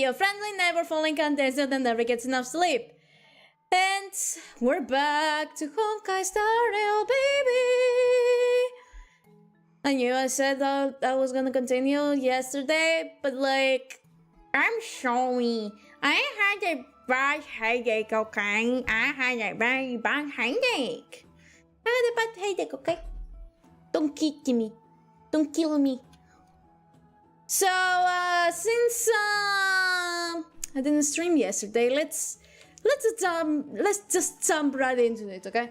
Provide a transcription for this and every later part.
be a friendly, never-full incantation that never gets enough sleep. And we're back to honkaistarrail, baby! I knew I said that I was gonna continue yesterday, but like, I'm sorry. I had a bad headache, okay? I had a very bad headache. I had a bad headache, okay? Don't kick me. Don't kill me. So, since I didn't stream yesterday, let's just jump right into it, okay?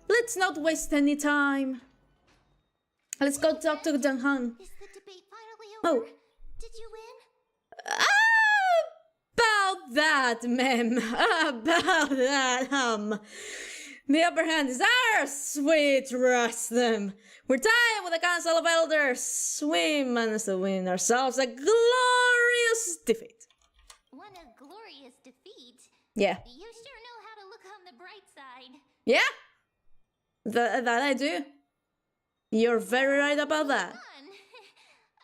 Let's not waste any time. Let's go talk to Jung Han. Is the debate finally over? Oh. Did you win? About that, ma'am. About that, The upper hand is ours, sweet Rustem. We're tied with the Council of Elders. We managed to win ourselves a glorious defeat. Won a glorious defeat? Yeah. You sure know how to look on the bright side. Yeah? That I do. You're very right about that. Fun.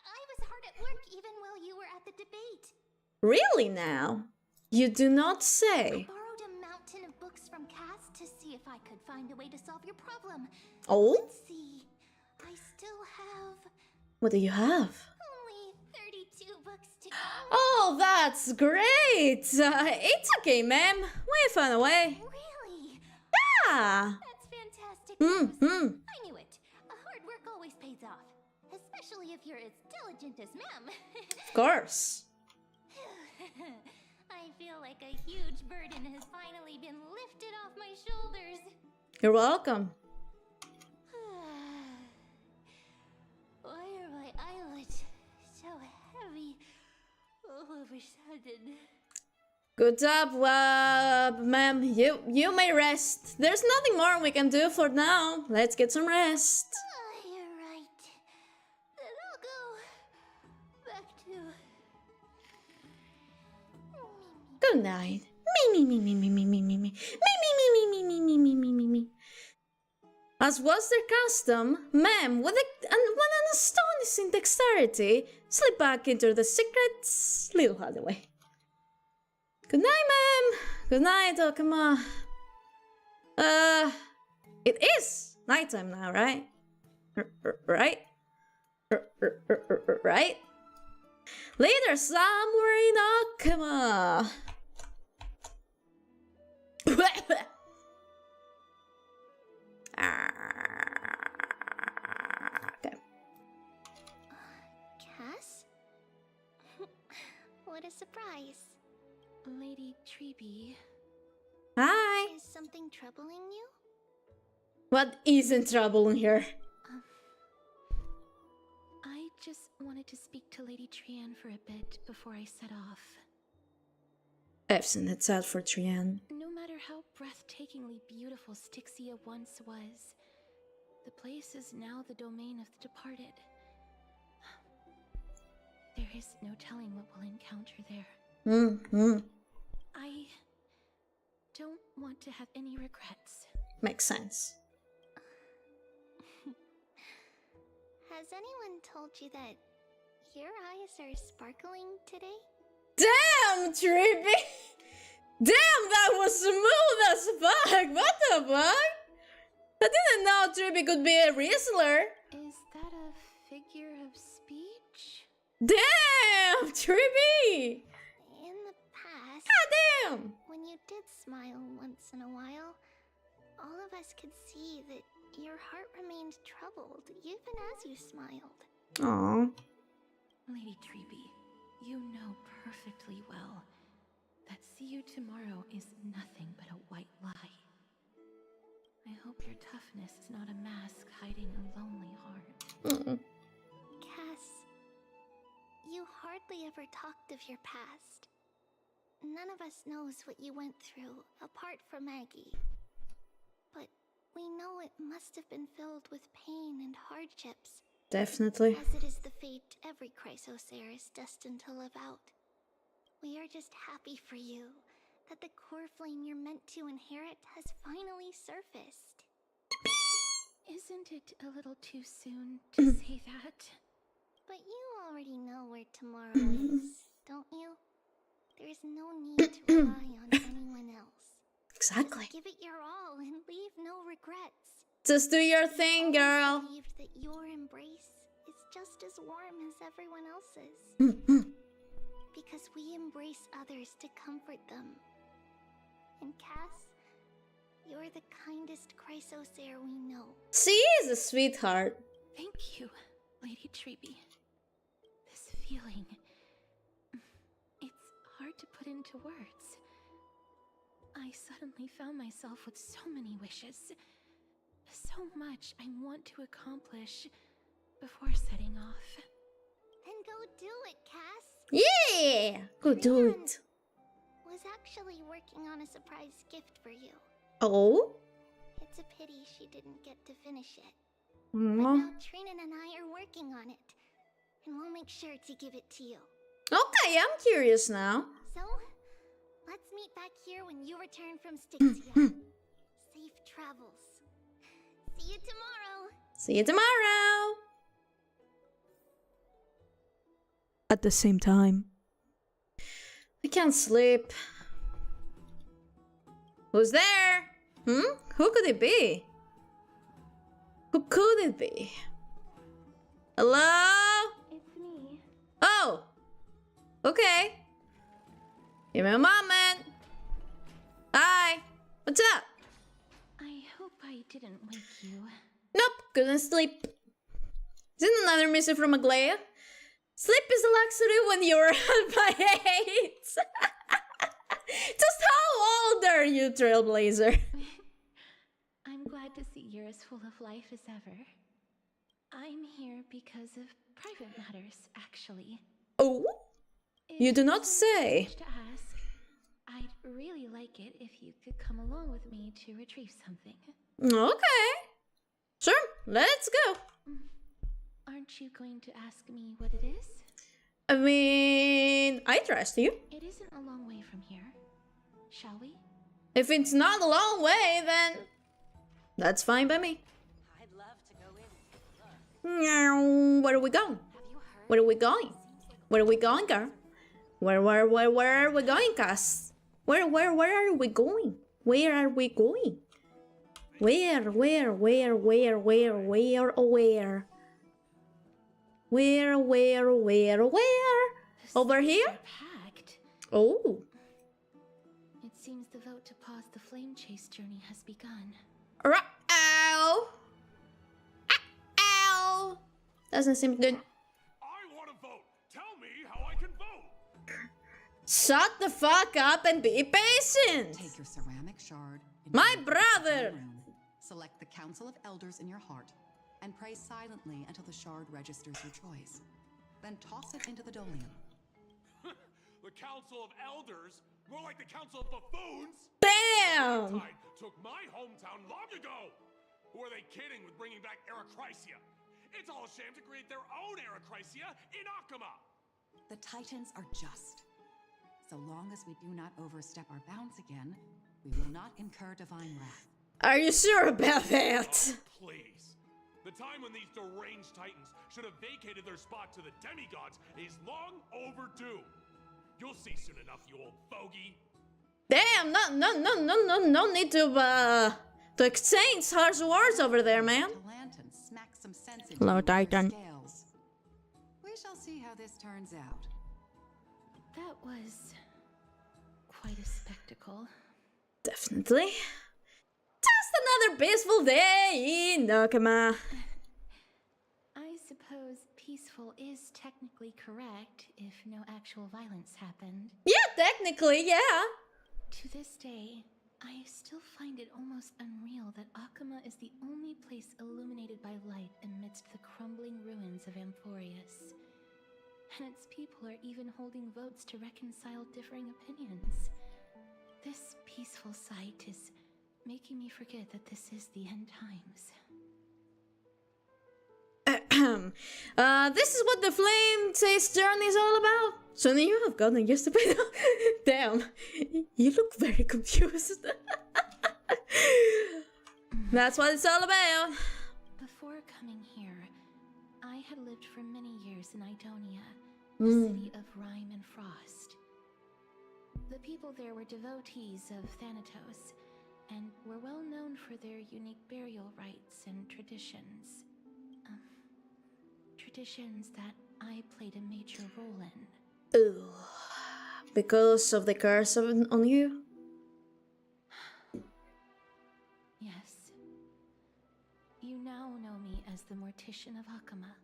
I was hard at work even while you were at the debate. Really now? You do not say. I borrowed a mountain of books from Cass to see if I could find a way to solve your problem. Oh? Let's see. I still have What do you have? only 32 books to go. Oh, that's great! It's okay, ma'am. We found a way. Really? Yeah! That's fantastic. Mm-hmm. I knew it. Hard work always pays off. Especially if you're as diligent as ma'am. Of course. I feel like a huge burden has finally been lifted off my shoulders. You're welcome. Why are my eyelids so heavy all of a sudden? Good job, ma'am. You may rest. There's nothing more we can do for now. Let's get some rest. You're right. Then I'll go back to... Good night. Me. As was their custom, ma'am, with an astonishing dexterity, slipped back into the secret little hallway. Good night, ma'am. Good night, Okama. It is nighttime now, right? Right? Right? Later, somewhere in Okama. Okay. Cass? What a surprise. Lady Treeby. Hi. Is something troubling you? What isn't trouble in here? I just wanted to speak to Lady Trian for a bit before I set off. I've it's sad for Trian. No matter how breathtakingly beautiful Styxia once was, the place is now the domain of the departed. There is no telling what we'll encounter there. I don't want to have any regrets. Makes sense. Has anyone told you that your eyes are sparkling today? Damn, Trippy! Damn, that was smooth as fuck! What the fuck? I didn't know Trippy could be a Rizzler. Is that a figure of speech? Damn, Trippy! In the past, God damn! when you did smile once in a while, all of us could see that your heart remained troubled even as you smiled. Aww. Lady Treeby, you know perfectly well that see you tomorrow is nothing but a white lie. I hope your toughness is not a mask hiding a lonely heart. Cass, you hardly ever talked of your past. None of us knows what you went through apart from Maggie. But we know it must have been filled with pain and hardships. Definitely. As it is the fate every Chrysosaur is destined to live out. We are just happy for you that the core flame you're meant to inherit has finally surfaced. Isn't it a little too soon to say that? But you already know where tomorrow is. don't you? There's no need to rely on anyone else. Exactly. Just give it your all and leave no regrets. Just do your thing, girl. I believed that your embrace is just as warm as everyone else's. Because we embrace others to comfort them. And Cass, you're the kindest Chrysosaur we know. She is a sweetheart. Thank you, Lady Treeby. This feeling... it's hard to put into words. I suddenly found myself with so many wishes. So much I want to accomplish before setting off. Then go do it, Cass. Yeah! Go do it. Was actually working on a surprise gift for you. Oh? It's a pity she didn't get to finish it. But now Trinan and I are working on it. And we'll make sure to give it to you. Okay, I'm curious now. So, let's meet back here when you return from Styxia. Safe travels. See you tomorrow. See you tomorrow. At the same time. I can't sleep. Who's there? Who could it be? Who could it be? Hello? It's me. Oh! Okay. Give me a moment. Hi. What's up? I hope I didn't wake you. Nope, couldn't sleep. Isn't another message from Aglaya? Sleep is a luxury when you're at my age. Just how old are you, Trailblazer? I'm glad to see you're as full of life as ever. I'm here because of private matters, actually. Oh? You do not say. Much to ask, I'd really like it if you could come along with me to retrieve something. Okay. Sure, let's go. Aren't you going to ask me what it is? I mean, I trust you. It isn't a long way from here. Shall we? If it's not a long way, then that's fine by me. I'd love to go in. Where are we going? Where are we going? Where are we going, girl? Where are we going, Cass? Where are we going? Where are we going? Where? Over here? Packed. Oh. It seems the vote to pause the flame chase journey has begun. Ow. Ow. Doesn't seem good. I want to vote. Tell me how I can vote. Shut the fuck up and be patient. Take your ceramic shard. My brother. Select the Council of Elders in your heart and pray silently until the shard registers your choice. Then toss it into the Dolium. The Council of Elders? More like the Council of Buffoons? Damn. Tide took my hometown long ago. Who are they kidding with bringing back Erechrysia? It's all a shame to create their own Erechrysia in Akama. The Titans are just. So long as we do not overstep our bounds again, we will not incur divine wrath. Are you sure about that? Oh, please. The time when these deranged Titans should have vacated their spot to the demigods is long overdue. You'll see soon enough, you old bogey. Damn, no need to exchange harsh words over there, man. Lantern smack some sense into Hello, your Titan. scales. We shall see how this turns out. That was quite a spectacle. Definitely. Just another peaceful day in Akama. I suppose peaceful is technically correct if no actual violence happened. Yeah, technically, yeah. To this day, I still find it almost unreal that Akama is the only place illuminated by light amidst the crumbling ruins of Amphorius. And its people are even holding votes to reconcile differing opinions. This peaceful sight is making me forget that this is the end times. This is what the flame chase journey is all about. So you have gotten used to it. Damn, you look very confused. That's what it's all about. Before coming here, I had lived for many years in Idonia, the city of rhyme and frost. The people there were devotees of Thanatos, and were well known for their unique burial rites and traditions. Traditions that I played a major role in. Ooh. Because of the curse on you? Yes. You now know me as the Mortician of Hakama.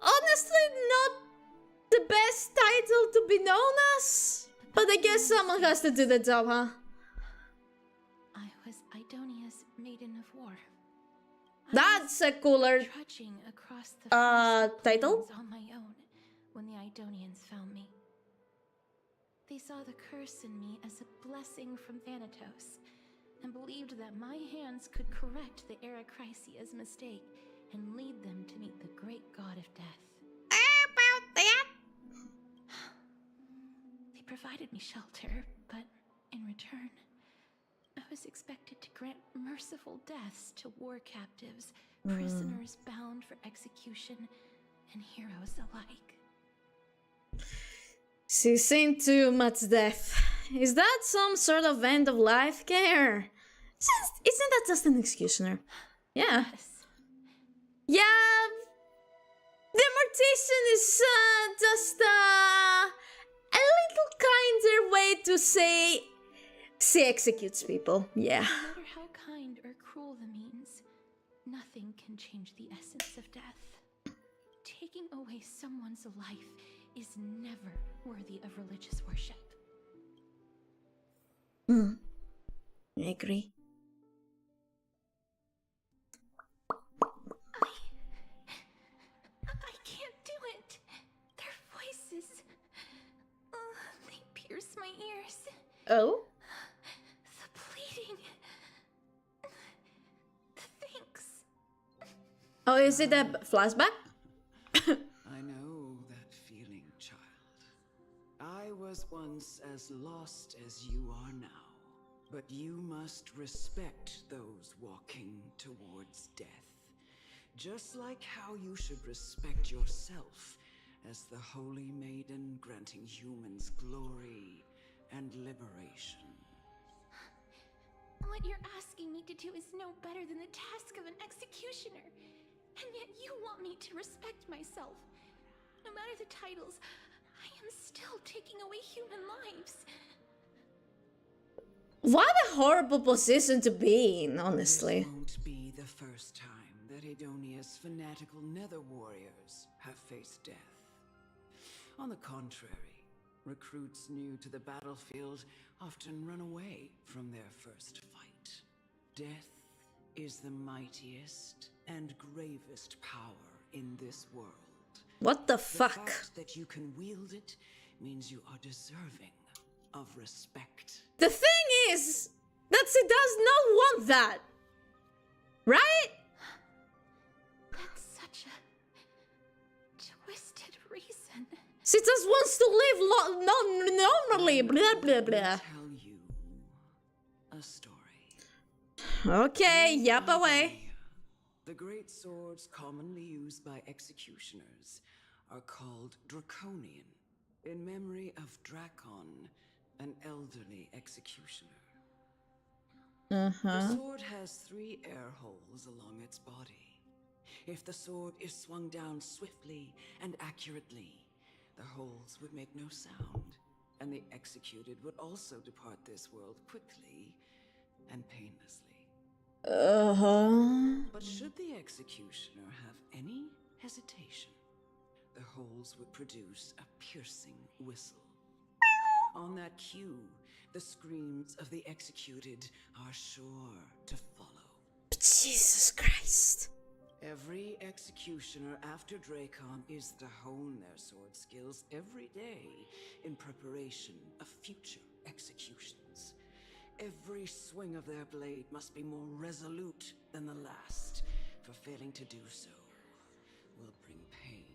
Honestly, not the best title to be known as. But I guess someone has to do the job, huh? I was Idonia's maiden of war. That's a cooler Trudging across the title? plains on my own when the Idonians found me. They saw the curse in me as a blessing from Thanatos, and believed that my hands could correct the Eracrisia's mistake and lead them to meet the great god of death. About that? They provided me shelter, but in return, I was expected to grant merciful deaths to war captives, prisoners bound for execution, and heroes alike. She's seen too much death. Is that some sort of end of life care? Isn't that just an executioner? Yeah. Yes. Yeah. The mortician is just a little kinder way to say she executes people. Yeah. No matter how kind or cruel the means, nothing can change the essence of death. Taking away someone's life is never worthy of religious worship. I agree. I can't do it. Their voices, they pierce my ears. Oh? The pleading, the thanks. Oh, is it a flashback? I know that feeling, child. I was once as lost as you are now. But you must respect those walking towards death. Just like how you should respect yourself as the Holy Maiden granting humans glory and liberation. What you're asking me to do is no better than the task of an executioner. And yet you want me to respect myself. No matter the titles, I am still taking away human lives. What a horrible position to be in, honestly. This won't be the first time that Edonia's fanatical nether warriors have faced death. On the contrary, recruits new to the battlefield often run away from their first fight. Death is the mightiest and gravest power in this world. What the The fuck? fact that you can wield it means you are deserving of respect. The thing is that she does not want that. Right? That's such a twisted reason. She just wants to live normally. Blah, blah, blah. I'll tell you a story. Okay, yap away. The great swords commonly used by executioners are called Draconian, in memory of Dracon, an elderly executioner. The sword has 3 air holes along its body. If the sword is swung down swiftly and accurately, the holes would make no sound, and the executed would also depart this world quickly and painlessly. But should the executioner have any hesitation, the holes would produce a piercing whistle. On that cue, the screams of the executed are sure to follow. Jesus Christ. Every executioner after Dracon is to hone their sword skills every day in preparation of future executions. Every swing of their blade must be more resolute than the last, for failing to do so will bring pain.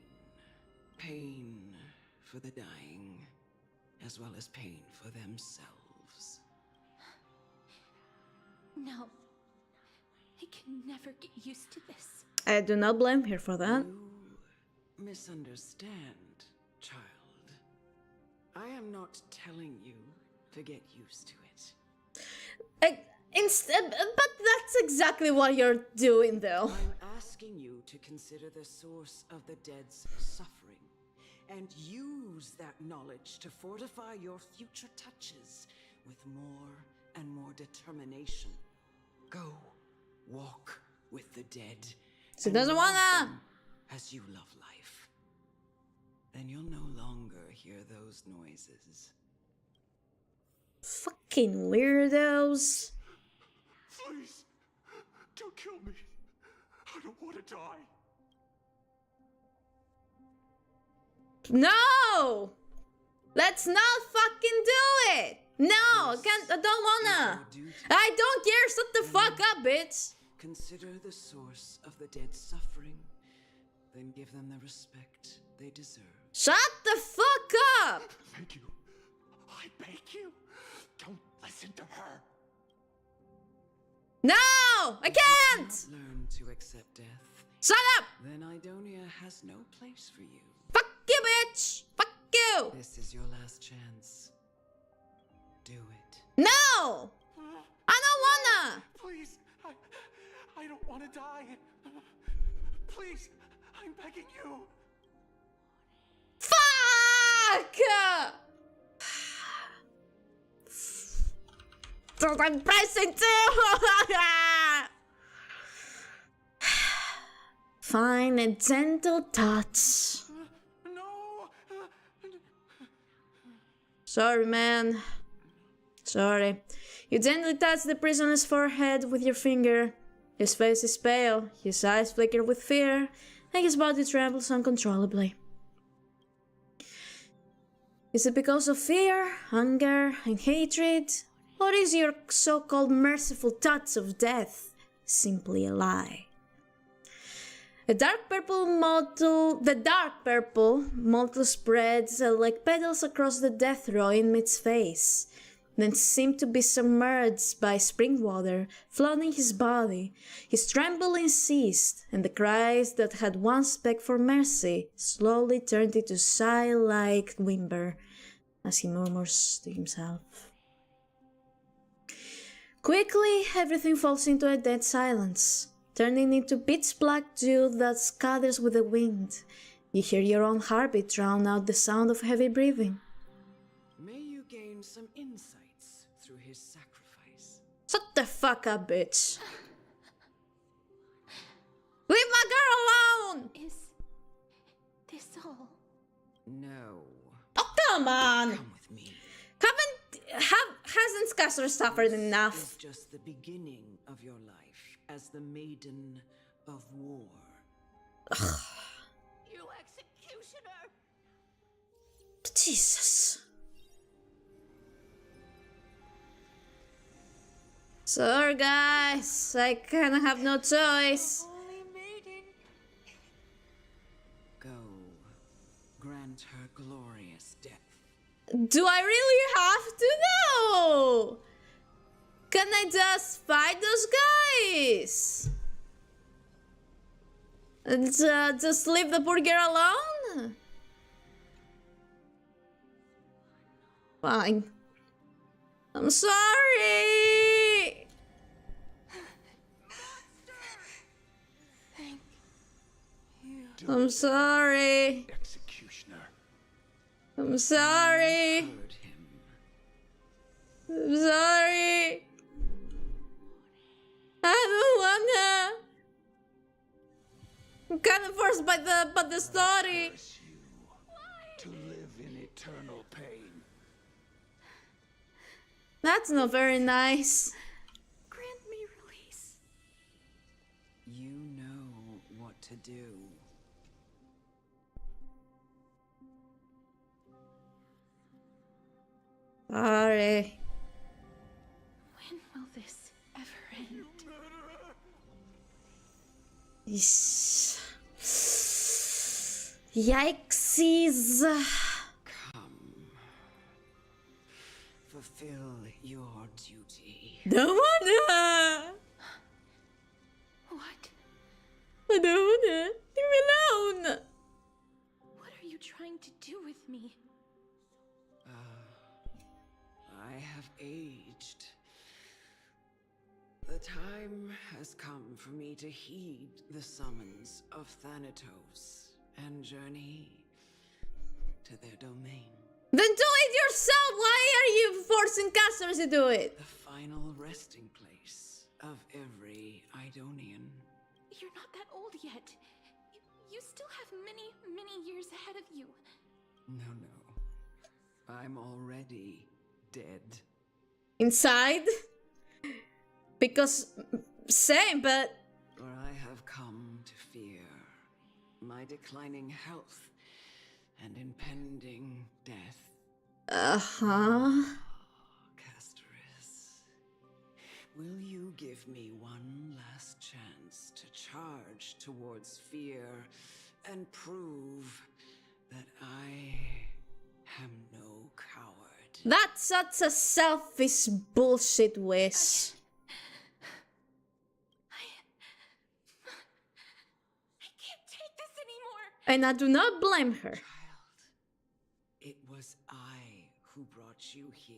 Pain for the dying, as well as pain for themselves. No. I can never get used to this. I do not blame her for that. You misunderstand, child. I am not telling you to get used to it. Instead, but that's exactly what you're doing, though. I'm asking you to consider the source of the dead's suffering and use that knowledge to fortify your future touches with more and more determination. Go walk with the dead. She and doesn't love wanna. them as you love life. Then you'll no longer hear those noises. Fucking weirdos. Please, don't kill me. I don't want to die. No! Let's not fucking do it! No, I can't, I don't wanna! I don't care, shut the fuck up, bitch! Consider the source of the dead's suffering, then give them the respect they deserve. Shut the fuck up! Thank you. I beg you. Don't listen to her. No! I can't! If you cannot learn to accept death, Shut up! then Idonia has no place for you. Fuck you, bitch! Fuck you! This is your last chance. Do it. No! I don't wanna! Please, I don't want to die. Please, I'm begging you. Fuck! So I'm pressing too! Fine, a gentle touch. No. Sorry, man. Sorry. You gently touch the prisoner's forehead with your finger. His face is pale, his eyes flicker with fear, and his body trembles uncontrollably. Is it because of fear, hunger, and hatred? Or is your so-called merciful touch of death simply a lie? The dark purple mottle spreads like petals across the death row in its face, then seemed to be submerged by spring water, flooding his body. His trembling ceased, and the cries that had once begged for mercy slowly turned into sigh-like whimper as he murmurs to himself. Quickly, everything falls into a dead silence, turning into pitch black dew that scatters with the wind. You hear your own heartbeat drown out the sound of heavy breathing. May you gain some insights through his sacrifice. Shut the fuck up, bitch. Leave my girl alone! Is this all? No. Oh, come on! Come with me. Hasn't Castor suffered This enough? is just the beginning of your life as the Maiden of War. You executioner! Jesus. Sorry, guys. I kinda have no choice. Holy maiden! Go. Grant her glorious death. Do I really have to know? Can I just fight those guys? And just leave the poor girl alone? Fine. I'm sorry. Thank you. I'm sorry. Executioner. I'm sorry. Heard him. I'm sorry. I don't wanna. I'm kind of forced by the story. Curse you to live in eternal pain. That's not very nice. Grant me release. You know what to do. Sorry. When will this ever end? Yeesh. Yikesies. Come. Fulfill your duty. Don't wanna. What? I don't wanna. Leave me alone. trying to do with me? I have aged. The time has come for me to heed the summons of Thanatos and journey to their domain. Then do it yourself! Why are you forcing castorice to do it? The final resting place of every Idonian. You're not that old yet. You still have many, many years ahead of you. No. I'm already dead. Inside? Because same, but For I have come to fear my declining health and impending death. Castorice, will you give me one last chance to charge towards fear and prove that I am no coward? that's such a selfish bullshit wish. I can't take this anymore. And I do not blame her. Child, it was I who brought you here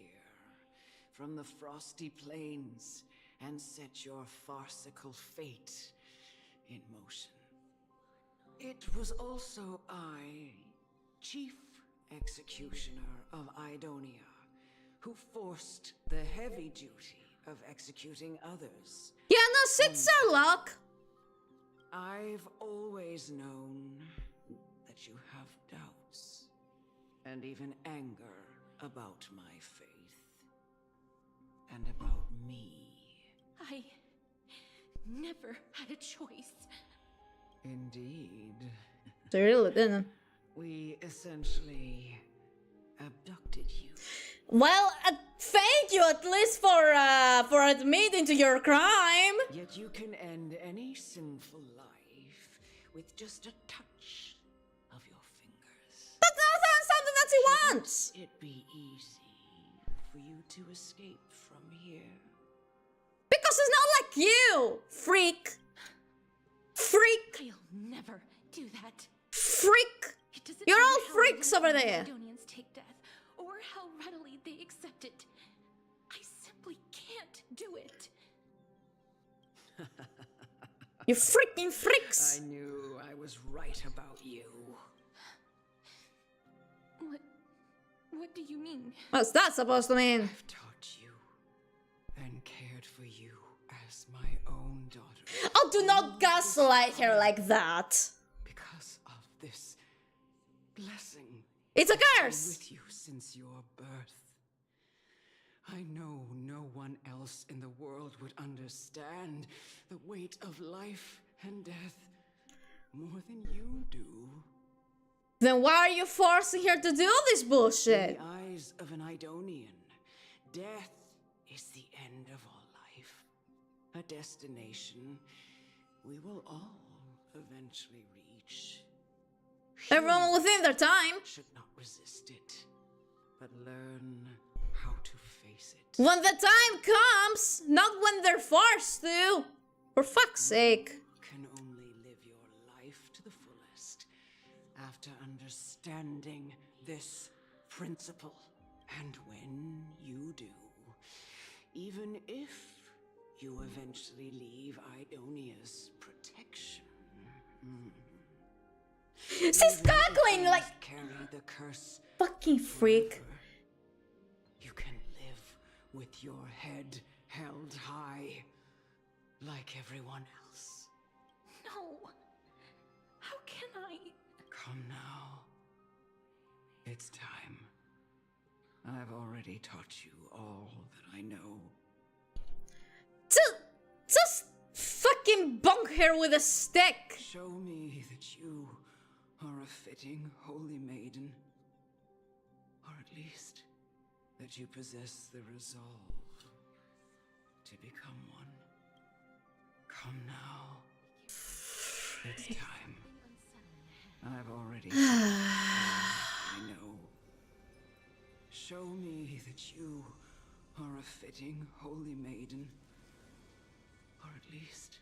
from the frosty plains and set your farcical fate in motion. It was also I, Chief Executioner of Idonia, who forced the heavy duty of executing others. Yeah, no shit, Sherlock. I've always known that you have doubts and even anger about my faith and about me. I never had a choice. Indeed. They really didn't. We essentially abducted you. Well, thank you at least for admitting to your crime. Yet you can end any sinful life with just a touch of your fingers. That's not something that she wants. It'd be easy for you to escape from here. Because it's not like you, freak. Freak. I'll never do that. Freak. It doesn't You're matter all how freaks over readily there. Idonians take death, or how readily they accept it. I simply can't do it. You freaking freaks. I knew I was right about you. What do you mean? What's that supposed to mean? I've taught you and cared for you as my own daughter. Oh, do not gaslight her like that. Because of this blessing. It's a I've been curse. with you since your birth. I know no one else in the world would understand the weight of life and death more than you do. Then why are you forcing her to do this bullshit? In the eyes of an Idonian, death is the end of all life. A destination we will all eventually reach. Everyone within their time. Should not resist it, but learn how to face it. When the time comes, not when they're forced to. For fuck's sake. You can only live your life to the fullest after understanding this principle. And when you do, even if you eventually leave Idonia's protection, She's cackling like carry the curse. fucking freak. forever, you can live with your head held high, like everyone else. No. How can I? Come now. It's time. I've already taught you all that I know. Just fucking bonk her with a stick. Show me that you are a fitting holy maiden. Or at least that you possess the resolve to become one. Come now. It's time. I've already I know. Show me that you are a fitting holy maiden. Or at least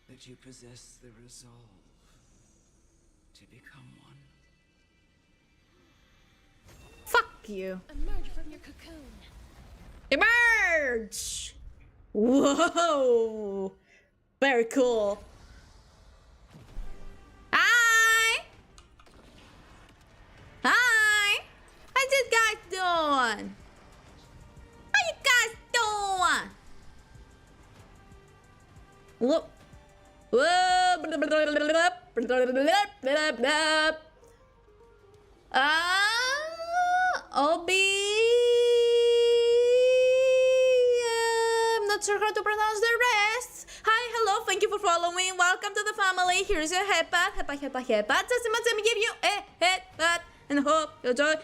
that you possess the resolve to become one. Fuck you. Emerge from your cocoon. Emerge! Whoa! Very cool. Hi! Hi! How you guys doing? How you guys doing? Whoop. Obi. I'm not sure how to pronounce the rest. Hi, hello, thank you for following. Welcome to the family. Here's your headbutt. Headbutt. Just let me give you a headbutt and hope you enjoy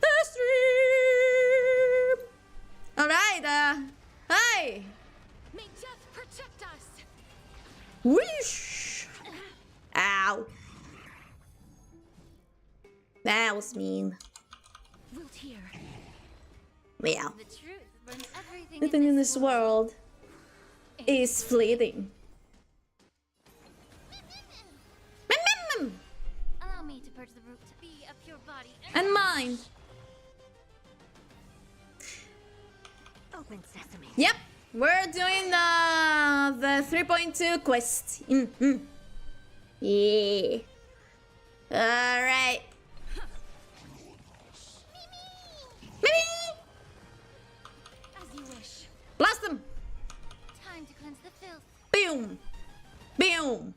the stream. Alright, hi. May death protect us. Whoosh! Ow. That was mean. Vtuber. Meow. The truth, when everything Everything in this world is fleeting. Allow me to purge the root to be a pure body And mine. open sesame. Yep, we're doing the 3.2 quest. Yeah. All right. Mimi! As you wish. Blast them. Time to cleanse the filth. Boom. Boom.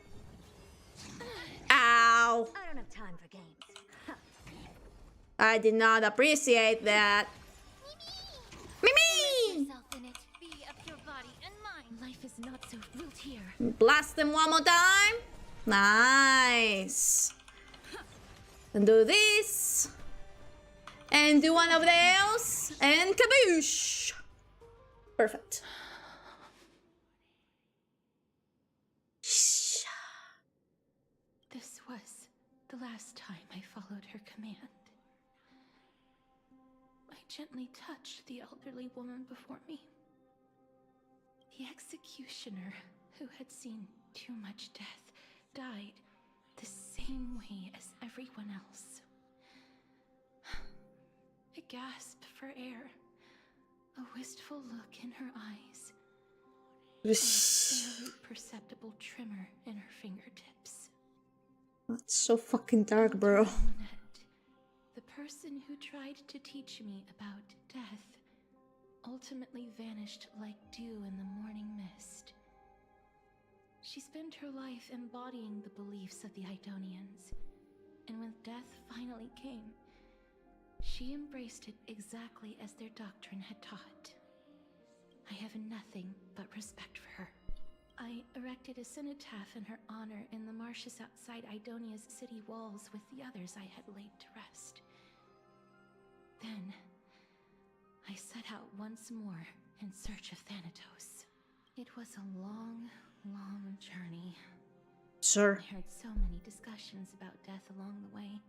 Ow. I don't have time for games. I did not appreciate that. Mimi! Yourself in it. Be a pure body and mind. Life is not so Vtuber. Blast them one more time. Nice. And do this. And do one of those. And kaboosh. Perfect. This was the last time I followed her command. I gently touched the elderly woman before me. The executioner, who had seen too much death, died the same way as everyone else. I gasped for air, a wistful look in her eyes, and a barely perceptible tremor in her fingertips. That's so fucking dark, bro. Monette, the person who tried to teach me about death, ultimately vanished like dew in the morning mist. She spent her life embodying the beliefs of the Idonians, and when death finally came, she embraced it exactly as their doctrine had taught. I have nothing but respect for her. I erected a cenotaph in her honor in the marshes outside Idonia's city walls with the others I had laid to rest. Then, I set out once more in search of Thanatos. It was a long, long journey. Sure. I heard so many discussions about death along the way.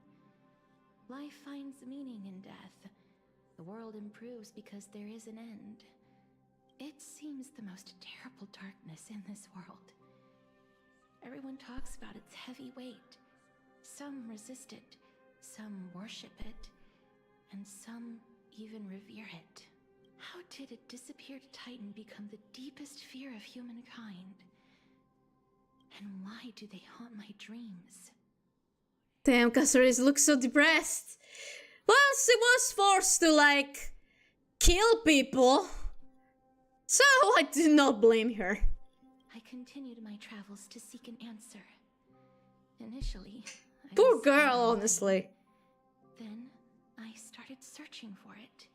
Life finds meaning in death. The world improves because there is an end. It seems the most terrible darkness in this world. Everyone talks about its heavy weight. Some resist it, some worship it, and some even revere it. How did a disappeared titan become the deepest fear of humankind? And why do they haunt my dreams? Damn, castorice looks so depressed. Well, she was forced to, like, kill people. So I do not blame her. I continued my travels to seek an answer. Initially, I Poor was girl, unaware. honestly. Then I started searching for it.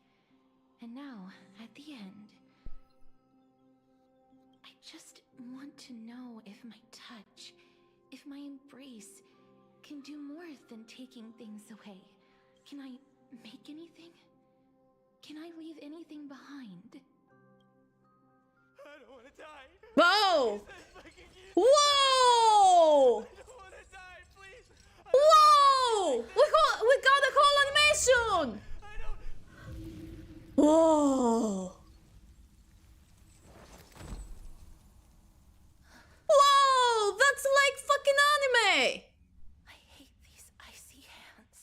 And now, at the end, I just want to know if my touch, if my embrace can do more than taking things away. Can I make anything? Can I leave anything behind? I don't want to die. Whoa! Fucking you. Whoa! I don't want to die, please. Whoa! We got the whole animation! I don't. Whoa! Whoa! That's like fucking anime! I hate these icy hands.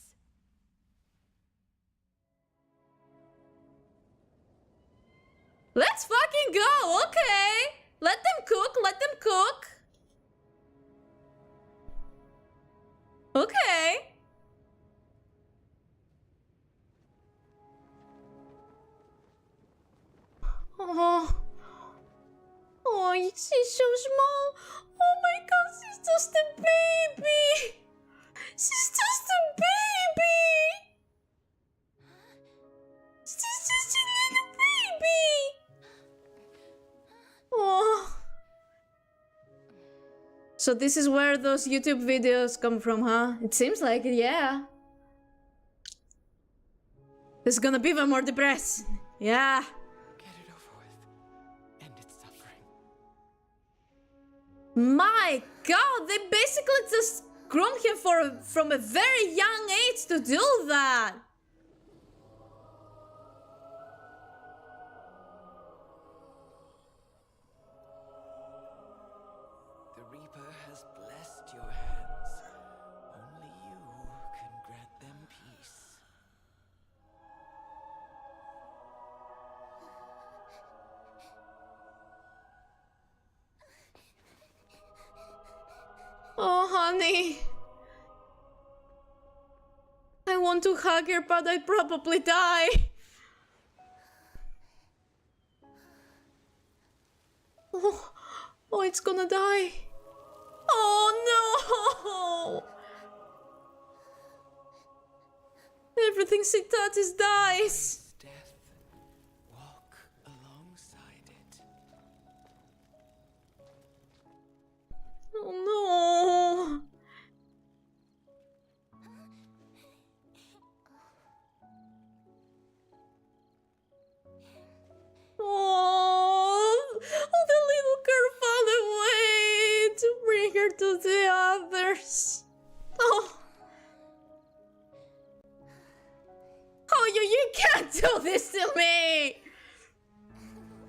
cook. Okay. Oh. Oh, she's so small. Oh my god, she's just a baby. She's just a baby. She's just a little baby. Oh. So this is where those YouTube videos come from, huh? It seems like it, yeah. It's gonna be even more depressing. Yeah. Get it over with. End its suffering. My god, they basically just groomed him from a very young age to do that. The Reaper has blessed your hands. Only you can grant them peace. Oh, honey. I want to hug her, but I'd probably die. Oh, it's gonna die. Oh, no. Everything she touches dies. Face death. Walk alongside it. Oh, no. Oh, the little girl found a way to bring her to the others. Oh. Oh, you can't do this to me!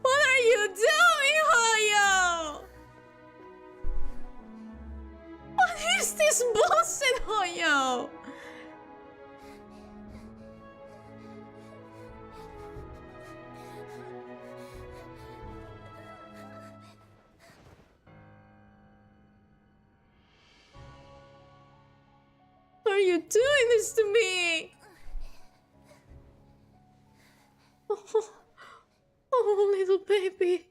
What are you doing, Hoyo? What is this bullshit, Hoyo? Are you doing this to me? Oh, little baby.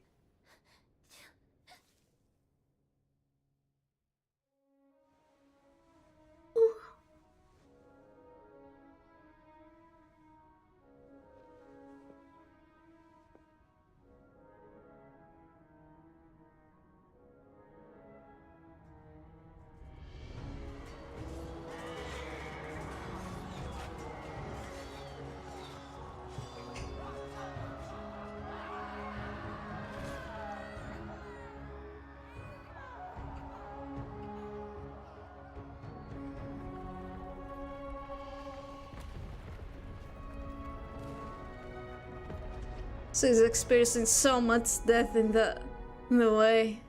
She's experiencing so much death on the way.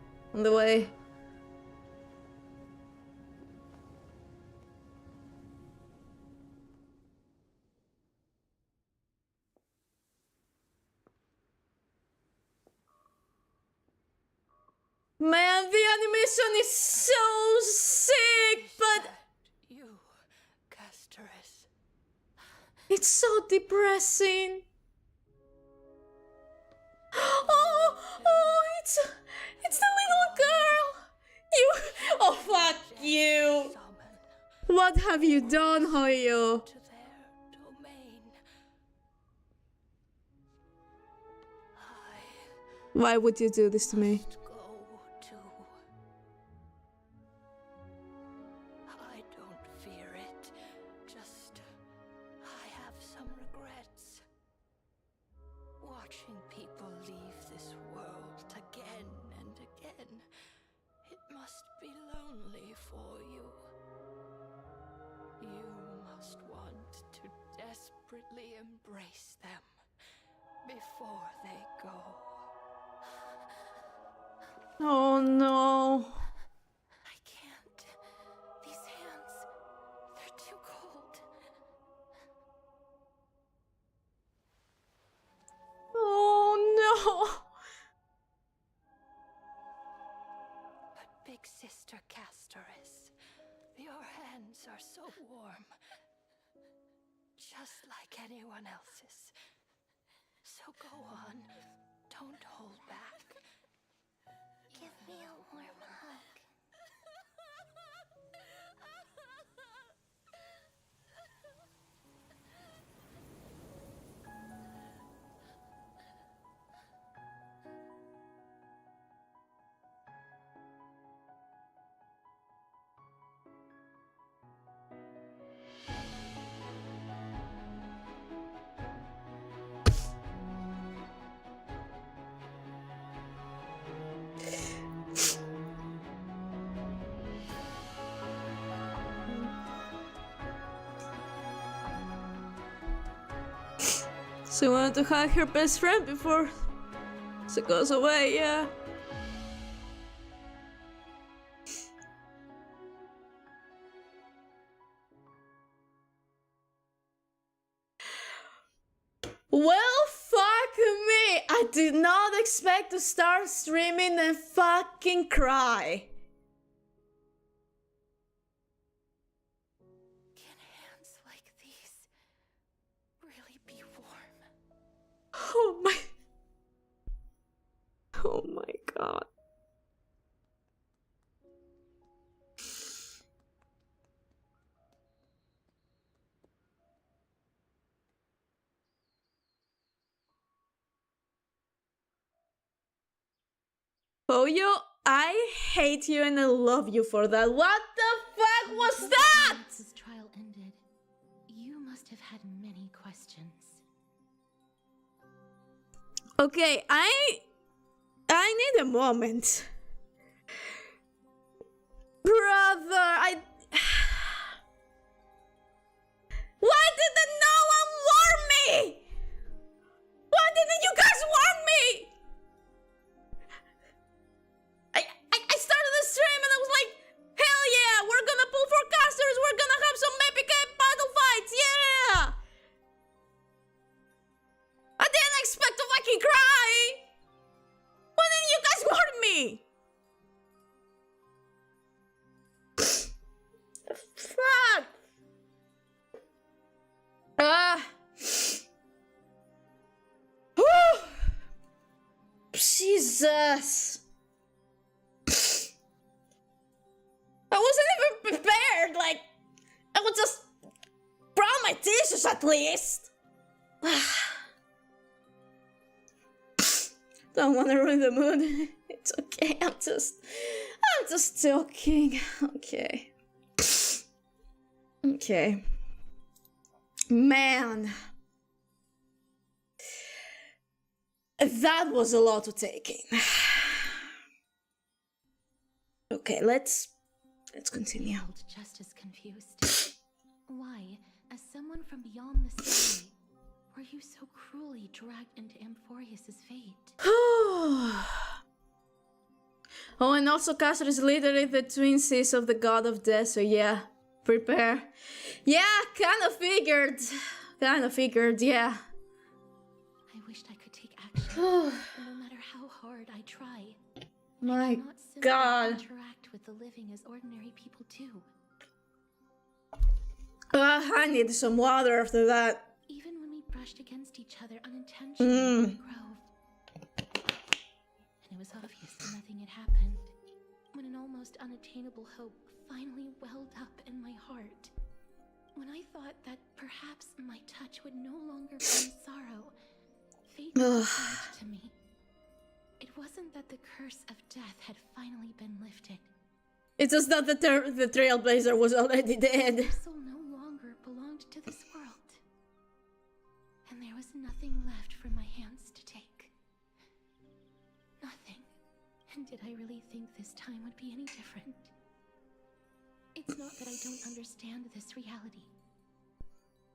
Man, the animation is so sick, but You, castorice. it's so depressing. Oh, it's the little girl. Oh, fuck you. Summon What have you done, Hoyo? to their domain. Why would you do this to me? Go to. I don't fear it. Just I have some regrets. Watching people leave this world again and again. It must be lonely for you. You must want to desperately embrace them before they go. Oh no. I can't. These hands, they're too cold. Oh no. Big Sister Castorice, your hands are so warm. Just like anyone else's. So go on. Don't hold back. Give me a warm hug. She wanted to hug her best friend before she goes away, yeah. Well, fuck me! I did not expect to start streaming and fucking cry. Can hands like these really be warm? Oh my... Oh my god. Poyo, I hate you and I love you for that. What the fuck was that? This trial ended. You must have had many questions. Okay, I need a moment. Brother, why didn't no one warn me? Why didn't you guys warn me? I started the stream and I was like, hell yeah, we're gonna pull for casters, we're gonna have some epic battle fights, yeah! I didn't expect to fucking cry! Why didn't you guys warn me? Fuck! Jesus! I wasn't even prepared, like, I would just brown my tissues at least. Don't want to ruin the mood. It's okay, I'm just joking. Okay. Okay. Man. That was a lot to take in. Okay, let's continue. Felt just as confused. Why, as someone from beyond the sky, were you so cruelly dragged into Amphorius's fate? Oh, and also Castor is literally the twin sis of the god of death, so yeah, prepare. Yeah, kind of figured, yeah. I wished I could take action, no matter how hard I try. My I cannot simply god. interact with the living as ordinary people do. I need some water after that. Even when we brushed against each other unintentionally in the grove. And it was obvious that nothing had happened. When an almost unattainable hope finally welled up in my heart. When I thought that perhaps my touch would no longer bring sorrow, fate returned to me. It wasn't that the curse of death had finally been lifted. It's just that the Trailblazer was already dead. My soul no longer belonged to this world. And there was nothing left for my hands to take. Nothing. And did I really think this time would be any different? It's not that I don't understand this reality.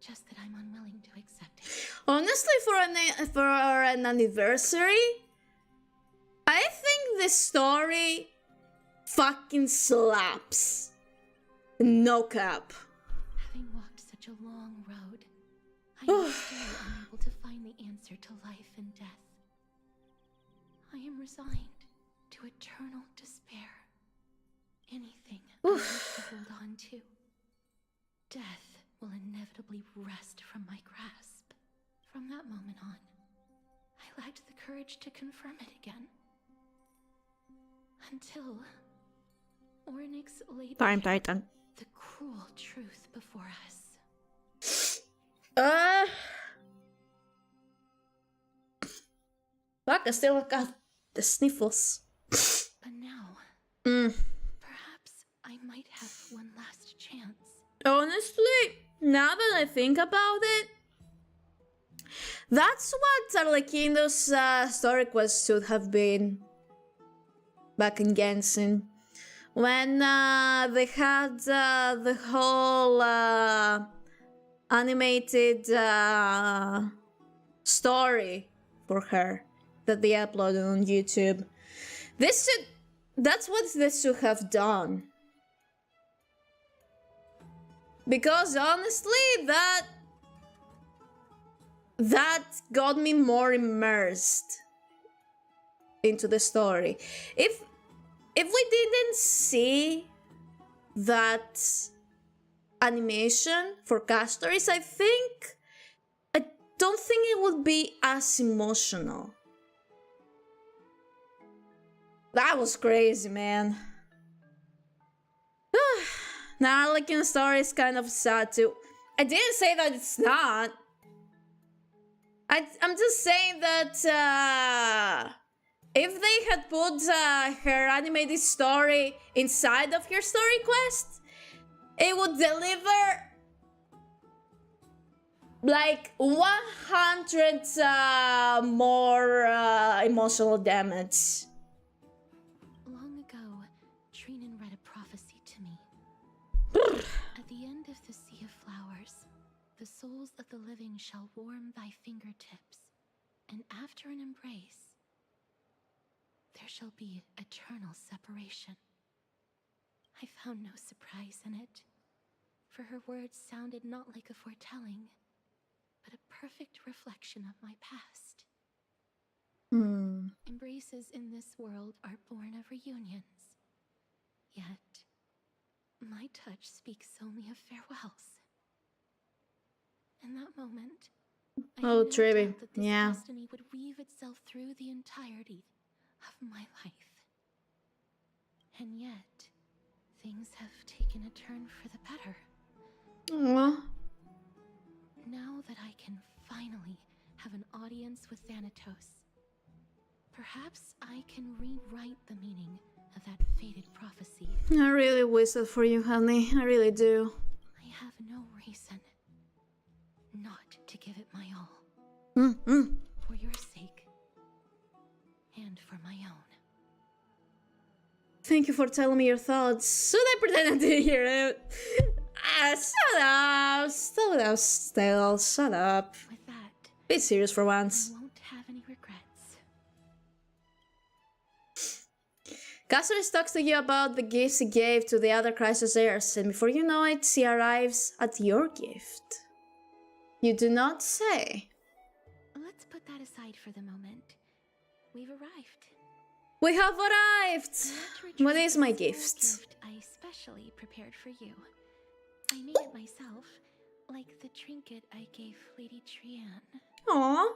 Just that I'm unwilling to accept it. Honestly, for an anniversary, I think this story fucking slaps. No cap. Having walked such a long road, I am still unable to find the answer to life and death. I am resigned to eternal despair. too. Death will inevitably wrest from my grasp. From that moment on, I lacked the courage to confirm it again. Until Ornyx laid Time Titan. the cruel truth before us. Fuck, I still got the sniffles. But now, Mm. perhaps I might have one last chance. Honestly, now that I think about it, that's what Arlecchino's story quest should have been back in Genshin. When they had the whole animated story for her that they uploaded on YouTube. That's what this should have done. Because honestly, that got me more immersed into the story. If we didn't see that animation for castorice, I don't think it would be as emotional. That was crazy, man. Now, like in the story, is kind of sad too. I didn't say that it's not. I'm just saying that if they had put her animated story inside of her story quest, it would deliver like 100 more emotional damage. Long ago, Trinan read a prophecy to me. At the end of the Sea of Flowers, the souls of the living shall warm thy fingertips, and after an embrace, there shall be eternal separation. I found no surprise in it, for her words sounded not like a foretelling, but a perfect reflection of my past. Embraces in this world are born of reunions, yet my touch speaks only of farewells. In that moment, I Oh, had no Triby, doubt that this yeah. destiny would weave itself through the entirety of my life. And yet, things have taken a turn for the better. Aww. Now that I can finally have an audience with Thanatos, perhaps I can rewrite the meaning of that fated prophecy. I really wish that for you, honey. I really do. I have no reason not to give it my all. For your sake, and for my own. Thank you for telling me your thoughts. Should I pretend I didn't hear it? Shut up. Shut up, Stell. Shut up. With that, Be serious for I once. won't have any regrets. Castorice talks to you about the gifts he gave to the other Crisis heirs, and before you know it, she arrives at your gift. You do not say. Let's put that aside for the moment. We've arrived. We have arrived! What is my gift? Gift I specially prepared for you. I made it myself, like the trinket I gave Lady Trian. Aww.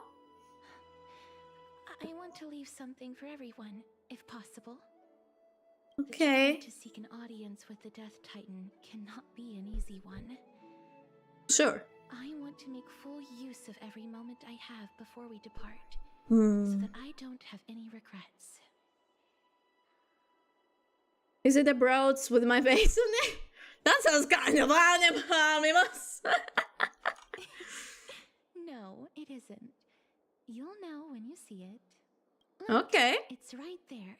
I want to leave something for everyone, if possible. Okay. The journey to seek an audience with the Death Titan cannot be an easy one. Sure. I want to make full use of every moment I have before we depart, so that I don't have any regrets. Is it the broads with my face on it? That sounds kind of animus. No, it isn't. You'll know when you see it. Okay. It's right there.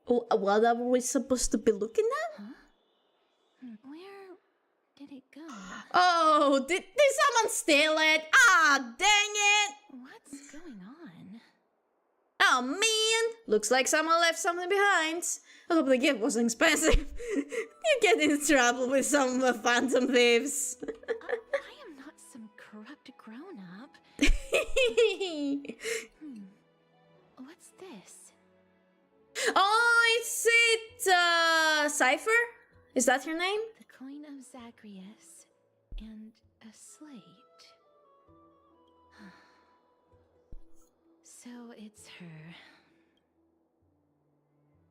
What are we supposed to be looking at? Huh? Where did it go? Oh, did someone steal it? Ah, dang it! What's going on? Oh man! Looks like someone left something behind. I hope the gift wasn't expensive. You get in trouble with some phantom thieves. I am not some corrupt grown-up. What's this? Oh, is it Cipher? Is that her name? The coin of Zagreus and a slate. So it's her.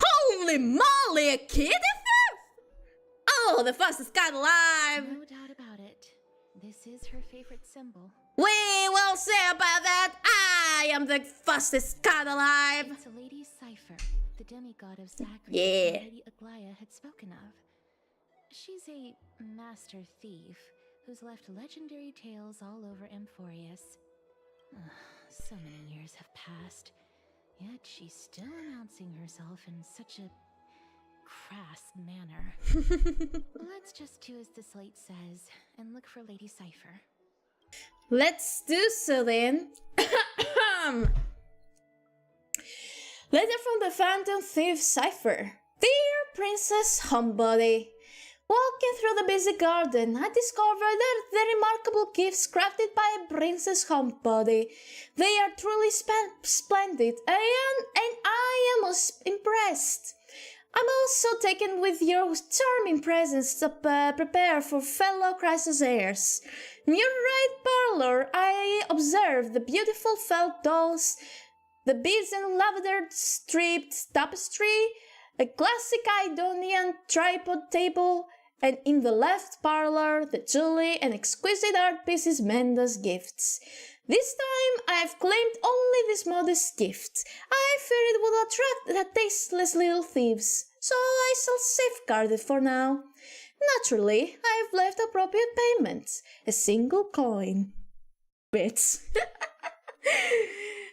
Holy moly, a kitty thief! Oh, the fastest cat alive! No doubt about it. This is her favorite symbol. We will see about that. I am the fastest cat alive. It's Lady Cipher, the demigod of Zagreus Yeah. Lady Aglaia had spoken of. She's a master thief who's left legendary tales all over Amphorius. So many years have passed, yet she's still announcing herself in such a crass manner. Let's just do as the slate says and look for Lady Cipher. Let's do so then. Letter from the Phantom Thief Cipher. Dear Princess Homebody, walking through the busy garden, I discovered the remarkable gifts crafted by Princess Homebody. They are truly splendid, and I am most impressed. I'm also taken with your charming presence to prepare for fellow crisis heirs. Near the right parlor, I observed the beautiful felt dolls, the beads and lavender striped tapestry, a classic Idonian tripod table, and in the left parlor, the jewelry and exquisite art pieces meant as gifts. This time, I've claimed only this modest gift. I fear it will attract the tasteless little thieves, so I shall safeguard it for now. Naturally, I've left appropriate payments, a single coin. Bits.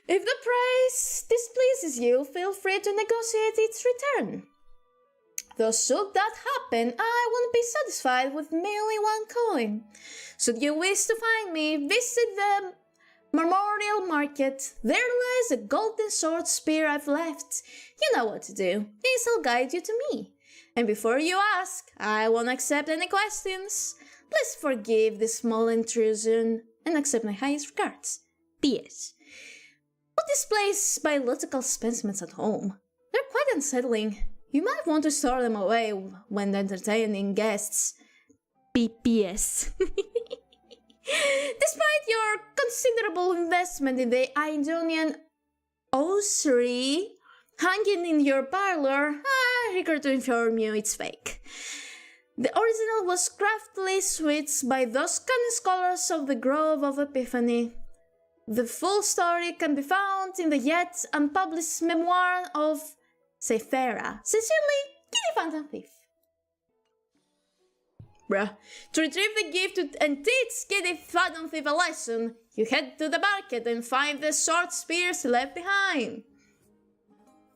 If the price displeases you, feel free to negotiate its return. Though should that happen, I won't be satisfied with merely one coin. Should you wish to find me, visit the Memorial Market. There lies a golden sword spear I've left. You know what to do. This will guide you to me. And before you ask, I won't accept any questions. Please forgive this small intrusion and accept my highest regards. P.S. Put displays biological specimens at home. They're quite unsettling. You might want to store them away when entertaining guests. P.P.S. Despite your considerable investment in the Idonian ossuary hanging in your parlor, I regret to inform you it's fake. The original was craftily switched by those cunning scholars of the Grove of Epiphany. The full story can be found in the yet unpublished memoir of Sephira. Sincerely, Kitty Phantom Thief. Bruh. To retrieve the gift and teach Kitty Phantom Thief a lesson, you head to the market and find the short spears left behind.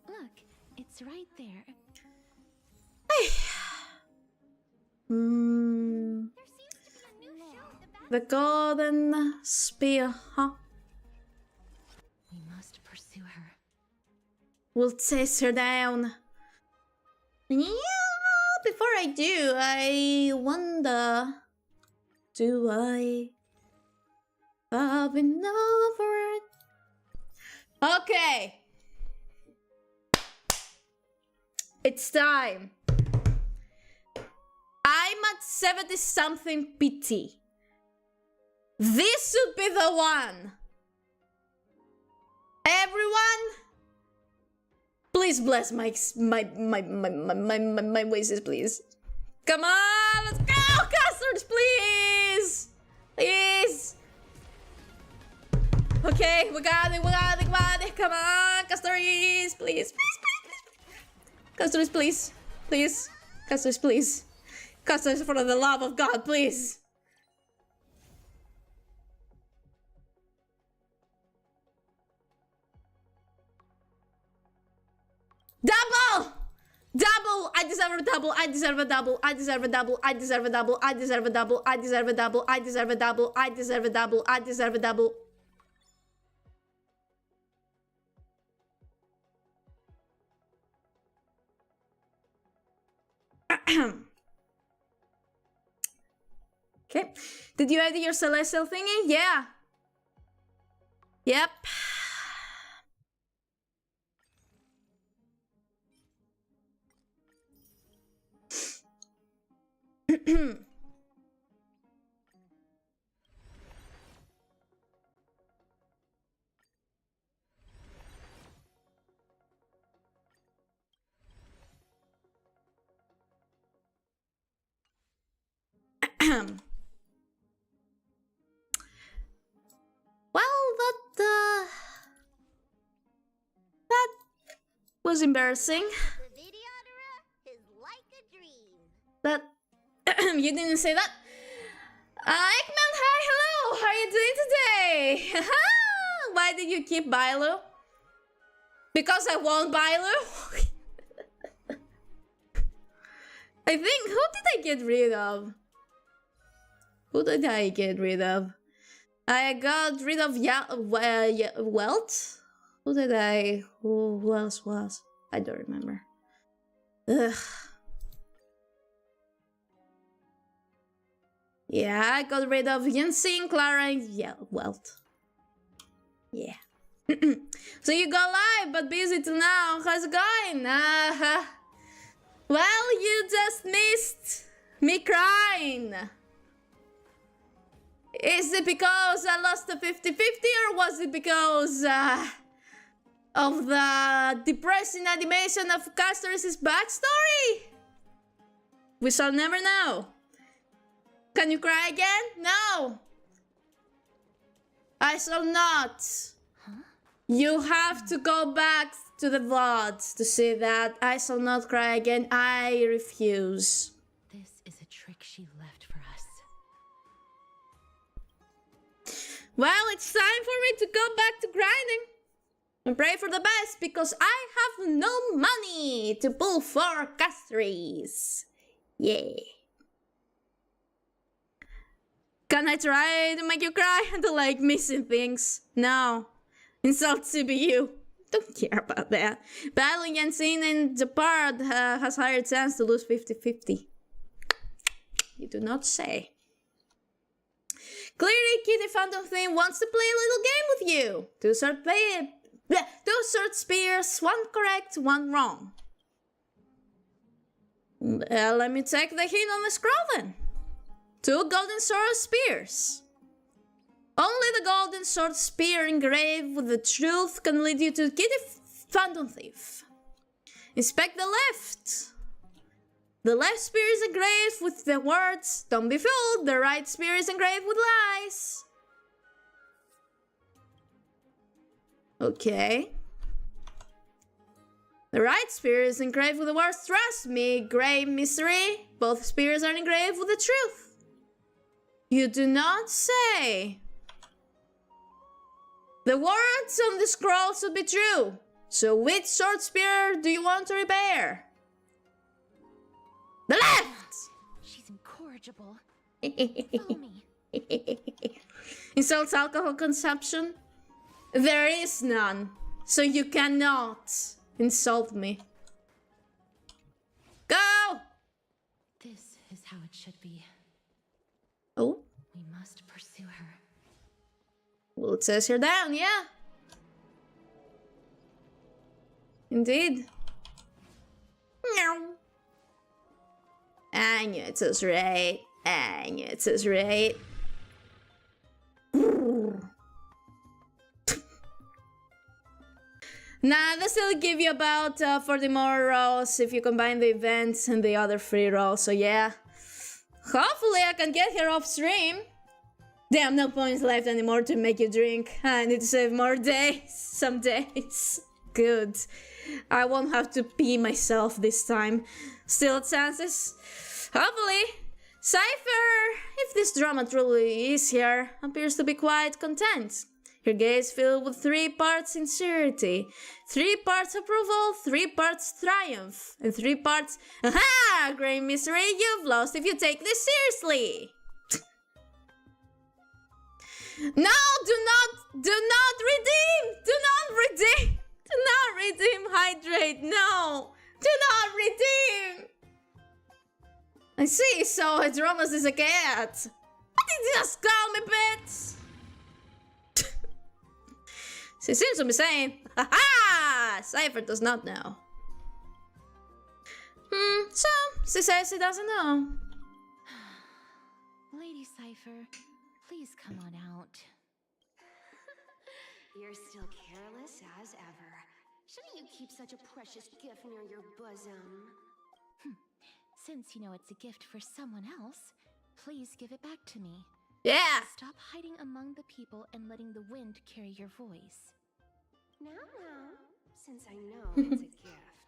Look, it's right there. The golden spear, huh? We must pursue her. We'll chase her down. Yeah, before I do, I wonder, do I have enough for it? Okay. It's time. I'm at 70-something PT. This should be the one. Everyone, please bless my wishes, please. Come on, let's go, custards, please, please. Okay, we got it. Come on, custards, please. Custards, please, custards, please. Custards, for the love of God, please. Double! Double! I deserve a double. I deserve a double. I deserve a double. I deserve a double. I deserve a double. I deserve a double. I deserve a double. I deserve a double. I deserve a double. Okay. Did you edit your celestial thingy? Yeah. Yep. That was embarrassing. The videodera is like a dream. That you didn't say that. Eggman, hi, hello. How are you doing today? Why did you keep Bilo? Because I want Bilo. I think, who did I get rid of? Who did I get rid of? I got rid of Welt. Who else was? I don't remember. Ugh. Yeah, I got rid of Yensin, Clara, and Welt. Yeah. So you go live, but busy till now. How's it going? Well, you just missed me crying. Is it because I lost the 50-50, or was it because of the depressing animation of Castorice's backstory? We shall never know. Can you cry again? No. I shall not. Huh? You have to go back to the VODs to see that. I shall not cry again. I refuse. This is a trick she left for us. Well, it's time for me to go back to grinding. And pray for the best, because I have no money to pull for castorice. Yeah. Can I try to make you cry? I don't like missing things. No. Insult CPU. Don't care about that. Battling Yensin in Japard has higher chance to lose 50-50. You do not say. Clearly, Kitty Phantom Thing wants to play a little game with you. Two short spears, one correct, one wrong. Let me take the hint on the scroll then. 2 golden sword spears. Only the golden sword spear engraved with the truth can lead you to Kitty Phantom Thief. Inspect the left. The left spear is engraved with the words, "Don't be fooled." The right spear is engraved with lies. Okay. The right spear is engraved with the words, "Trust me, grave misery." Both spears are engraved with the truth. You do not say. The words on the scroll should be true. So which sword spear do you want to repair? The left! She's incorrigible. Follow me. Insults alcohol consumption? There is none. So you cannot insult me. Go! This is how it should be. Oh? We must pursue her. Well, it says here down, yeah. Indeed. Meow. I knew it was right. I knew it was right. Nah, they still give you about 40 more rolls if you combine the events and the other free rolls, so yeah. Hopefully I can get here off stream. Damn, no points left anymore to make you drink. I need to save more days. Some days. Good. I won't have to pee myself this time. Still chances. Hopefully. Cipher, if this drama truly is here, appears to be quite content. Her gaze filled with 3 parts sincerity, 3 parts approval, 3 parts triumph, and 3 parts, aha! Great misery, you've lost if you take this seriously. No, do not redeem! Do not redeem hydrate, no! Do not redeem! I see, so Hydromas is a cat. What did you just call me, bitch? She seems to be saying, ha! Cipher does not know. So, she says she doesn't know. Lady Cipher, please come on out. You're still careless as ever. Shouldn't you keep such a precious gift near your bosom? Since you know it's a gift for someone else, please give it back to me. Yeah. Stop hiding among the people and letting the wind carry your voice. Now, since I know it's a gift,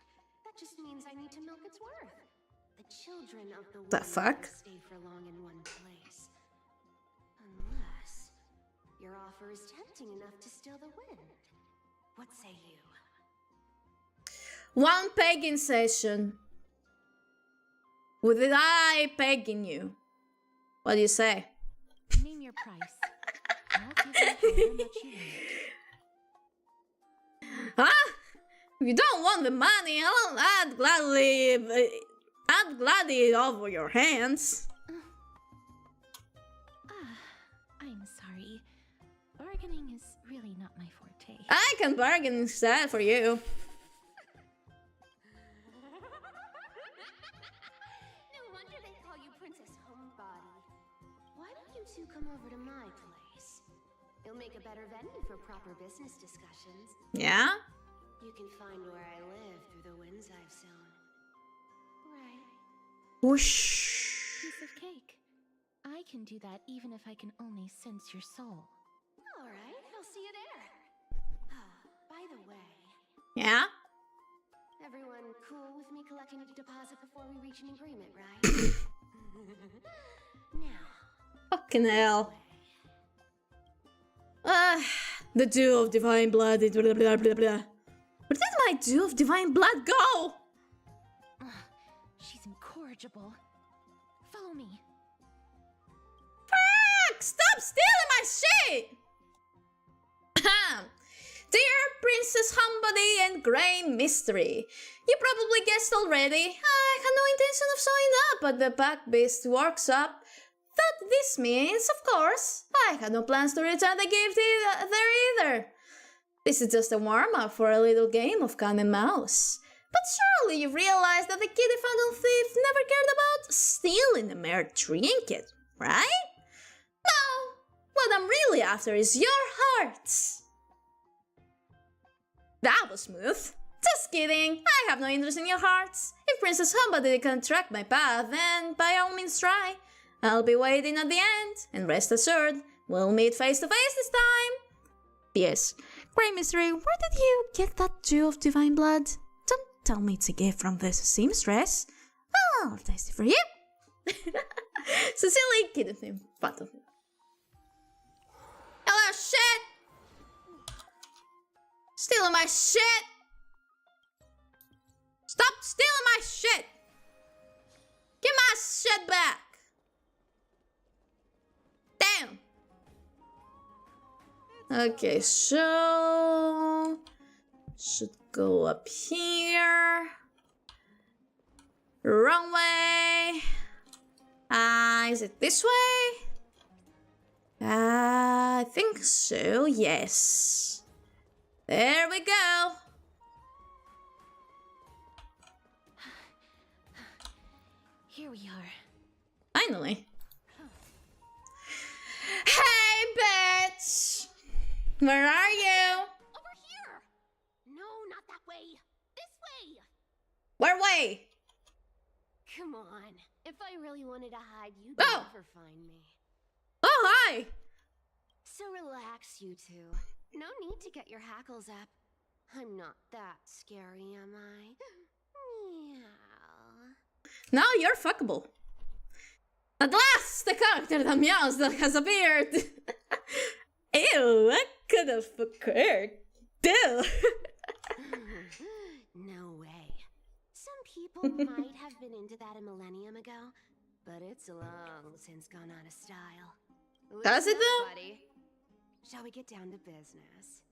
that just means I need to milk its worth. The children of the wind fuck? never stay for long in one place. Unless your offer is tempting enough to still the wind. What say you? One pegging session. With I pegging you. What do you say? Name your price. I'll give you however much you want. Huh? If you don't want the money, I'd gladly offer your hands. I'm sorry. Bargaining is really not my forte. I can bargain instead for you. No wonder they call you Princess Homebody. Why don't you two come over to my place? It'll make a better venue for proper business discussions. Yeah? You can find where I live through the winds I've sown. Right. Whoosh. Piece of cake. I can do that even if I can only sense your soul. All right, I'll see you there. By the way, Yeah? everyone cool with me collecting a deposit before we reach an agreement, right? Now. Fucking hell. The dew of divine blood. Blah, blah, blah, blah, blah. Where did my dew of divine blood go? She's incorrigible. Follow me. Fuck! Stop stealing my shit! Dear Princess Humbody and Grey Mystery, you probably guessed already, I had no intention of showing up at the Pack Beast workshop. That this means, of course, I had no plans to return the gift there either. This is just a warm-up for a little game of cat and mouse. But surely you realize that the kitty fandom thief never cared about stealing a mere trinket, right? No, what I'm really after is your hearts. That was smooth. Just kidding, I have no interest in your hearts. If Princess Humbody can track my path, then by all means try. I'll be waiting at the end, and rest assured, we'll meet face to face this time. P.S. Grey Mystery, where did you get that dew of divine blood? Don't tell me it's a gift from the seamstress. I'll taste it for you. Cecily kidded him. Hello, shit! Stealing my shit! Stop stealing my shit! Give my shit back! Damn! Okay, so... should go up here. Wrong way. Is it this way? I think so, yes. There we go. Here we are. Finally. Hey, bitch! Where are you? Over here! No, not that way. This way! Where way? Come on. If I really wanted to hide, you'd Oh. never find me. Oh, hi! So relax, you two. No need to get your hackles up. I'm not that scary, am I? Meow. Now you're fuckable. At last, the character that meows that has appeared. Ew, I could have occurred. Bill. No way. Some people might have been into that a millennium ago, but it's long since gone out of style. Does it Listen up, though? buddy. Shall we get down to business?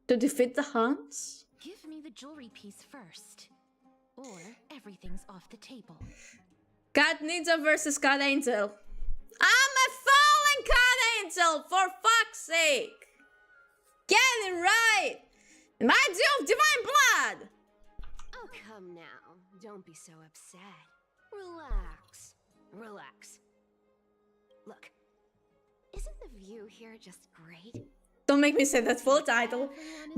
To defeat the Huns? Give me the jewelry piece first. Or everything's off the table. Cat Ninja versus Cat Angel. I'm a fallen Cat Angel, for fuck's sake! Get it right! My dew of divine blood! Oh, come now. Don't be so upset. Relax. Relax. Look, isn't the view here just great? Don't make me say that full title.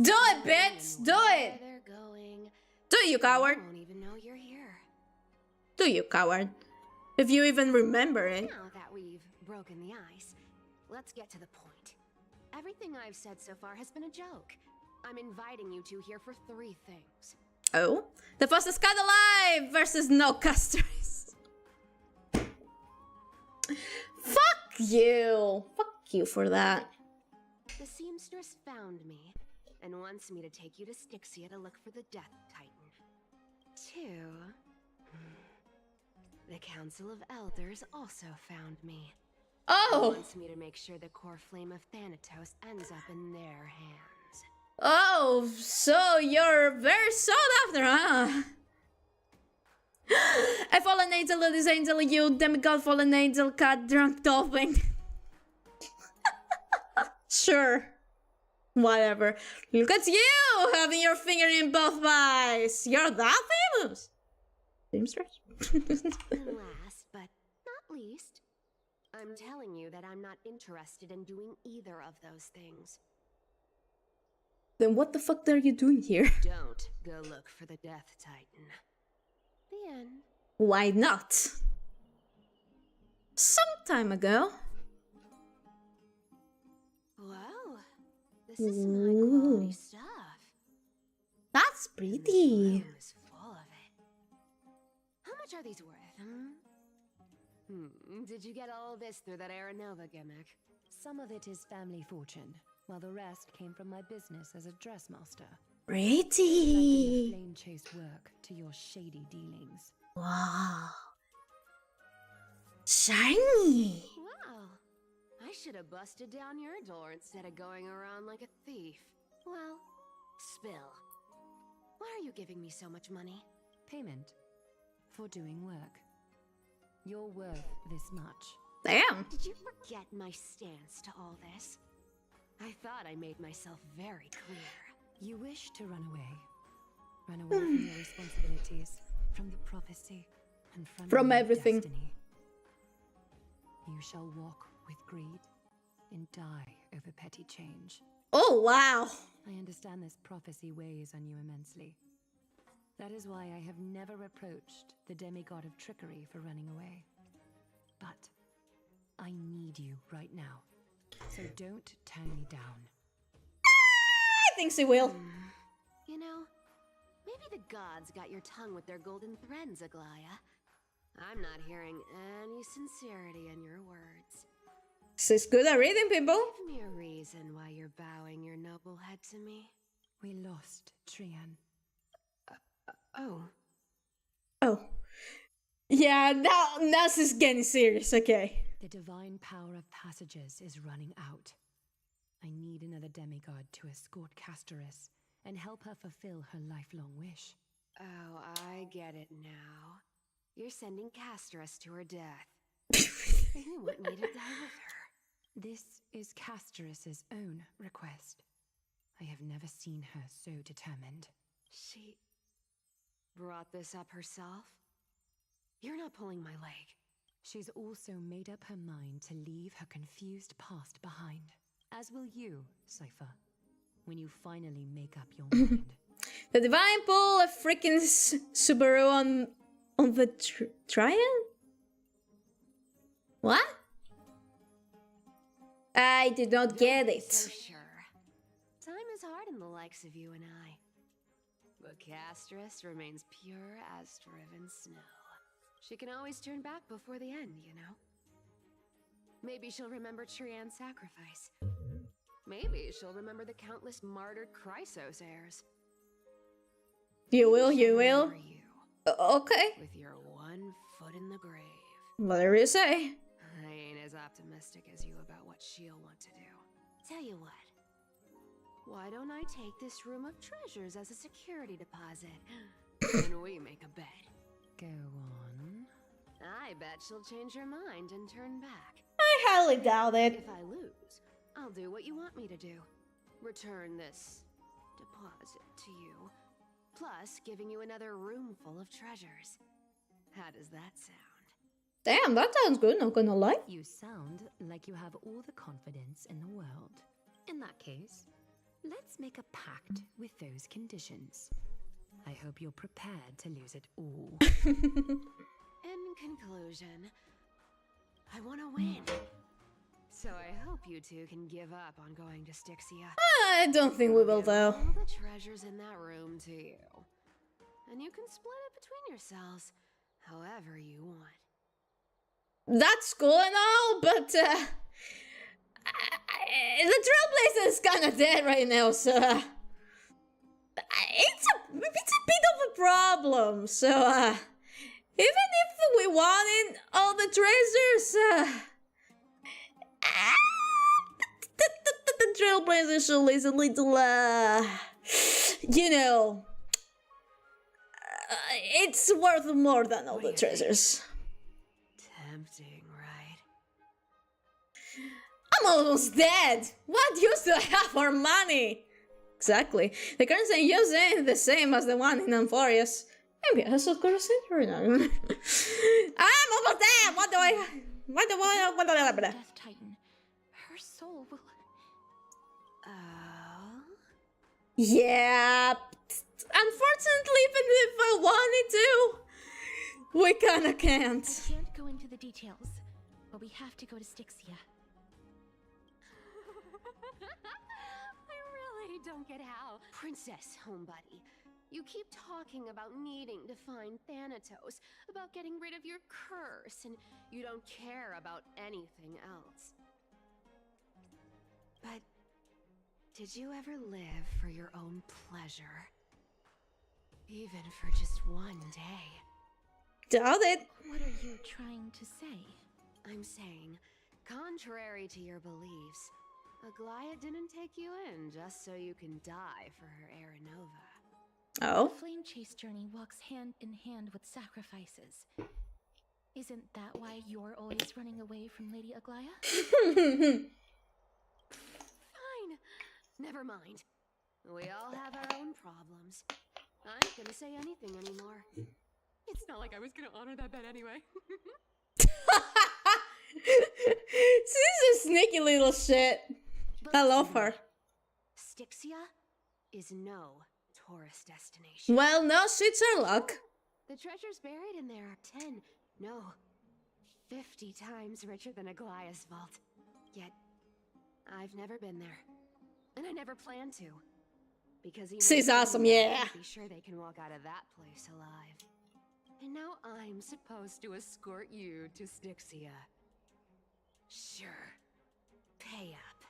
Do it, bitch! Do it! They're going. Do you, coward? I won't even know you're here. Do you, coward? If you even remember it. Now that we've broken the ice, let's get to the point. Everything I've said so far has been a joke. I'm inviting you two here for 3 things. Oh? The fastest cat alive versus no castorice. Fuck you! Fuck you for that. The seamstress found me and wants me to take you to Styxia to look for the Death Titan. 2. The Council of Elders also found me. Oh! Wants me to make sure the core flame of Thanatos ends up in their hands. Oh, so you're very sought after, huh? A fallen angel, this angel, you demigod, fallen angel, cat, drunk dolphin. Sure. Whatever. Look at you having your finger in both pies. You're that famous. Seamstress? And last but not least, I'm telling you that I'm not interested in doing either of those things. Then what the fuck are you doing here? Don't go look for the Death Titan. The end. Why not? Some time ago. Wow, this is some high quality stuff. That's pretty. Room is full of it. How much are these worth? Did you get all this through that Aranova gimmick? Some of it is family fortune, while the rest came from my business as a dressmaster. Pretty. Flame chase work to your shady dealings. Wow. Shiny. Wow. I should have busted down your door instead of going around like a thief. Well, spill. Why are you giving me so much money? Payment for doing work. You're worth this much. Damn. Did you forget my stance to all this? I thought I made myself very clear. You wish to run away. Run away from your responsibilities, from the prophecy, and from your everything. Destiny. You shall walk with greed and die over petty change. Oh, wow. I understand this prophecy weighs on you immensely. That is why I have never reproached the demigod of trickery for running away. But I need you right now, so don't turn me down. I think she will. You know, maybe the gods got your tongue with their golden threads, Aglaya. I'm not hearing any sincerity in your words. She's good at reading people. Give me a reason why you're bowing your noble head to me. We lost Trian. Oh. Oh. Yeah, now she's getting serious, okay. The divine power of passages is running out. I need another demigod to escort Castorice and help her fulfill her lifelong wish. Oh, I get it now. You're sending Castorice to her death. You want me to die with her. This is Castorice's own request. I have never seen her so determined. She brought this up herself? You're not pulling my leg. She's also made up her mind to leave her confused past behind. As will you, Cipher, when you finally make up your mind. The divine pull a freaking Subaru on the trial? What? I did not get it. So sure. Time is hard in the likes of you and I. But Castorice remains pure as driven snow. She can always turn back before the end, you know? Maybe she'll remember Trian's sacrifice. Maybe she'll remember the countless martyred Chrysos heirs. You will, you will. You, okay. with your one foot in the grave. Whatever you say. I ain't as optimistic as you about what she'll want to do. Tell you what. Why don't I take this room of treasures as a security deposit? And we make a bet. Go on. I bet she'll change her mind and turn back. I highly doubt it. If I lose, I'll do what you want me to do. Return this deposit to you, plus giving you another room full of treasures. How does that sound? Damn, that sounds good, not gonna lie. You sound like you have all the confidence in the world. In that case, let's make a pact with those conditions. I hope you're prepared to lose it all. In conclusion, I want to win. So I hope you two can give up on going to Styxia. I don't think we will, though. All the treasures in that room to you. And you can split it between yourselves however you want. That's cool and all, but the Trailblazer is kind of dead right now, so it's a bit of a problem. So even if we wanted all the treasures, the Trailblazer show is a little, you know, it's worth more than all the treasures. Tempting, right? I'm almost dead! What use do I have for money? Exactly. The currency used ain't the same as the one in Amphorius. Maybe I should consider it. I'm almost dead! What do I... Death Titan. Her soul will... Yeah... Unfortunately, even if I wanted to, we kinda can't. I can't go into the details, but we have to go to Styxia. I really don't get how. Princess, homebuddy, you keep talking about needing to find Thanatos, about getting rid of your curse, and you don't care about anything else. But did you ever live for your own pleasure? Even for just one day? Doubt it. What are you trying to say? I'm saying, contrary to your beliefs, Aglaia didn't take you in just so you can die for her Aranova. Oh? The flame chase journey walks hand in hand with sacrifices. Isn't that why you're always running away from Lady Aglaia? Fine. Never mind. We all have our own problems. I ain't gonna say anything anymore. It's not like I was gonna honor that bet anyway. She's a sneaky little shit. I love her. Styxia is no tourist destination. Well, no shit's her luck. The treasures buried in there are 10, no, 50 times richer than Aglaia's vault. Yet, I've never been there. And I never plan to. Because she's awesome, yeah. Be sure they can walk out of that place alive. And now I'm supposed to escort you to Styxia. Sure. Pay up.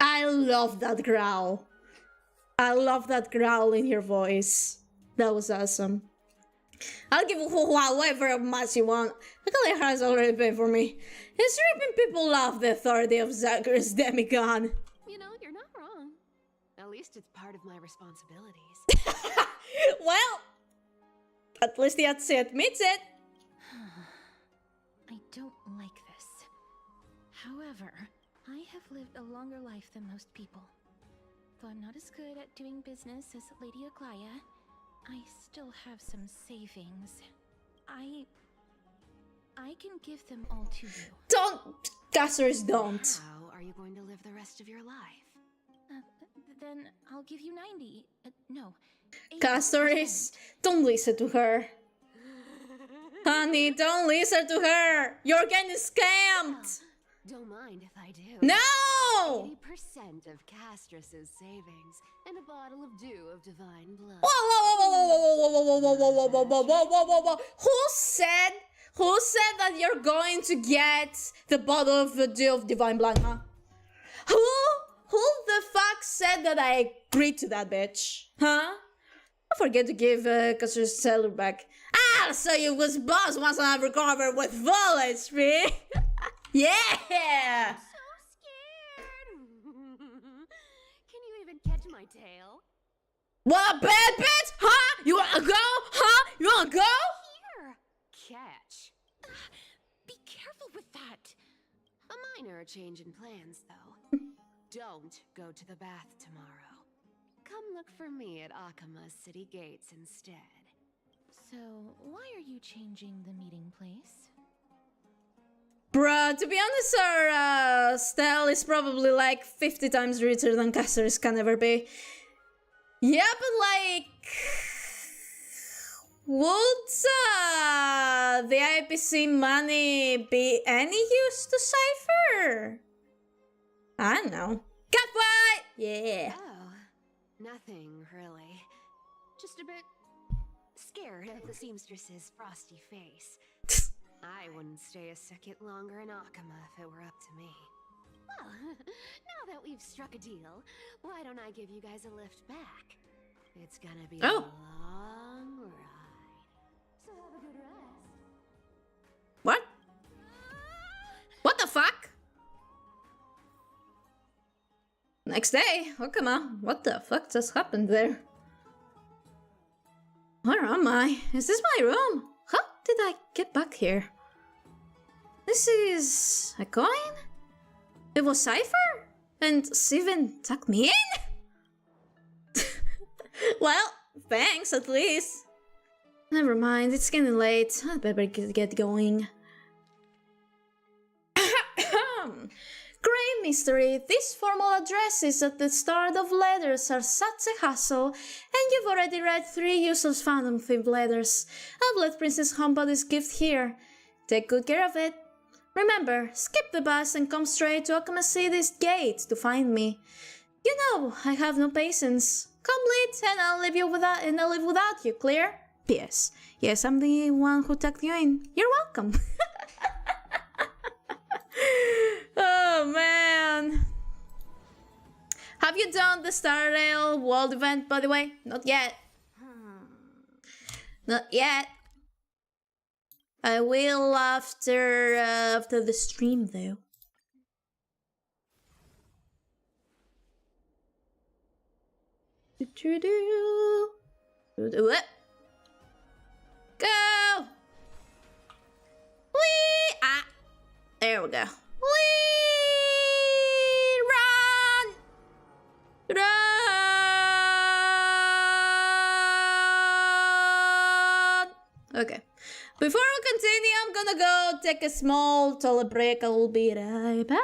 I love that growl. I love that growl in your voice. That was awesome. I'll give however much you want. Aglaia has already paid for me. And stripping people love the authority of Zachari's demigod. You know, you're not wrong. At least it's part of my responsibilities. Well, at least he admits it. I don't like this. However, I have lived a longer life than most people. Though I'm not as good at doing business as Lady Aglaia, I still have some savings. I can give them all to you. Don't, Castorice, don't. How are you going to live the rest of your life? Then I'll give you 90. No. 80%. Castorice, don't listen to her. Honey, don't listen to her. You're getting scammed. Don't mind if I do. No! 80% of Castorice's savings and a bottle of dew of divine blood. Whoa. Who said that you're going to get the bottle of the dew of divine blood, huh? Who the fuck said that I agreed to that, bitch? Huh? Don't forget to give Castorice's seller back. I'll show you who's boss once I've recovered with bullets, me. Yeah! I'm so scared! Can you even catch my tail? What a bad bitch? Huh? You wanna go? Huh? You wanna go? Here! Catch. Be careful with that! A minor change in plans, though. Don't go to the bath tomorrow. Come look for me at Akama's city gates instead. So, why are you changing the meeting place? Bruh, to be honest, our style is probably like 50 times richer than castorice can ever be. Yeah, but like... Would the IPC money be any use to Cipher? I don't know. Cat fight! Yeah. Oh, nothing really. Just a bit scared of the seamstress's frosty face. I wouldn't stay a second longer in Akama if it were up to me. Well, now that we've struck a deal, why don't I give you guys a lift back? It's gonna be a long ride. So have a good rest. What? What the fuck? Next day? Oh, come on. What the fuck just happened there? Where am I? Is this my room? How did I get back here? This is... a coin? It was Cipher? And Steven tucked me in? Well, thanks at least. Never mind, it's getting late. I better get going. Great mystery. These formal addresses at the start of letters are such a hassle, and you've already read 3 useless fandom-themed letters. I've left Princess Humbody's gift here. Take good care of it. Remember, skip the bus and come straight to Akama City's gate to find me. You know, I have no patience. Come late and I'll live without you, clear? P.S. Yes, I'm the one who tucked you in. You're welcome. Oh man. Have you done the Starrail World event, by the way? Not yet. Not yet. I will after the stream though. What? Go! Whee! Ah! There we go. Whee! Run! Run! Okay. Before we continue, I'm gonna go take a small toilet break. I will be right back.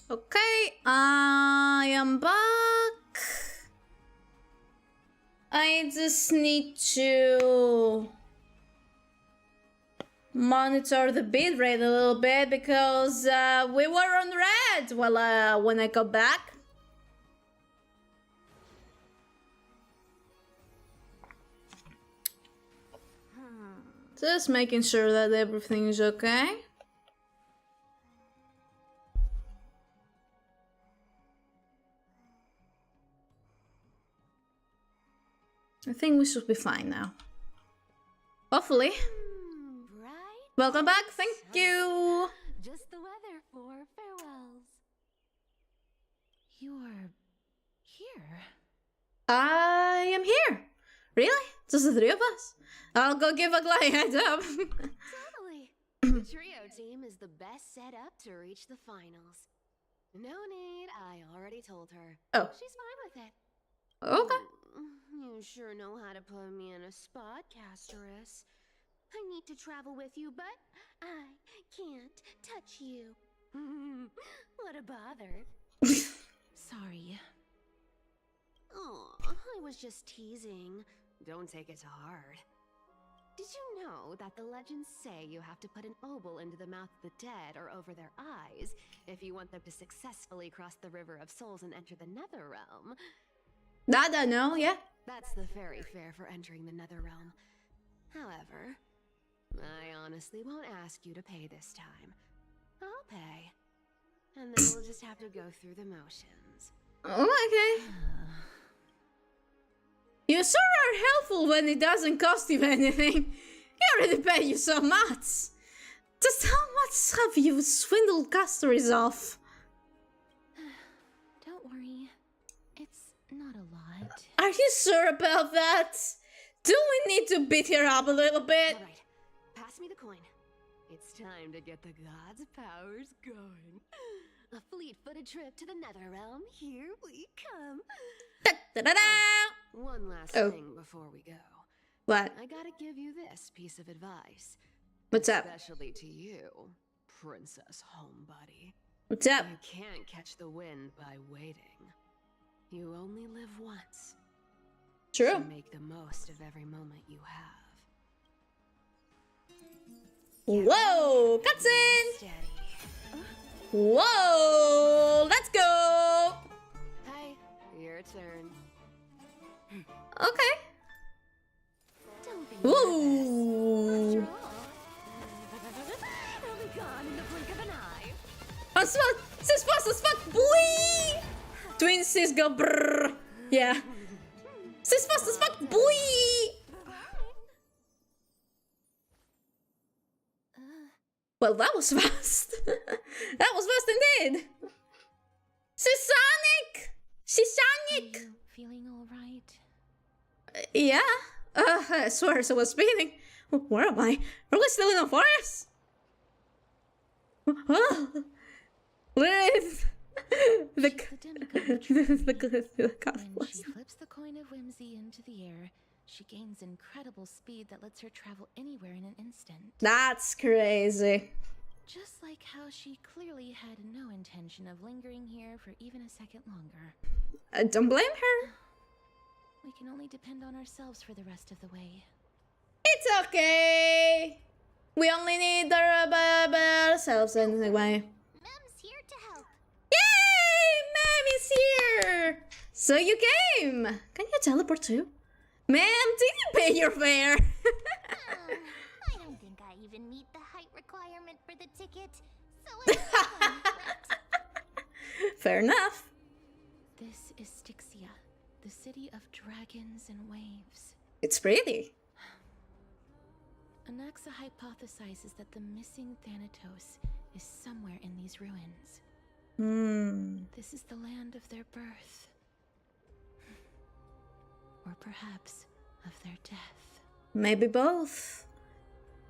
Okay, I am back. I just need to monitor the bitrate a little bit because we were on red when I got back. Just making sure that everything is okay. I think we should be fine now. Hopefully. Right? Welcome back, thank you! Just the weather for farewells. You're here? I am here! Really? Just the three of us? I'll go give a glide heads up. Totally. The trio team is the best set up to reach the finals. No need, I already told her. Oh. She's fine with it. Okay. You sure know how to put me in a spot, castorice. I need to travel with you, but I can't touch you. What a bother. Sorry. Oh, I was just teasing. Don't take it to heart. Did you know that the legends say you have to put an obol into the mouth of the dead or over their eyes if you want them to successfully cross the river of souls and enter the nether realm? That I know, yeah. That's the fairy fare for entering the nether realm. However, I honestly won't ask you to pay this time. I'll pay. And then we'll just have to go through the motions. Oh, okay. You sure are helpful when it doesn't cost you anything. He already paid you so much. Just how much have you swindled castorice off? Don't worry. It's not a lot. Are you sure about that? Do we need to beat her up a little bit? Alright, pass me the coin. It's time to get the gods' powers going. A fleet-footed trip to the nether realm. Here we come. Da-da-da-da! One last Oh. thing before we go. What? I gotta give you this piece of advice. What's up? Especially to you, Princess Homebody. What's up? You can't catch the wind by waiting. You only live once. True. So make the most of every moment you have. Whoa! Cutscene! Steady. Whoa! Let's go! Hi, your turn. Okay. Don't be Ooh! nervous. It'll be gone in the blink of an eye. I'm smart! Sis fast as fuck, boy! Twin sis go brrr. Yeah. Sis fast as fuck, boy! Well, that was fast. That was fast indeed. Sonic! Sonic! You feeling all right? Yeah. I swear I was speeding. Where am I? Are we still in the forest? Where is the When she flips the coin of whimsy into the air, she gains incredible speed that lets her travel anywhere in an instant. That's crazy. Just like how she clearly had no intention of lingering here for even a second longer. Don't blame her. We can only depend on ourselves for the rest of the way. It's okay. We only need ourselves anyway. Mem's here to help. Yay! Mom is here! So you came! Can you teleport too? Ma'am, did you pay your fare? I don't think I even meet the height requirement for the ticket, so it's fine. Fair enough. This is Styxia, the city of dragons and waves. It's pretty. Anaxa hypothesizes that the missing Thanatos is somewhere in these ruins. This is the land of their birth. Or perhaps of their death. Maybe both.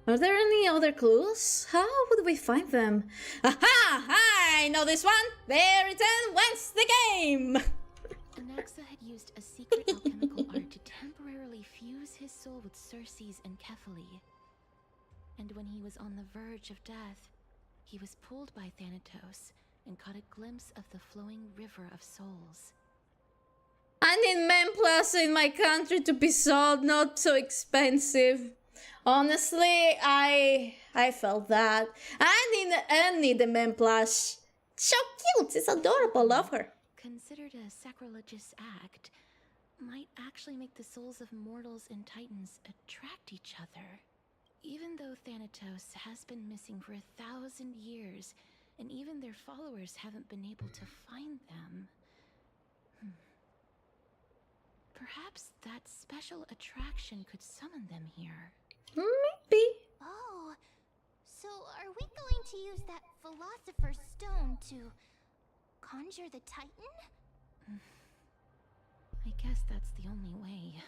Are there any other clues? How would we find them? Aha! I know this one! There it ends the game! Anaxa had used a secret alchemical art to temporarily fuse his soul with Circe's and Kephae. And when he was on the verge of death, he was pulled by Thanatos and caught a glimpse of the flowing river of souls. I need Men Plus in my country to be sold, not so expensive. Honestly, I felt that. I need a Men Plus. So cute, it's adorable, love her. Considered a sacrilegious act, might actually make the souls of mortals and titans attract each other. Even though Thanatos has been missing for 1,000 years, and even their followers haven't been able to find them. Perhaps that special attraction could summon them here. Maybe. Oh, so are we going to use that Philosopher's Stone to conjure the Titan? I guess that's the only way.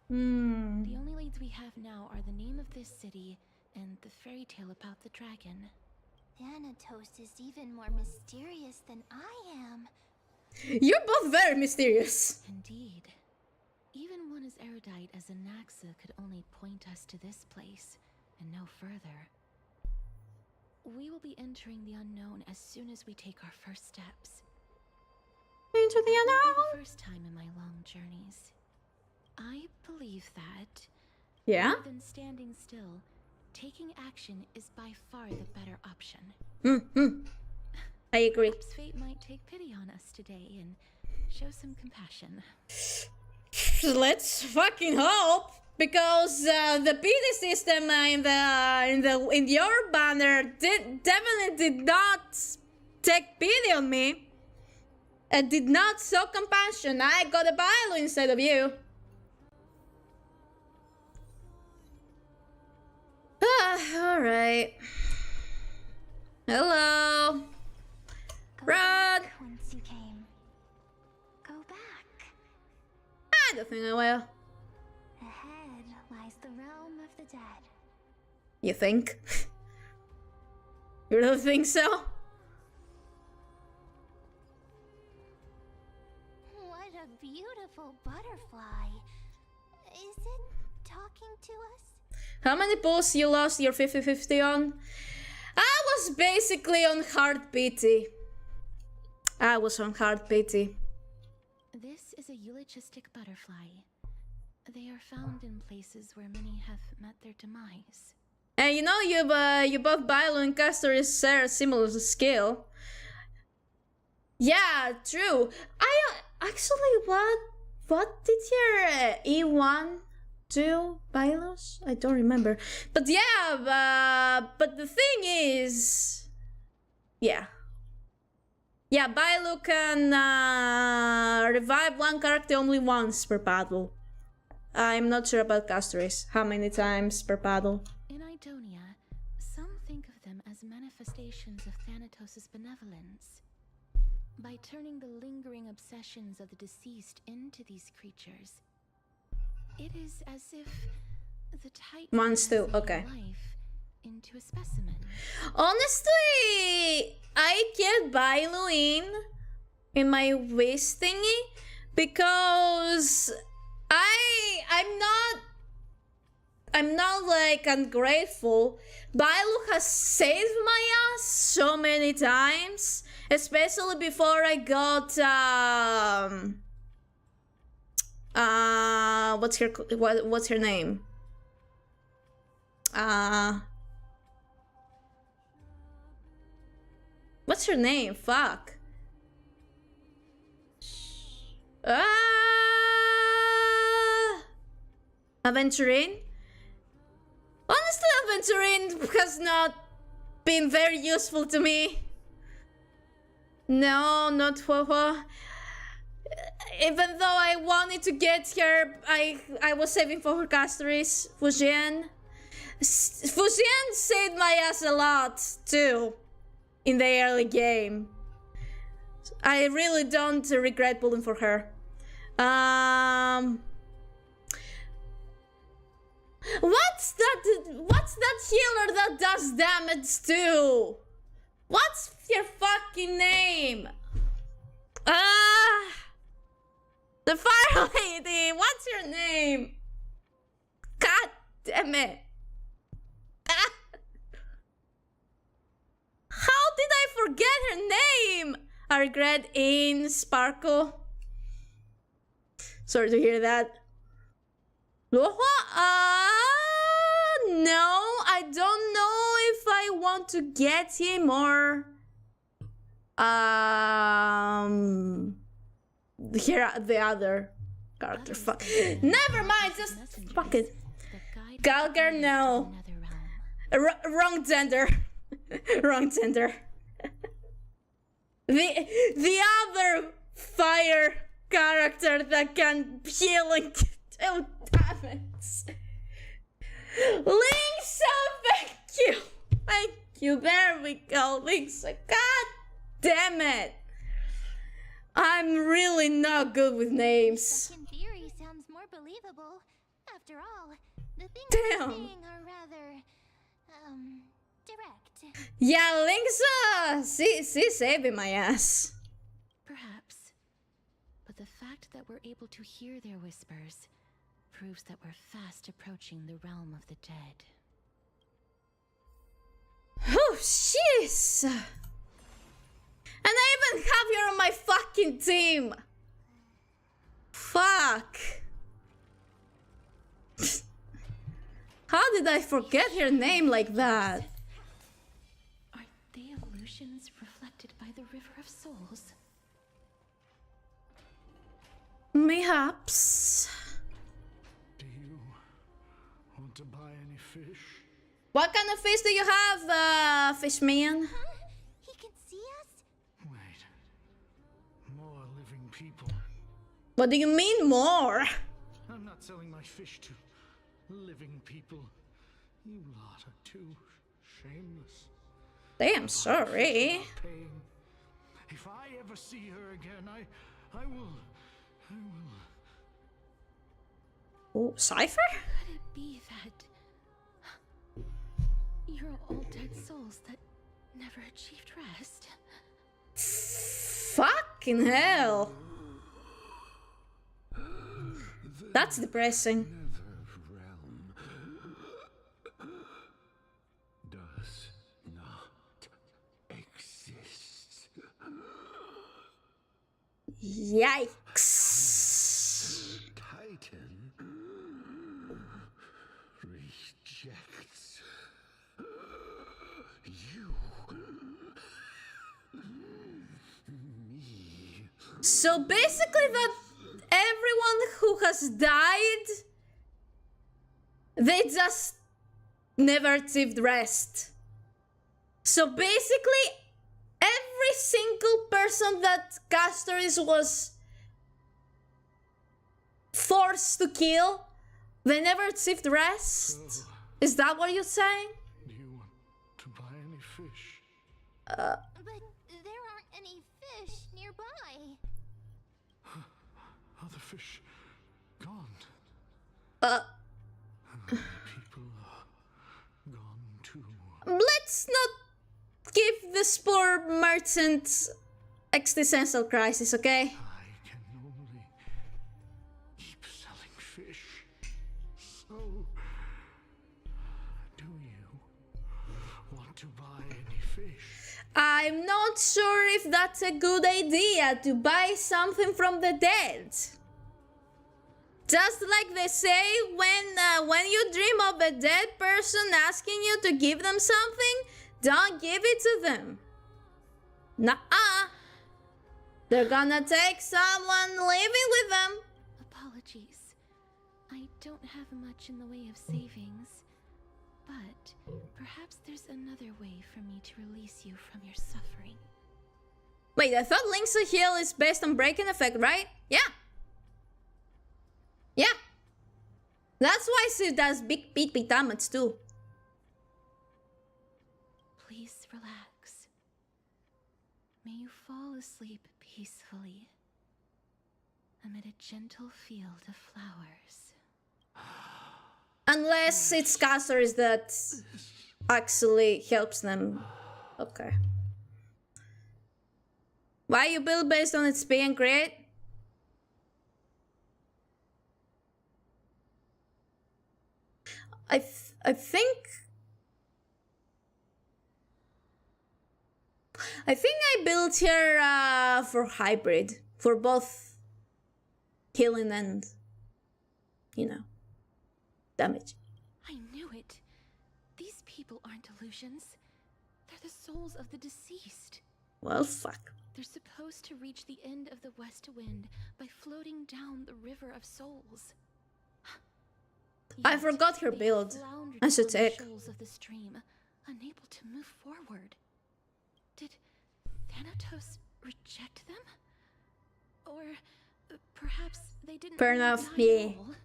The only leads we have now are the name of this city and the fairy tale about the dragon. Thanatos is even more mysterious than I am. You're both very mysterious. Indeed. Even one as erudite as Anaxa could only point us to this place, and no further. We will be entering the unknown as soon as we take our first steps. Into the That will be unknown. the first time in my long journeys. I believe that, Yeah? rather than standing still, taking action is by far the better option. I agree. Perhaps fate might take pity on us today and show some compassion. Let's fucking hope, because the PD system in your banner definitely did not take pity on me. It did not show compassion. I got a Bilo instead of you. Alright. Hello. Go Rod. back whence you came. Go back. I don't think I will. Ahead lies the realm of the dead. You think? You don't think so? What a beautiful butterfly. Is it talking to us? How many pulls you lost your 50-50 on? I was basically on hard pity. I was on hard pity. This is a eulogistic butterfly. They are found in places where many have met their demise. And you know you both Bilo and castorice share a similar skill. Yeah, true. I actually what did your E1 do, Bilos? I don't remember. But yeah, but the thing is, yeah, Bilo can revive one character only once per battle. I'm not sure about castorice. How many times per battle? In Idonia, some think of them as manifestations of Thanatos' benevolence. By turning the lingering obsessions of the deceased into these creatures, it is as if the Titan Wants to, has okay. life into a specimen. Honestly, I get Bilo in my wish thingy because I'm not like ungrateful. Bilo has saved my ass so many times, especially before I got what's her name? What's her name? Fuck. Aventurine? Honestly, Aventurine has not been very useful to me. No, not Huohuo. Even though I wanted to get her, I was saving for her castorice, Fujian. Fujian saved my ass a lot, too, in the early game. I really don't regret pulling for her. What's that healer that does damage too? What's your fucking name? The fire lady, what's your name? God damn it. How did I forget her name? I regret in Sparkle. Sorry to hear that. No, I don't know if I want to get him or here the other character. Fuck. Never mind. Just fuck it. Galgar, no. Wrong gender. Wrong gender. The other fire character that can heal and oh damn it. Linksa, thank you. Thank you. There we go. Linksa. God damn it. I'm really not good with names. In theory sounds more believable. After all, the things Damn. you're saying are rather direct. Yeah, Linksa. She's saving my ass. Perhaps. But the fact that we're able to hear their whispers proves that we're fast approaching the realm of the dead. Oh, jeez. And I even have you on my fucking team. Fuck. How did I forget her name like that? Are they illusions reflected by the River of Souls? Mayhaps. Do you want to buy any fish? What kind of fish do you have, fishman? Huh? He can see us? Wait. More living people. What do you mean more? I'm not selling my fish to living people. You lot are too shameless. Damn, sorry. If I ever see her again, I will. Oh, cipher? Could it be that you're all dead souls that never achieved rest? Fucking hell. That's depressing. Realm does not exist. Yikes. Titan rejects you. Me. So basically that everyone who has died, they just never achieved rest. So basically every single person that Castorice was forced to kill, they never achieved rest? Is that what you're saying? Do you want to buy any fish? But there aren't any fish nearby. Other fish gone. People are gone too. Let's not give this poor merchant existential crisis, okay? I can only keep selling fish. So, do you want to buy any fish? I'm not sure if that's a good idea to buy something from the dead. Just like they say when you dream of a dead person asking you to give them something, don't give it to them. Nuh-uh. They're gonna take someone living with them. Apologies. I don't have much in the way of savings, but perhaps there's another way for me to release you from your suffering. Wait, I thought Linksa heal is based on breaking effect, right? Yeah. Yeah. That's why she does big damage too. Please relax. May you fall asleep peacefully amid a gentle field of flowers. Unless it's Castorice that actually helps them. Okay. Why you build based on its being great? I think I built here for hybrid, for both healing and, you know, damage. I knew it. These people aren't illusions. They're the souls of the deceased. Well, fuck. They're supposed to reach the end of the West Wind by floating down the River of Souls. I forgot her build. I should check. Shoals of the stream, unable to move forward. Did Thanatos reject them? Or perhaps they didn't. Fair really enough, die yeah. at all?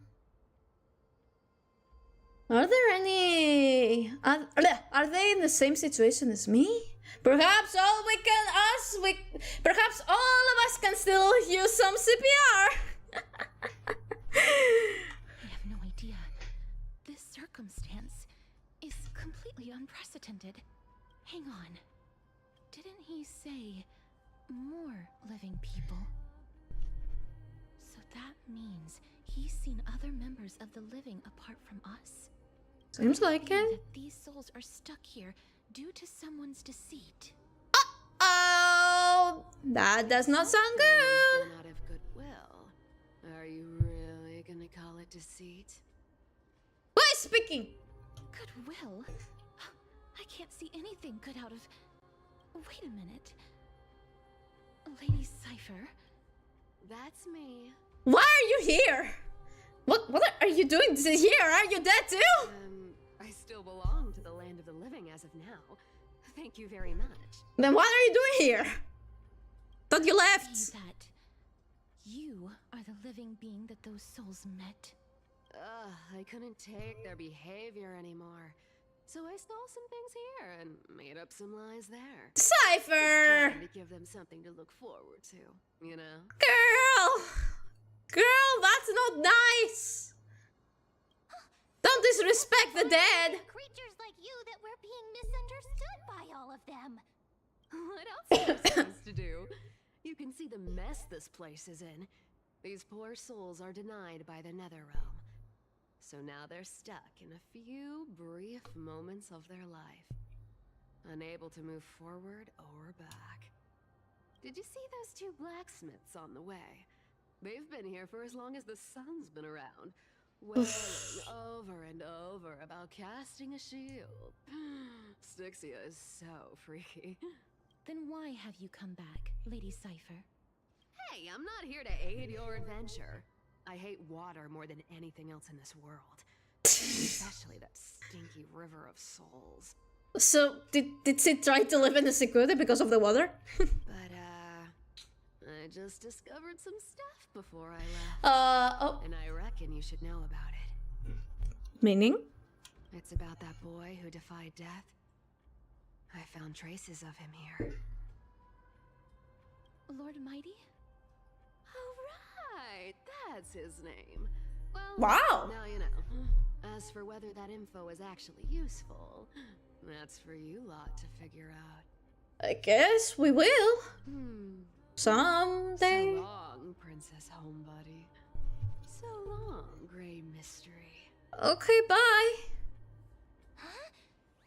Are there any... Are they in the same situation as me? Perhaps all of us can still use some CPR. I have no idea. This circumstance is completely unprecedented. Hang on. Didn't he say more living people? So that means he's seen other members of the living apart from us? Seems like it. That these souls are stuck here due to someone's deceit. Oh, that does not sound good. Out of goodwill. Are you really gonna call it deceit? Who is speaking? Goodwill? I can't see anything good out of... Wait a minute. Lady Cipher? That's me. Why are you here? What are you doing here? Are you dead too? I still belong to the land of the living as of now. Thank you very much. Then what are you doing here? Thought you left. Say that you are the living being that those souls met. I couldn't take their behavior anymore. So I stole some things here and made up some lies there. Cipher! Trying to give them something to look forward to, you know? Girl, that's not nice. Don't disrespect the dead. Creatures like you that we're being misunderstood by all of them. What else are you supposed to do? You can see the mess this place is in. These poor souls are denied by the Netherrealm. So now they're stuck in a few brief moments of their life. Unable to move forward or back. Did you see those two blacksmiths on the way? They've been here for as long as the sun's been around. Wailing over and over about casting a shield. Styxia is so freaky. Then why have you come back, Lady Cipher? Hey, I'm not here to aid your adventure. I hate water more than anything else in this world. Especially that stinky river of souls. So, did she try to live in the security because of the water? But, I just discovered some stuff before I left. And I reckon you should know about it. Meaning? It's about that boy who defied death. I found traces of him here. Lord Mighty? Oh, right! That's his name. Well, wow! Now you know. As for whether that info is actually useful, that's for you lot to figure out. I guess we will. Someday. So long, Princess Homebody. So long, Grey Mystery. Okay, bye. Huh?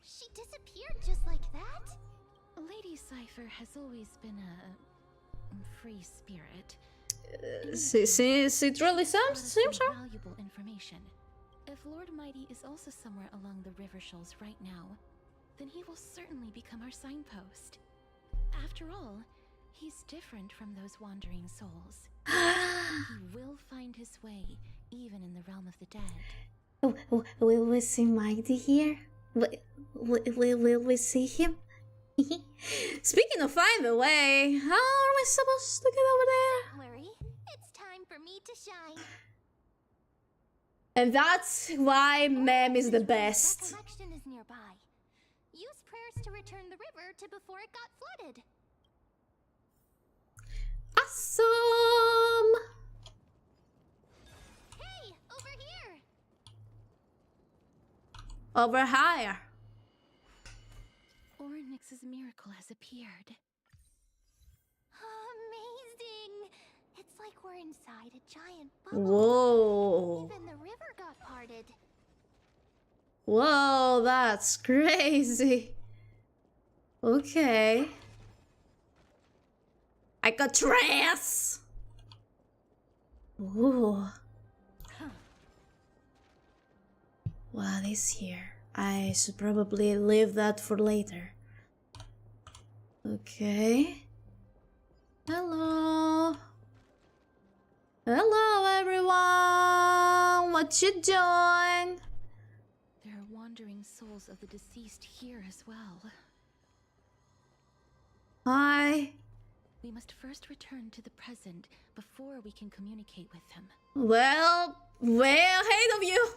She disappeared just like that? Lady Cipher has always been a free spirit. It really seems so. Valuable information. If Lord Mighty is also somewhere along the river shoals right now, then he will certainly become our signpost. After all, he's different from those wandering souls. He will find his way, even in the realm of the dead. Will we see Mighty here? Will we see him? Speaking of find the way, how are we supposed to get over there? Don't worry, it's time for me to shine. And that's why Mem is the best. Recollection is nearby. Use prayers to return the river to before it got flooded. Awesome! Hey, over here! Over higher. Ornyx's miracle has appeared. Amazing! It's like we're inside a giant bubble. Whoa. Even the river got parted. Whoa, that's crazy. Okay. I got dress. Ooh. What is here? I should probably leave that for later. Okay. Hello. Hello, everyone. What you doing? There are wandering souls of the deceased here as well. Hi. We must first return to the present before we can communicate with them. Well, way ahead of you.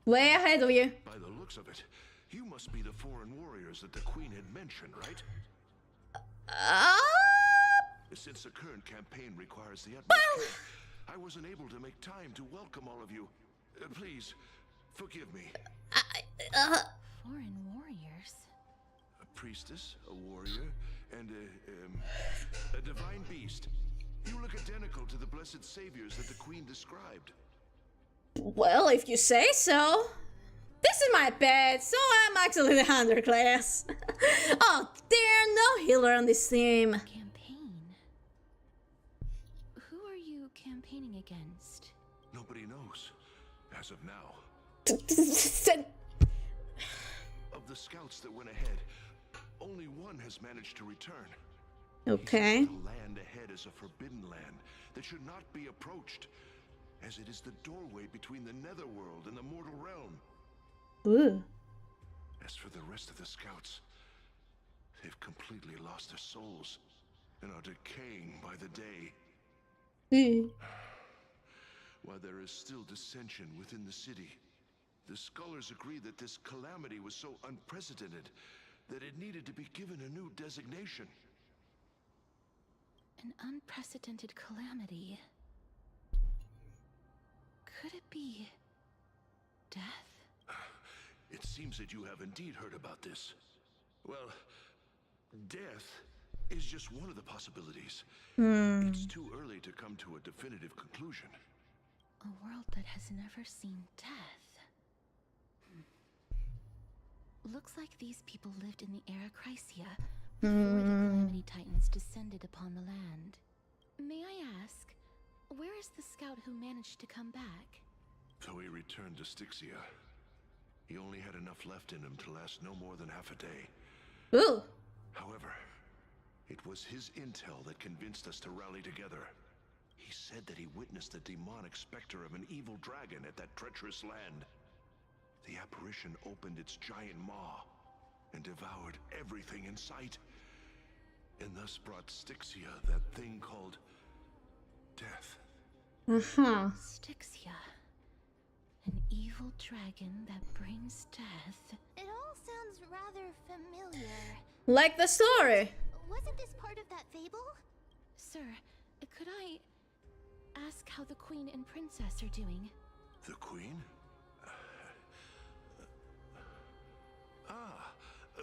Way ahead of you. By the looks of it, you must be the foreign warriors that the Queen had mentioned, right? Since the current campaign requires the utmost care, I wasn't able to make time to welcome all of you. Please, forgive me. Foreign warriors? A priestess, a warrior, and a divine beast. You look identical to the blessed saviors that the Queen described. Well, if you say so. This is my bed, so I'm actually the underclass. Oh, there, no healer on this team. Campaign? Who are you campaigning against? Nobody knows, as of now. Of the scouts that went ahead, only one has managed to return. Okay. The land ahead is a forbidden land that should not be approached, as it is the doorway between the netherworld and the mortal realm. Ooh. As for the rest of the scouts, they've completely lost their souls and are decaying by the day. While there is still dissension within the city, the scholars agree that this calamity was so unprecedented that it needed to be given a new designation. An unprecedented calamity. Could it be death? It seems that you have indeed heard about this. Well, death is just one of the possibilities. It's too early to come to a definitive conclusion. A world that has never seen death. Looks like these people lived in the era Chrysia before the Calamity Titans descended upon the land. May I ask, where is the scout who managed to come back? So he returned to Styxia. He only had enough left in him to last no more than half a day. Ooh. However, it was his intel that convinced us to rally together. He said that he witnessed the demonic specter of an evil dragon at that treacherous land. The apparition opened its giant maw and devoured everything in sight, and thus brought Styxia that thing called death. Styxia. An evil dragon that brings death. It all sounds rather familiar. Like the story. Wasn't this part of that fable? Sir, could I ask how the Queen and Princess are doing? The Queen?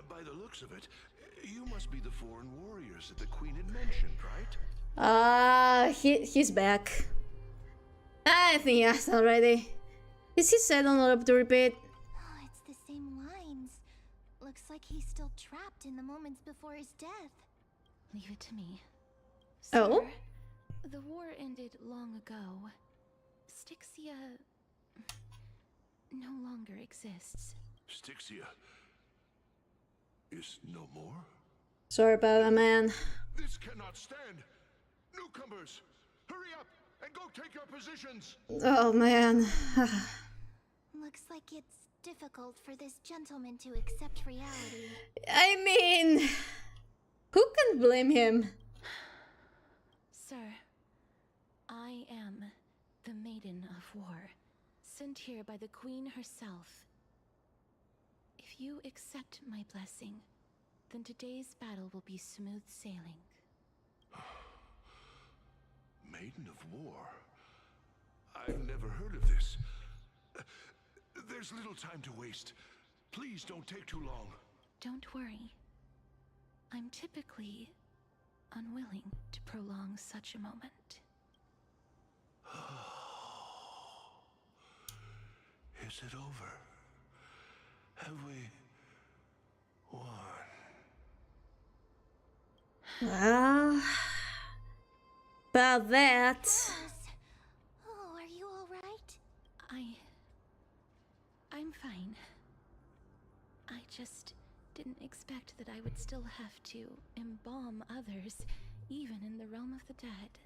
By the looks of it, you must be the foreign warriors that the Queen had mentioned, right? He's back. I think he asked already. Is he set on up to repeat? Oh, it's the same lines. Looks like he's still trapped in the moments before his death. Leave it to me. Oh? Sir, the war ended long ago. Styxia no longer exists. Styxia is no more? Sorry about that, man. This cannot stand. Newcomers, hurry up and go take your positions. Oh, man. Looks like it's difficult for this gentleman to accept reality. I mean, who can blame him? Sir, I am the Maiden of War, sent here by the Queen herself. If you accept my blessing, then today's battle will be smooth sailing. Maiden of War? I've never heard of this. There's little time to waste. Please don't take too long. Don't worry. I'm typically unwilling to prolong such a moment. Is it over? Have we won? Well, about that. Yes. I'm fine. I just didn't expect that I would still have to embalm others, even in the realm of the dead.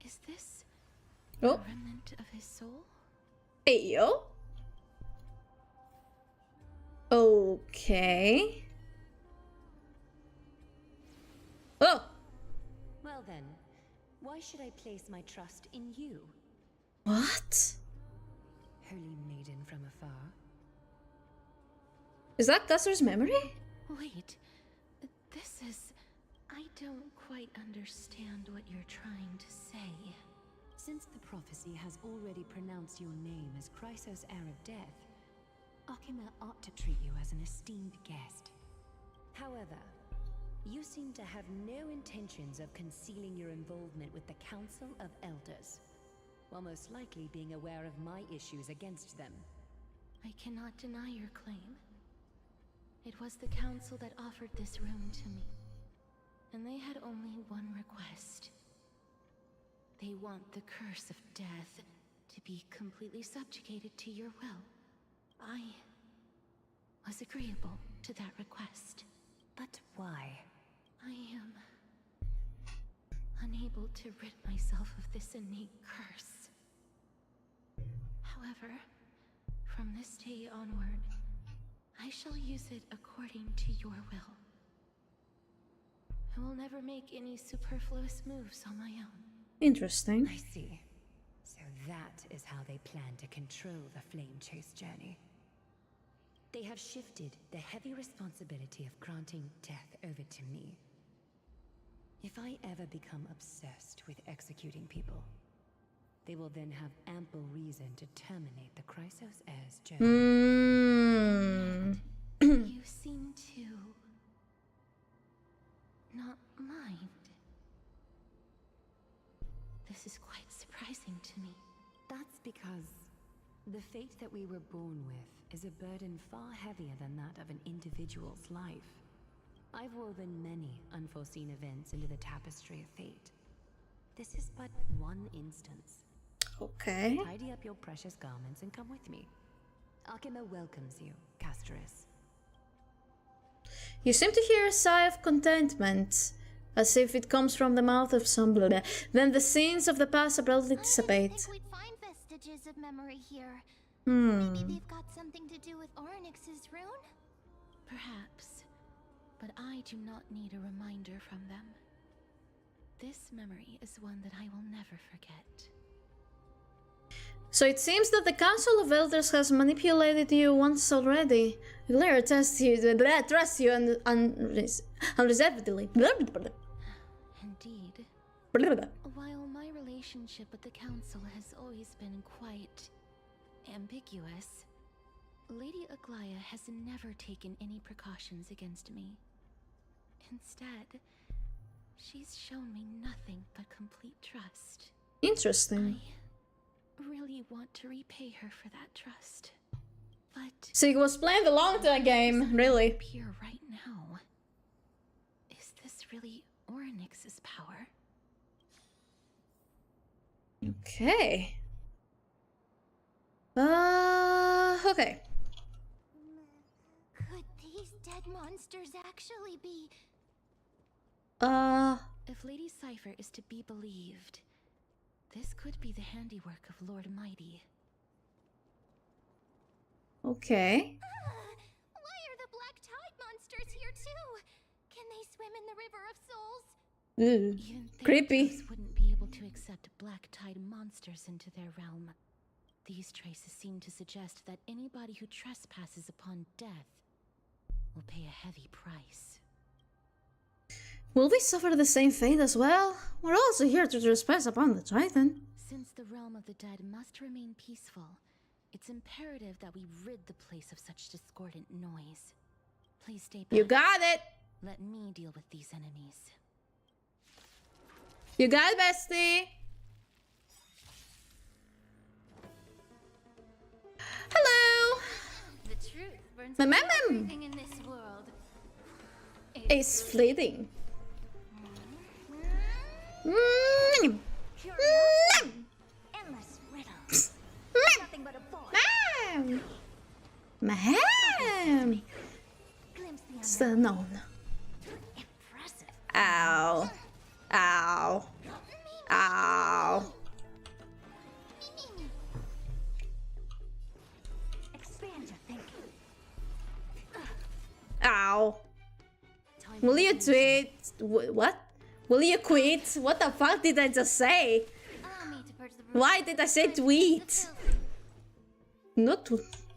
Is this a remnant of his soul? Ayo. Okay. Oh! Well then, why should I place my trust in you? What? Holy maiden from afar. Is that Castor's memory? Wait, this is... I don't quite understand what you're trying to say. Since the prophecy has already pronounced your name as Chrysos, heir of death, Akima ought to treat you as an esteemed guest. However, you seem to have no intentions of concealing your involvement with the Council of Elders, while most likely being aware of my issues against them. I cannot deny your claim. It was the council that offered this room to me, and they had only one request. They want the curse of death to be completely subjugated to your will. I was agreeable to that request. But why? I am unable to rid myself of this innate curse. However, from this day onward, I shall use it according to your will. I will never make any superfluous moves on my own. Interesting. I see. So that is how they plan to control the Flame Chase journey. They have shifted the heavy responsibility of granting death over to me. If I ever become obsessed with executing people, they will then have ample reason to terminate the Chrysos heir's journey. You seem to not mind. This is quite surprising to me. That's because the fate that we were born with is a burden far heavier than that of an individual's life. I've woven many unforeseen events into the tapestry of fate. This is but one instance. Okay. Tidy up your precious garments and come with me. Akima welcomes you, castorice. You seem to hear a sigh of contentment, as if it comes from the mouth of some blah. Then the scenes of the past abruptly dissipate. I think we'd find vestiges of memory here. Hmm. Maybe they've got something to do with Orynyx's rune? Perhaps, but I do not need a reminder from them. This memory is one that I will never forget. So it seems that the Council of Elders has manipulated you once already. Glare trusts you unreservedly. Indeed. While my relationship with the Council has always been quite ambiguous, Lady Aglaya has never taken any precautions against me. Instead, she's shown me nothing but complete trust. Interesting. I really want to repay her for that trust. But so he was playing the long-term game, really. Here right now. Is this really Orynyx's power? Okay. Okay. Could these dead monsters actually be... If Lady Cipher is to be believed, this could be the handiwork of Lord Mighty. Okay. Why are the Black Tide monsters here too? Can they swim in the River of Souls? Even creepy. Theranos wouldn't be able to accept Black Tide monsters into their realm. These traces seem to suggest that anybody who trespasses upon death will pay a heavy price. Will we suffer the same fate as well? We're also here to trespass upon the Titan. Since the realm of the dead must remain peaceful, it's imperative that we rid the place of such discordant noise. Please stay back. You got it! Let me deal with these enemies. You got it, bestie! Hello! The truth burns Everything in this world. It's fleeting. Endless riddles. Nothing but a ball unknown. Ow. Ow. Ow. Expand your thinking. Ow. Will you tweet? What? Will you quit? What the fuck did I just say? Why did I say tweet? Not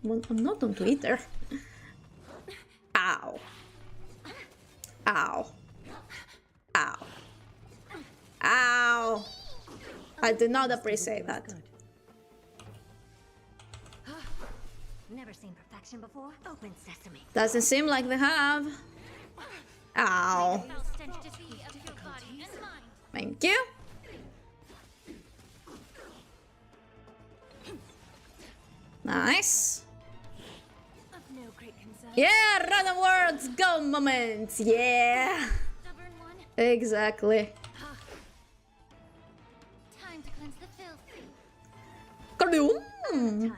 I'm not on Twitter. Ow. Ow. Ow. Ow. I did not appreciate that. Never seen perfection before. Open sesame. Doesn't seem like they have. Ow. Thank you. Nice. Yeah, random words, go moments. Yeah. Exactly. Time to cleanse the filth. Kaboom.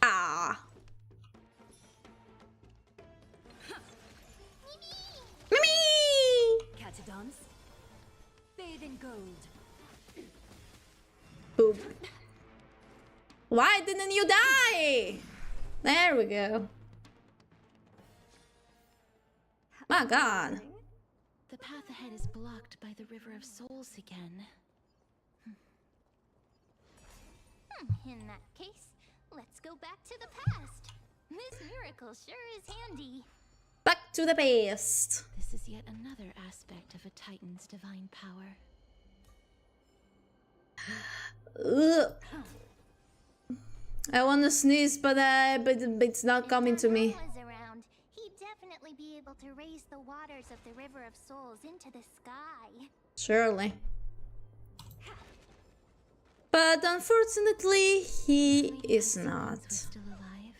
Ah. Mimi. Catadons. Bathe in gold. Boop. Why didn't you die? There we go. My god. The path ahead is blocked by the River of Souls again. In that case, let's go back to the past. This miracle sure is handy. Back to the past. This is yet another aspect of a Titan's divine power. Ugh. I want to sneeze, but it's not coming to me. Was around, he'd definitely be able to raise the waters of the River of Souls into the sky. Surely. But unfortunately, he is not. Still alive.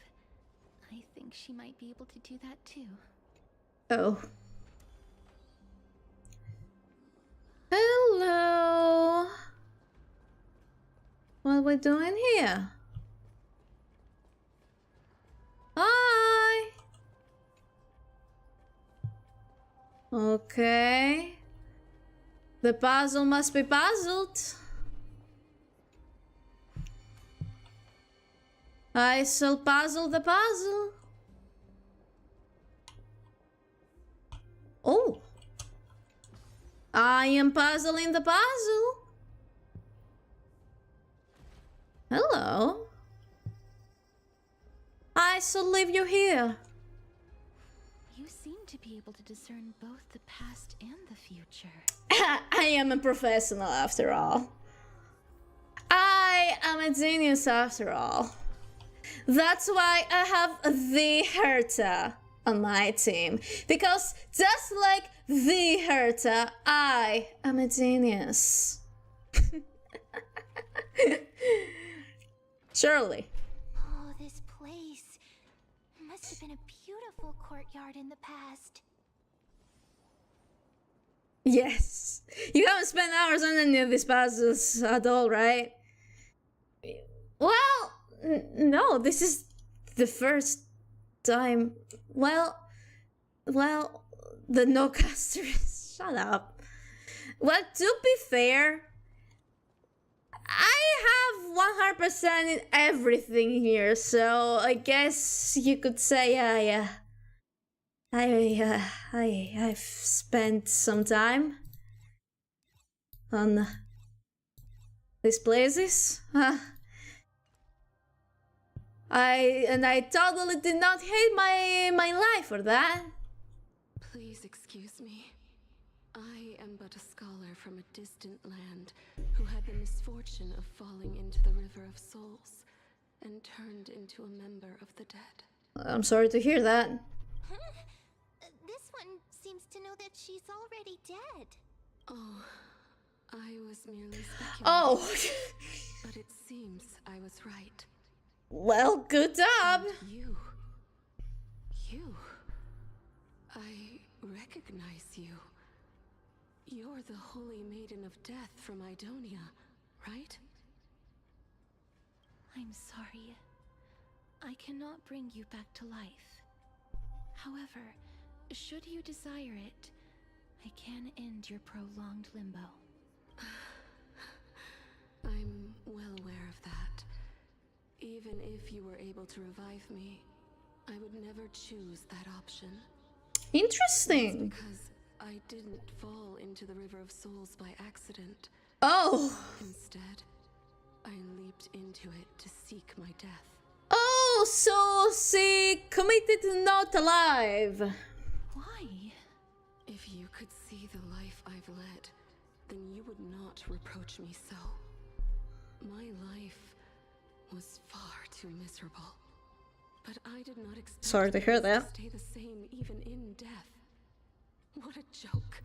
I think she might be able to do that too. Oh. Hello. What are we doing here? Hi. Okay. The puzzle must be puzzled. I shall puzzle the puzzle. Oh. I am puzzling the puzzle. Hello. I shall leave you here. You seem to be able to discern both the past and the future. I am a professional after all. I am a genius after all. That's why I have the Herta on my team. Because just like the Herta, I am a genius. Surely. Oh, this place must have been a beautiful courtyard in the past. Yes. You haven't spent hours on any of these puzzles at all, right? Well, no, this is the first time. Well, the no castorice. Shut up. Well, to be fair, I have 100% in everything here, so I guess you could say I've spent some time on these places. I totally did not hate my life for that. Please excuse me. I am but a scholar from a distant land who had the misfortune of falling into the River of Souls and turned into a member of the dead. I'm sorry to hear that. This one seems to know that she's already dead. Oh, I was merely speculating. Oh. But it seems I was right. Well, good job. And you. I recognize you. You're the Holy Maiden of Death from Idonia, right? I'm sorry. I cannot bring you back to life. However, should you desire it, I can end your prolonged limbo. I'm well aware of that. Even if you were able to revive me, I would never choose that option. Interesting. That's because I didn't fall into the River of Souls by accident. Oh. Instead, I leaped into it to seek my death. Oh, so she committed not alive. Why? If you could see the life I've led, then you would not reproach me so. My life was far too miserable. But I did not expect Sorry to hear that. to stay the same even in death. What a joke.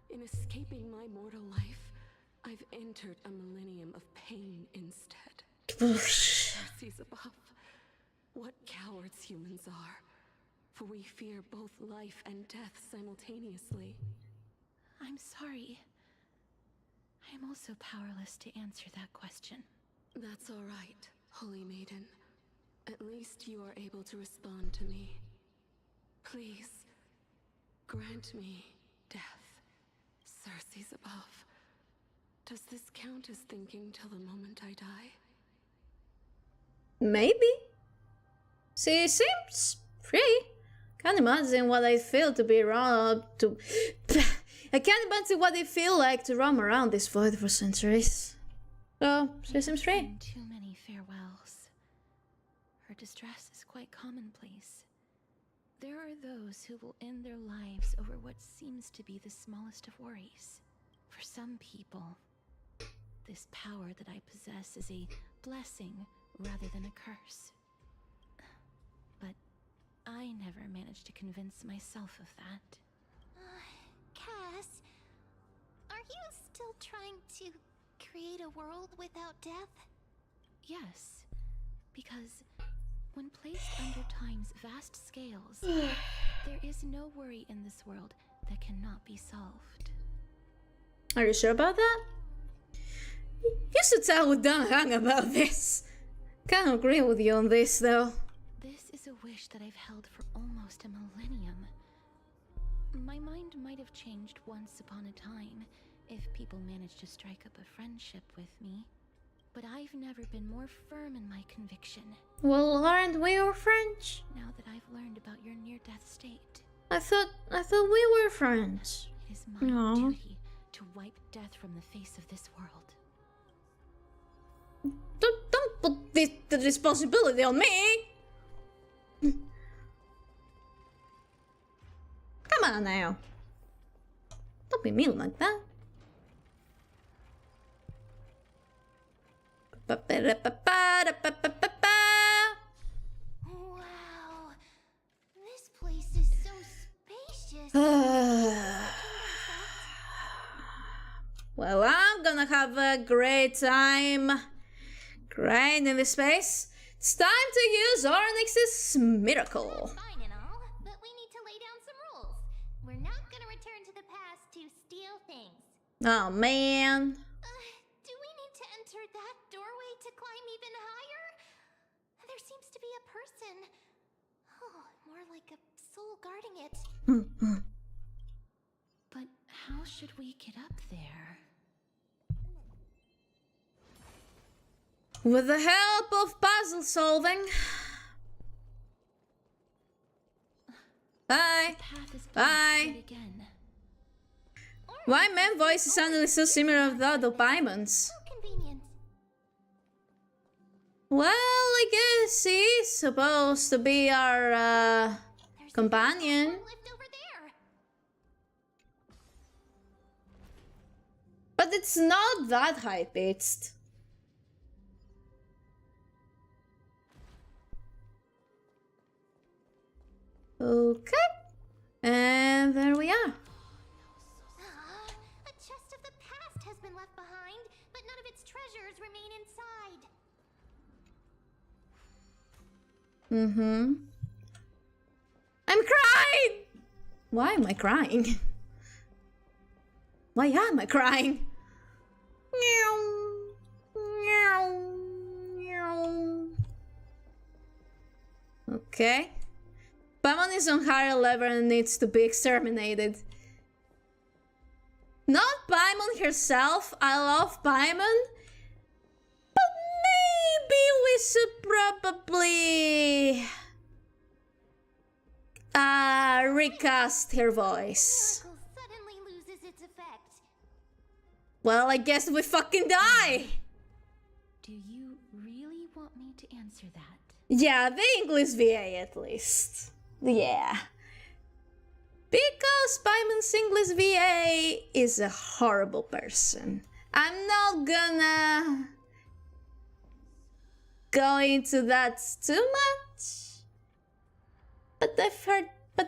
In escaping my mortal life, I've entered a millennium of pain instead. Mercies above. What cowards humans are. For we fear both life and death simultaneously. I'm sorry. I am also powerless to answer that question. That's all right, Holy Maiden. At least you are able to respond to me. Please, grant me death. Circe's above. Does this count as thinking till the moment I die? Maybe. She seems free. Can't imagine what I feel to be around to. I can't imagine what they feel like to roam around this void for centuries. So she seems free. Too many farewells. Her distress is quite commonplace. There are those who will end their lives over what seems to be the smallest of worries. For some people, this power that I possess is a blessing rather than a curse. But I never managed to convince myself of that. Cass, are you still trying to create a world without death? Yes, because when placed under time's vast scales, there is no worry in this world that cannot be solved. Are you sure about that? You should tell with Don Hang about this. Can't agree with you on this though. This is a wish that I've held for almost a millennium. My mind might have changed once upon a time if people managed to strike up a friendship with me. But I've never been more firm in my conviction. Well, aren't we your friends? Now that I've learned about your near-death state. I thought we were friends. It is my duty to wipe death from the face of this world. Don't put the responsibility on me. Come on now. Don't be mean like that. Wow, this place is so spacious. Well, I'm gonna have a great time grinding this space. It's time to use Onyx's miracle. Fine and all, but we need to lay down some rules. We're not gonna return to the past to steal things. Oh man. Do we need to enter that doorway to climb even higher? There seems to be a person. Oh, more like a soul guarding it. But how should we get up there? With the help of puzzle solving. Bye. Bye. Why man voice is suddenly so similar without the payments? Well, I guess he's supposed to be our companion. But it's not that high-pitched. Okay. And there we are. A chest of the past has been left behind, but none of its treasures remain inside. I'm crying! Why am I crying? Why am I crying? Meow. Meow. Meow. Okay. Paimon is on higher level and needs to be exterminated. Not Paimon herself. I love Paimon. But maybe we should probably recast her voice. Suddenly loses its effect. Well, I guess we fucking die. Do you really want me to answer that? Yeah, the English VA at least. Yeah. Because Paimon's English VA is a horrible person. I'm not gonna go into that too much. But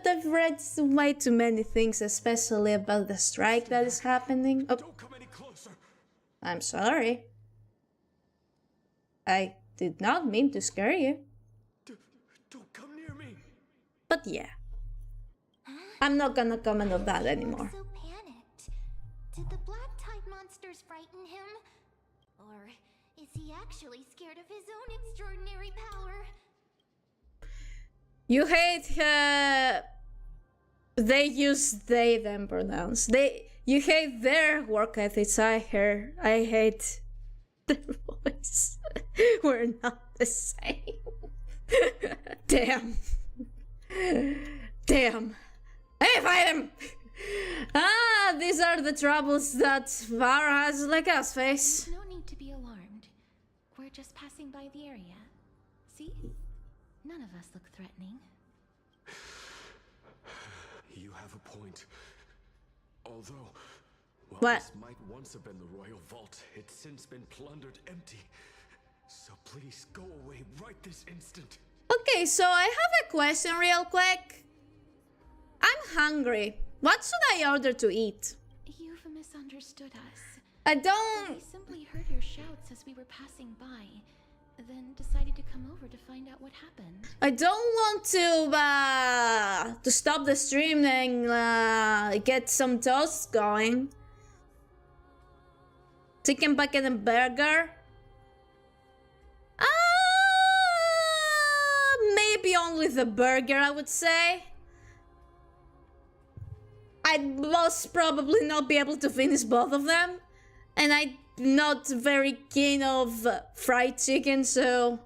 I've read way too many things, especially about the strike that is happening. Oh. Don't come any closer. I'm sorry. I did not mean to scare you. Don't come near me. But yeah. I'm not gonna comment on that anymore. So panicked. Did the black tide monsters frighten him? Or is he actually scared of his own extraordinary power? You hate they use they them pronouns. You hate their work ethics. I hate their voice. We're not the same. Damn. Damn. Hey, fight him! These are the troubles that Varahas like us face. No need to be alarmed. We're just passing by the area. See? None of us look threatening. You have a point. Although, while what? This might once have been the royal vault, it's since been plundered empty. So please go away right this instant. Okay, so I have a question real quick. I'm hungry. What should I order to eat? You've misunderstood us. I don't... We simply heard your shouts as we were passing by, then decided to come over to find out what happened. I don't want to stop the stream and get some toast going. Chicken bucket and burger? Maybe only the burger, I would say. I'd most probably not be able to finish both of them. And I'm not very keen of fried chicken, so...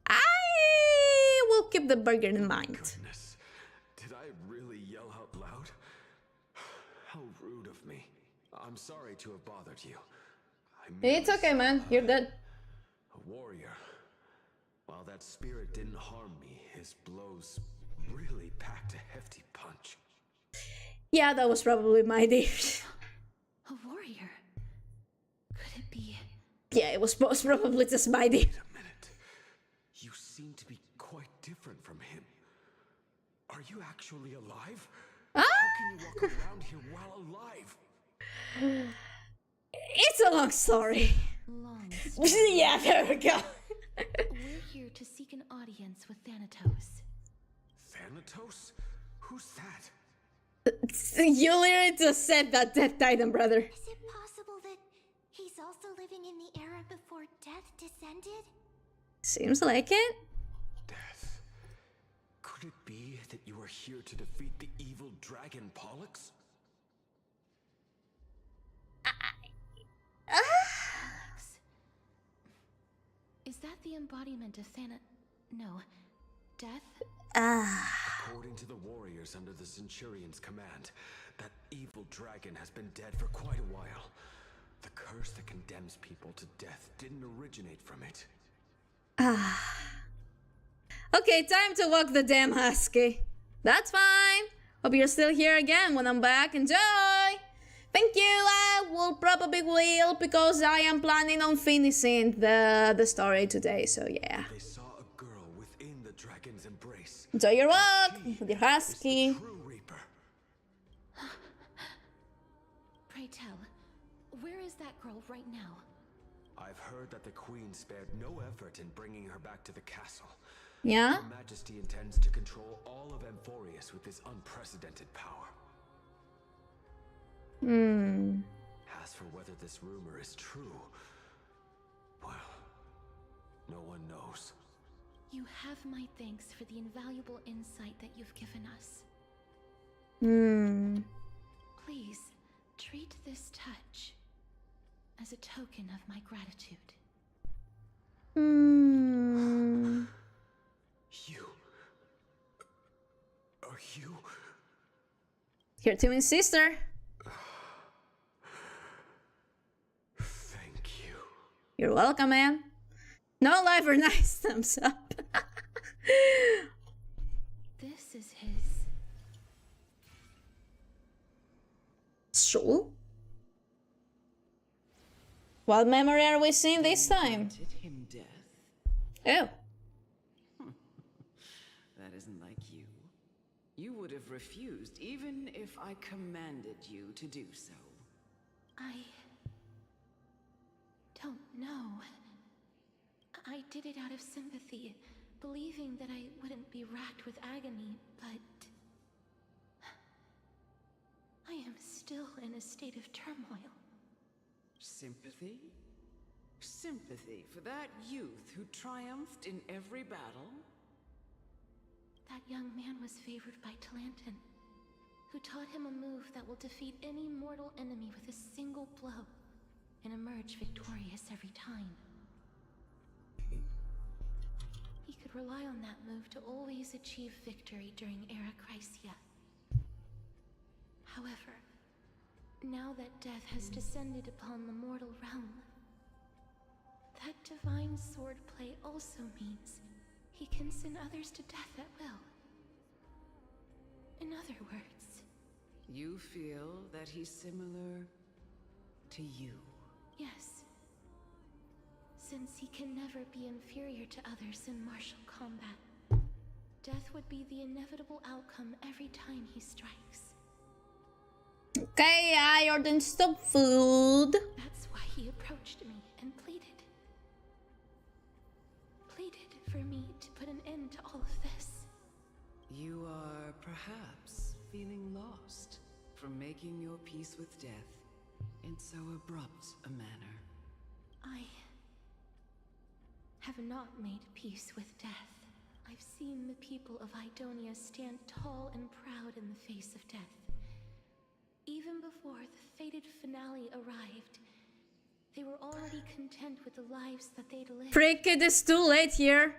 I will keep the burger in mind. Goodness, did I really yell out loud? How rude of me. I'm sorry to have bothered you. It's okay, man. You're dead. A warrior. While that spirit didn't harm me, his blows really packed a hefty punch. Yeah, that was probably my deed. A warrior? Could it be? Yeah, it was most probably just my deed. Wait a minute. You seem to be quite different from him. Are you actually alive? How can you walk around here while alive? It's a long story. Long story. Yeah, there we go. We're here to seek an audience with Thanatos. Thanatos? Who's that? You literally just said that, Death Titan, brother. Is it possible that he's also living in the era before death descended? Seems like it. Death. Could it be that you are here to defeat the evil dragon Pollux? Is that the embodiment of No. Death? According to the warriors under the Centurion's command, that evil dragon has been dead for quite a while. The curse that condemns people to death didn't originate from it. Okay, time to walk the damn husky. That's fine. Hope you're still here again when I'm back. Enjoy! Thank you, I will probably will because I am planning on finishing the story today, so yeah. They saw a girl within the dragon's embrace. Enjoy your walk with your husky. True Reaper. Pray tell, where is that girl right now? I've heard that the Queen spared no effort in bringing her back to the castle. Yeah? Her Majesty intends to control all of Amphorius with this unprecedented power. As for whether this rumor is true, well, no one knows. You have my thanks for the invaluable insight that you've given us. Please, treat this touch as a token of my gratitude. Are you? Your twin sister. Thank you. You're welcome, man. No life or nice thumbs up. This is his soul. What memory are we seeing this time? Him death? Oh. That isn't like you. You would have refused even if I commanded you to do so. I don't know. I did it out of sympathy, believing that I wouldn't be racked with agony, but I am still in a state of turmoil. Sympathy? Sympathy for that youth who triumphed in every battle? That young man was favored by Talantin, who taught him a move that will defeat any mortal enemy with a single blow and emerge victorious every time. He could rely on that move to always achieve victory during Era Chrysia. However, now that death has descended upon the mortal realm, that divine swordplay also means he can send others to death at will. In other words... You feel that he's similar to you? Yes. Since he can never be inferior to others in martial combat, death would be the inevitable outcome every time he strikes. Okay, I ordered some food. That's why he approached me and pleaded for me to put an end to all of this. You are perhaps feeling lost from making your peace with death in so abrupt a manner. I have not made peace with death. I've seen the people of Idonia stand tall and proud in the face of death. Even before the fated finale arrived, they were already content with the lives that they'd lived. Prick, it is too late here.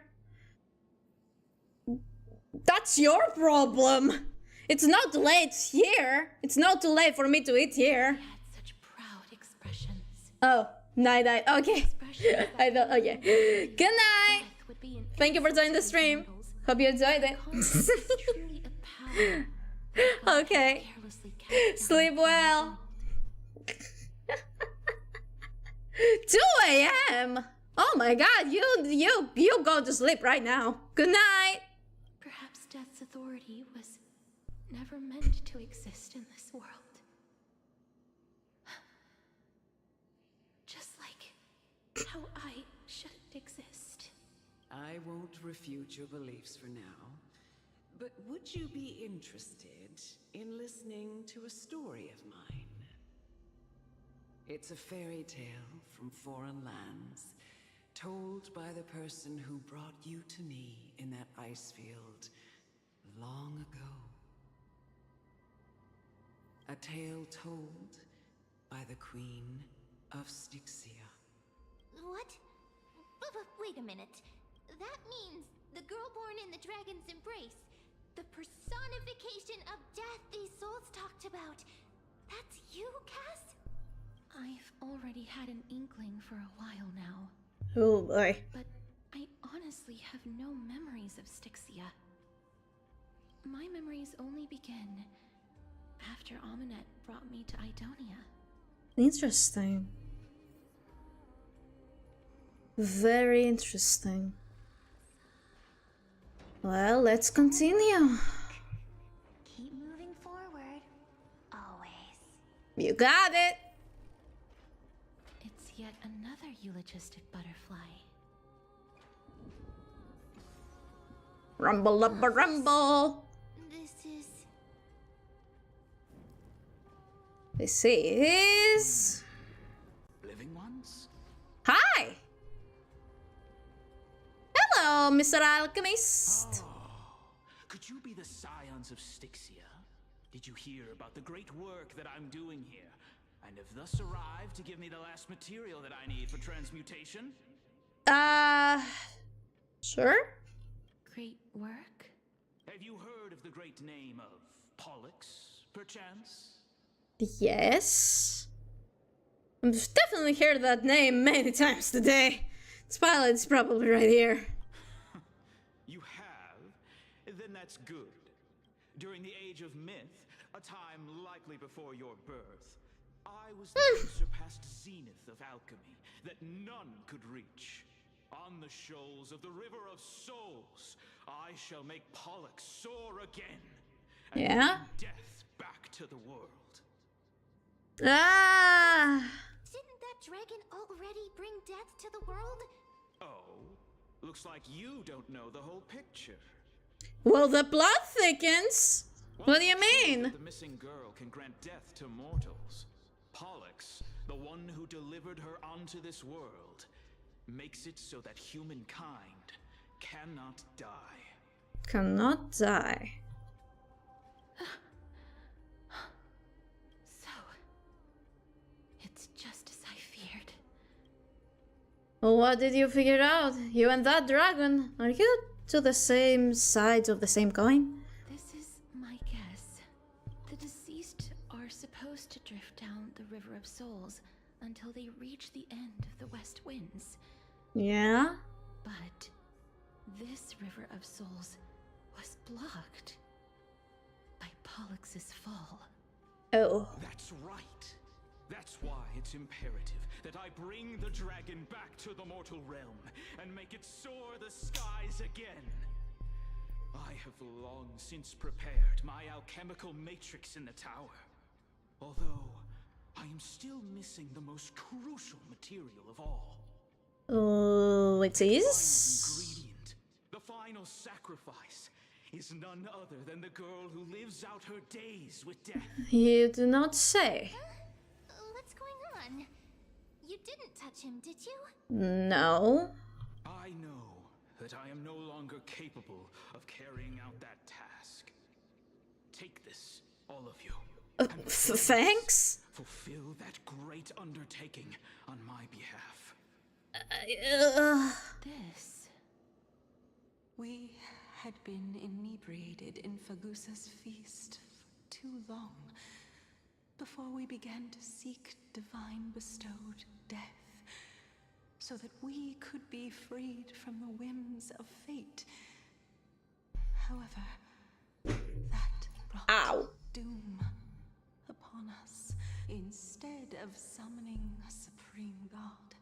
That's your problem. It's not late here. It's not too late for me to eat here. He had such proud expressions. Oh, night. Okay. I thought, okay. Good night. Thank you for joining the stream. Hope you enjoyed it. Okay. Sleep well. 2 a.m. Oh my god, you go to sleep right now. Good night. Perhaps death's authority was never meant to exist in this world. Just like how I shouldn't exist. I won't refute your beliefs for now, but would you be interested in listening to a story of mine? It's a fairy tale from foreign lands, told by the person who brought you to me in that ice field long ago. A tale told by the Queen of Styxia. What? Wait a minute. That means the girl born in the dragon's embrace, the personification of death these souls talked about. That's you, Cass? I've already had an inkling for a while now. Oh boy. But I honestly have no memories of Styxia. My memories only begin after Aminet brought me to Idonia. Interesting. Very interesting. Well, let's continue. Keep moving forward. Always. You got it. It's yet another eulogistic butterfly. Rumble up a rumble. This is living ones? Hi. Hello. Hello, Mr. Alchemist. Could you be the scions of Styxia? Did you hear about the great work that I'm doing here? And have thus arrived to give me the last material that I need for transmutation? Sure. Great work? Have you heard of the great name of Pollux, perchance? Yes. I've definitely heard that name many times today. Spotlight's probably right here. You have? Then that's good. During the age of myth, a time likely before your birth, I was the unsurpassed zenith of alchemy that none could reach. On the shoals of the River of Souls, I shall make Pollux soar again. And Yeah? bring death back to the world. Didn't that dragon already bring death to the world? Oh, looks like you don't know the whole picture. Well, the plot thickens. What do you mean? The missing girl can grant death to mortals. Pollux, the one who delivered her onto this world, makes it so that humankind cannot die. Cannot die. So, it's just as I feared. Well, what did you figure out? You and that dragon, are you to the same sides of the same coin? This is my guess. The deceased are supposed to drift down the River of Souls until they reach the end of the West Winds. Yeah? But this River of Souls was blocked by Pollux's fall. Oh. That's right. That's why it's imperative that I bring the dragon back to the mortal realm and make it soar the skies again. I have long since prepared my alchemical matrix in the tower. Although, I am still missing the most crucial material of all. Oh, it The final is? ingredient, the final sacrifice, is none other than the girl who lives out her days with death. You do not say. What's going on? You didn't touch him, did you? No. I know that I am no longer capable of carrying out that task. Take this, all of you. Thanks? Fulfill that great undertaking on my behalf. This. We had been inebriated in Fagusa's feast for too long before we began to seek divine bestowed death, so that we could be freed from the whims of fate. However, that brought doom upon us. Instead of summoning a supreme god,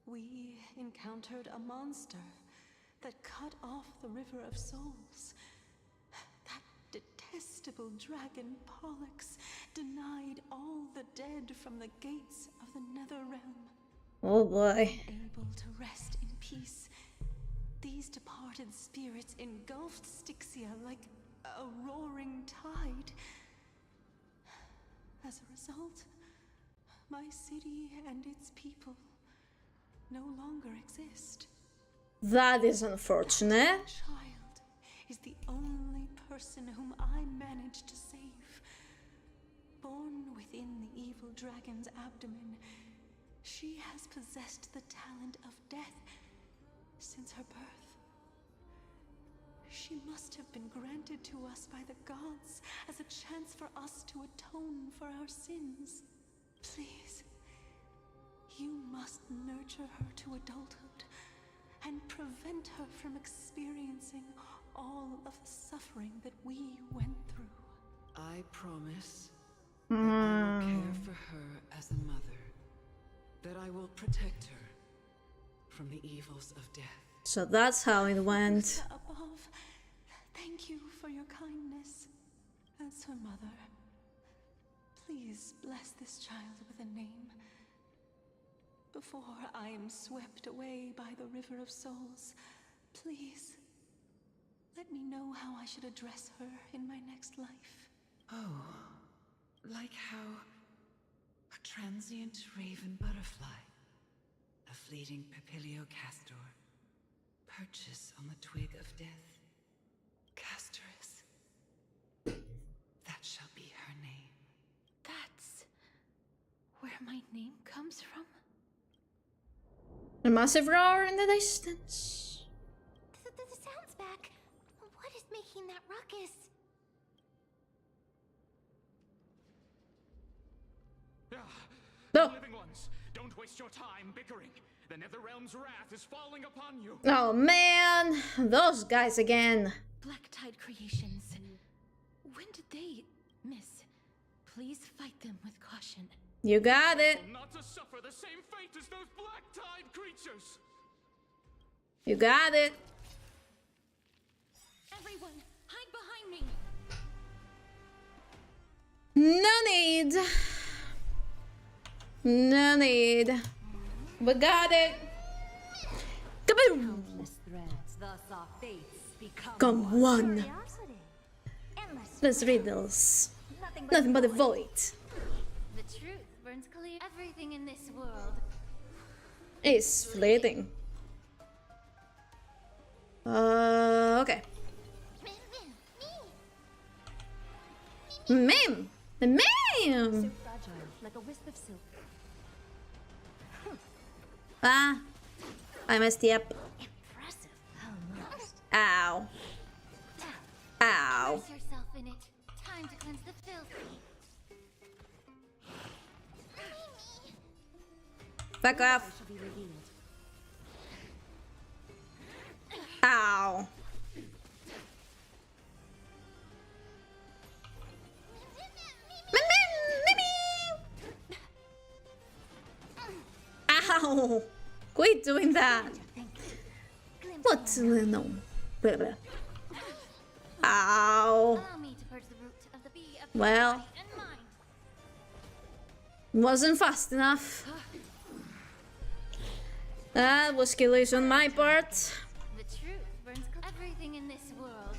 we encountered a monster that cut off the River of Souls. That detestable dragon Pollux denied all the dead from the gates of the Nether Realm. Oh boy. Unable to rest in peace, these departed spirits engulfed Styxia like a roaring tide. As a result, my city and its people no longer exist. That is unfortunate. That child is the only person whom I managed to save. Born within the evil dragon's abdomen, she has possessed the talent of death since her birth. She must have been granted to us by the gods as a chance for us to atone for our sins. Please, you must nurture her to adulthood and prevent her from experiencing all of the suffering that we went through. I promise that I will care for her as a mother, that I will protect her from the evils of death. So that's how it went. Above, thank you for your kindness. As her mother, please bless this child with a name. Before I am swept away by the River of Souls, please let me know how I should address her in my next life. Oh, like how a transient raven butterfly, a fleeting papilio castor, perches on the twig of death. Castorice. That shall be her name. That's where my name comes from? A massive roar in the distance. The sound's back. What is making that ruckus? No. Living ones, don't waste your time bickering. The Netherrealm's wrath is falling upon you. Oh man, those guys again. Black Tide Creations. When did they miss? Please fight them with caution. You got it. Not to suffer the same fate as those Black Tide creatures. You got it. Everyone, hide behind me. No need. No need. We got it. Kaboom! Come one. Less riddles. Nothing but a void. The truth burns clear. Everything in this world Is fleeting. Okay. Meme! The meme! like a wisp of silk. Ah, I messed up. Impressive. Almost. Ow. Ow. Immerse yourself in it. Time to cleanse the filth. Back off. Ow. Ow! Quit doing that. What? No. Blah, blah. Ow. Well, wasn't fast enough. That was skillish on my part. The truth burns everything in this world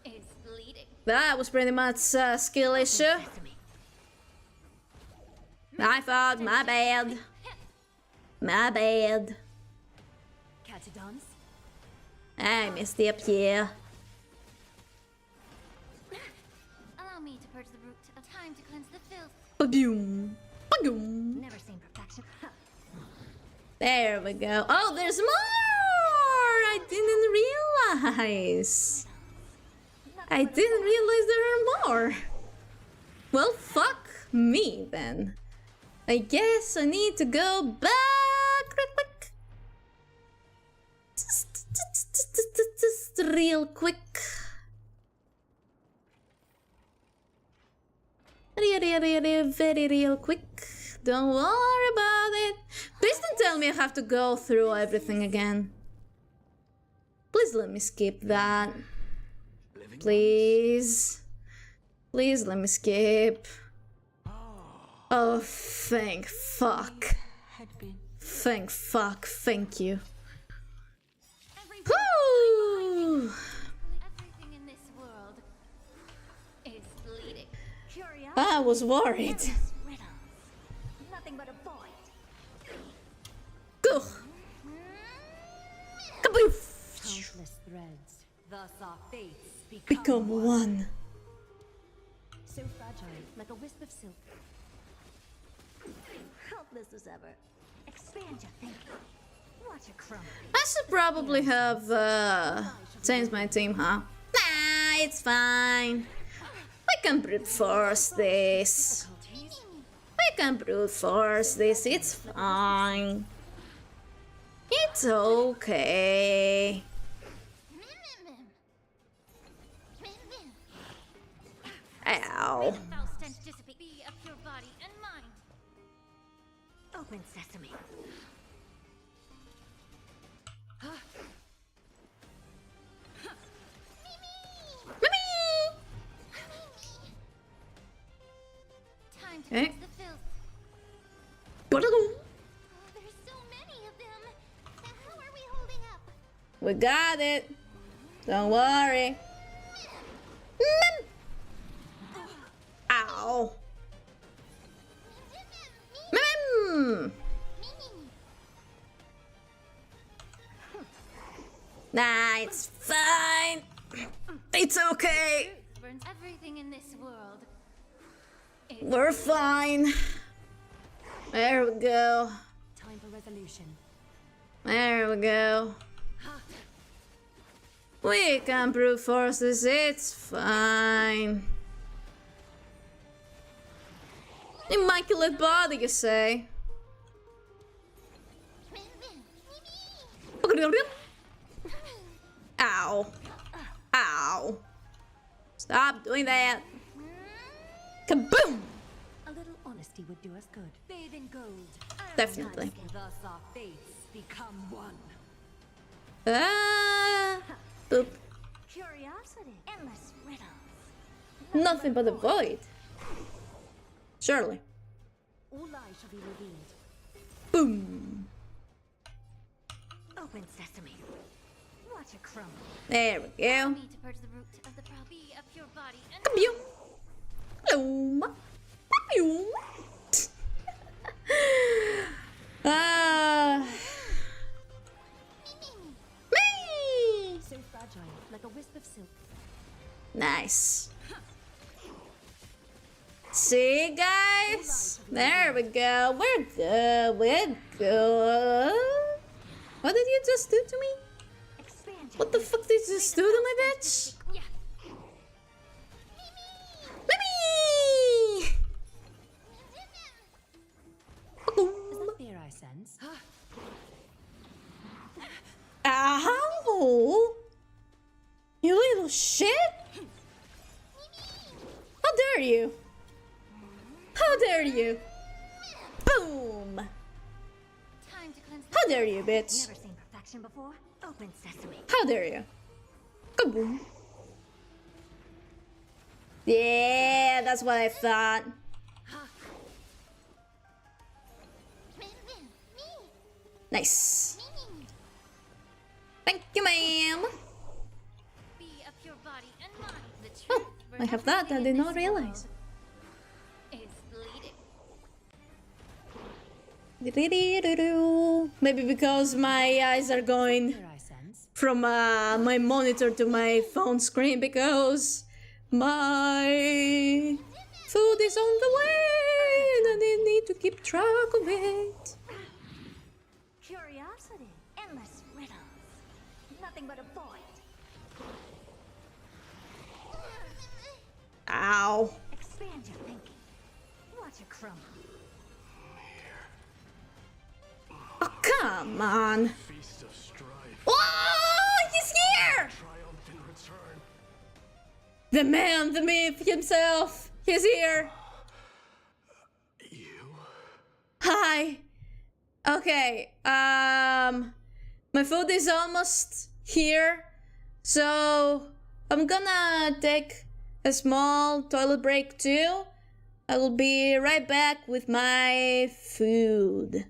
is bleeding. That was pretty much a skill issue. I thought, my bad. My bad. I messed up here. Allow me to purge the root of time to cleanse the filth. Ba-boom. Ba-boom. Never seen perfection. There we go. Oh, there's more! I didn't realize. I didn't realize there are more. Well, fuck me then. I guess I need to go back real quick. Just real quick. Very real quick. Don't worry about it. Please don't tell me I have to go through everything again. Please let me skip that. Please. Please let me skip. Oh, thank fuck. Thank fuck. Thank you. Woo! Everything in this world is bleeding. I was worried. Nothing but a void. Go. Kaboof. Countless threads, thus our fates Become one. So fragile, like a wisp of silk. Helpless as ever. Expand your thinking. Watch it crumble. I should probably have changed my team, huh? Nah, it's fine. We can brute force this. We can brute force this. It's fine. It's okay. Ow. Foul stench dissipate. Be of pure body and mind. Open sesame. Time to Okay. cleanse the filth. Ba-da-dum. There's so many of them. How are we holding up? We got it. Don't worry. Ow. Nah, it's fine. It's okay. Burns everything in this world. We're fine. There we go. Time for resolution. There we go. We can brute force this, it's fine. Immaculate body, you say? Ow. Ow. Stop doing that. Kaboom! A little honesty would do us good. Bathe in gold. Definitely. Thus our fates become one. Boop. Curiosity, endless riddles. Nothing but a void. Surely. All lies shall be revealed. Boom. Open sesame. Watch it crumble. There we go. Me to purge the root of the proud. Be a pure body and Kaboom. Kaboom. Kaboom. Me. So fragile, like a wisp of silk. Nice. See, guys? There we go. We're good. We're good. What did you just do to me? What the fuck did you just do to me, bitch? Mimi! Is that fear I sense? Ow! You little shit! How dare you? How dare you? Boom! time to cleanse. How dare you, bitch? Never seen perfection before. Open sesame. How dare you? Kaboom! Yeah, that's what I thought. Nice. Thank you, ma'am. Be a pure body and mind. The Oh, truth I have that. I did not realize. is bleeding. Maybe because my eyes are going from my monitor to my phone screen because my food is on the way and I need to keep track of it. Curiosity, endless riddles. Nothing but a void. Ow. Expand your thinking. Watch it crumble. Oh, come on. Oh, he's here! The man, the myth himself. He's here. Hi. Okay. My food is almost here. So I'm gonna take a small toilet break too. I will be right back with my food.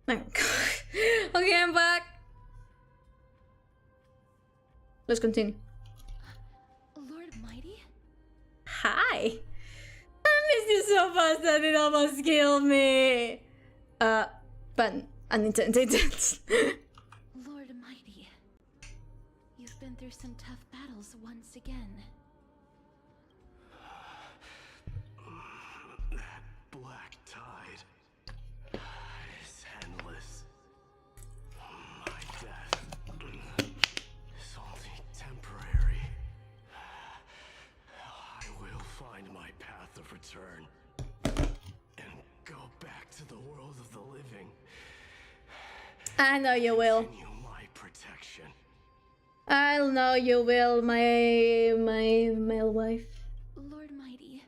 Okay, I'm back. Let's continue. Lord Mighty? Hi. I missed you so fast that it almost killed me. Pun unintended. Lord Mighty, you've been through some tough battles once again. That black tide is endless. My death is only temporary. I will find my path of return and go back to the world of the living. I know you will. Continue my protection. I'll know you will, my male wife. Lord Mighty,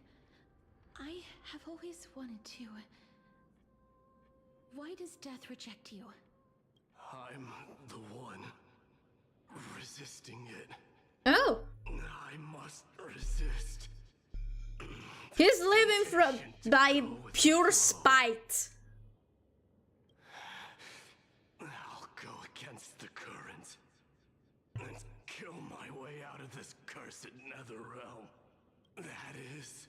I have always wanted to. Why does death reject you? I'm the one resisting it. Oh. I must resist. He's living by pure spite. I'll go against the current and kill my way out of this cursed nether realm. That is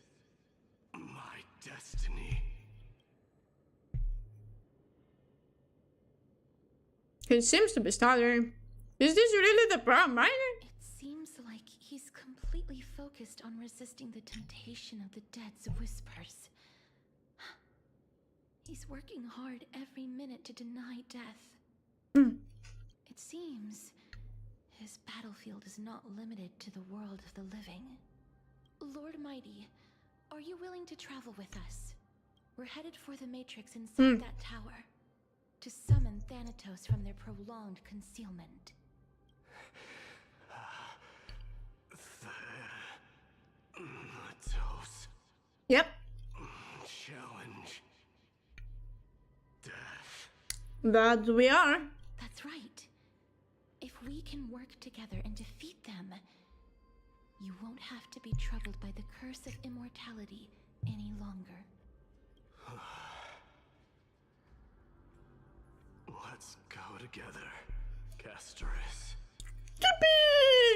my destiny. He seems to be stuttering. Is this really the problem, right? It seems like he's completely focused on resisting the temptation of the dead's whispers. He's working hard every minute to deny death. It seems his battlefield is not limited to the world of the living. Lord Mighty, are you willing to travel with us? We're headed for the Matrix inside that tower to summon Thanatos from their prolonged concealment. Thanatos. Yep. Challenge. Death. That we are. That's right. If we can work together and defeat them, you won't have to be troubled by the curse of immortality any longer. Let's go together, castorice. Yippee!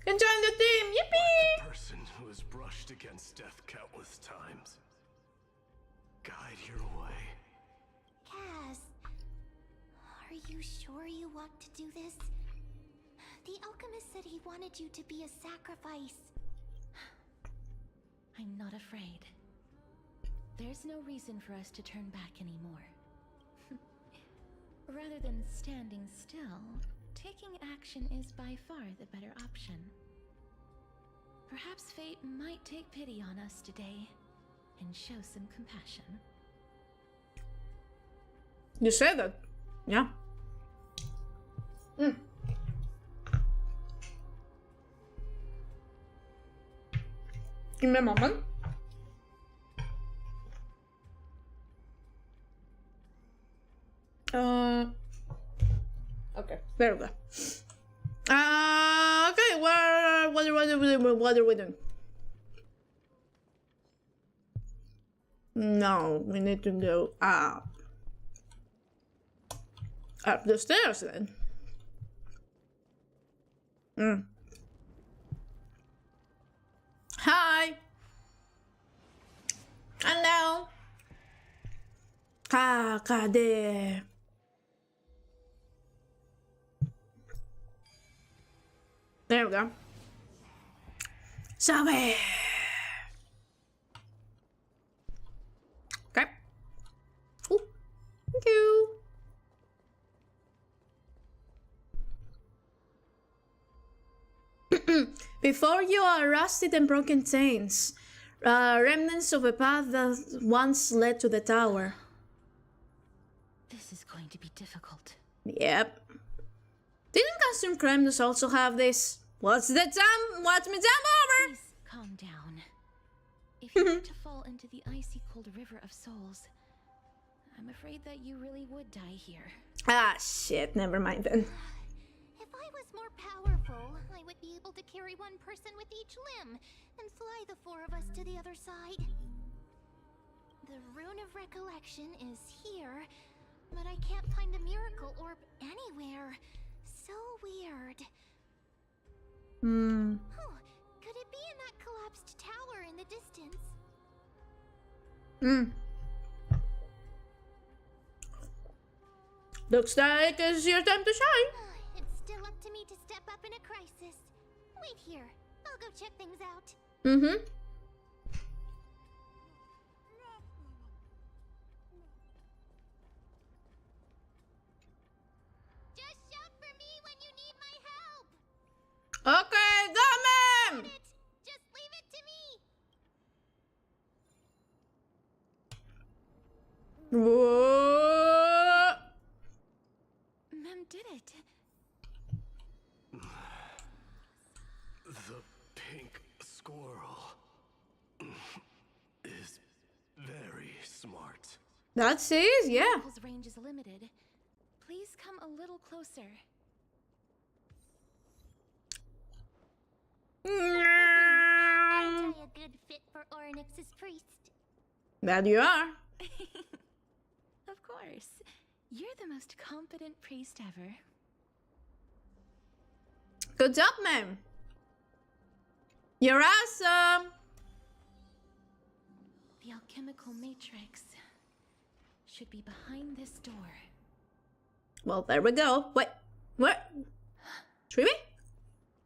Can join the team, yippee! Like the person who has brushed against death countless times. Guide your way. Cass, are you sure you want to do this? The alchemist said he wanted you to be a sacrifice. I'm not afraid. There's no reason for us to turn back anymore. Rather than standing still, taking action is by far the better option. Perhaps fate might take pity on us today and show some compassion. You said that. Yeah. Give me a moment. Okay, there we go. Okay, what are we doing? No, we need to go up. Up the stairs then. Hi. Hello. Kakade. There we go. Sabe. Okay. Ooh, thank you. Before you are rusted and broken chains, remnants of a path that once led to the tower. This is going to be difficult. Yep. Didn't Custom Kremnus also have this? What's me jump over? Please calm down. If you were to fall into the icy cold river of souls, I'm afraid that you really would die here. Ah, shit. Never mind then. If I was more powerful, I would be able to carry one person with each limb and fly the four of us to the other side. The Rune of Recollection is here, But I can't find a miracle orb anywhere. So weird. Could it be in that collapsed tower in the distance? Looks like it's your time to shine. It's still up to me to step up in a crisis. Wait here. I'll go check things out. Just shout for me when you need my help. Okay, dame! Just leave it to me. Whoa! Mem did it. The pink squirrel is very smart. That's it, yeah. His range is limited. Please come a little closer. Aren't I a good fit for Ornyx's priest? That you are. Of course. You're the most competent priest ever. Good job, ma'am. You're awesome. The alchemical matrix should be behind this door. Well, there we go. Wait, what? Truby?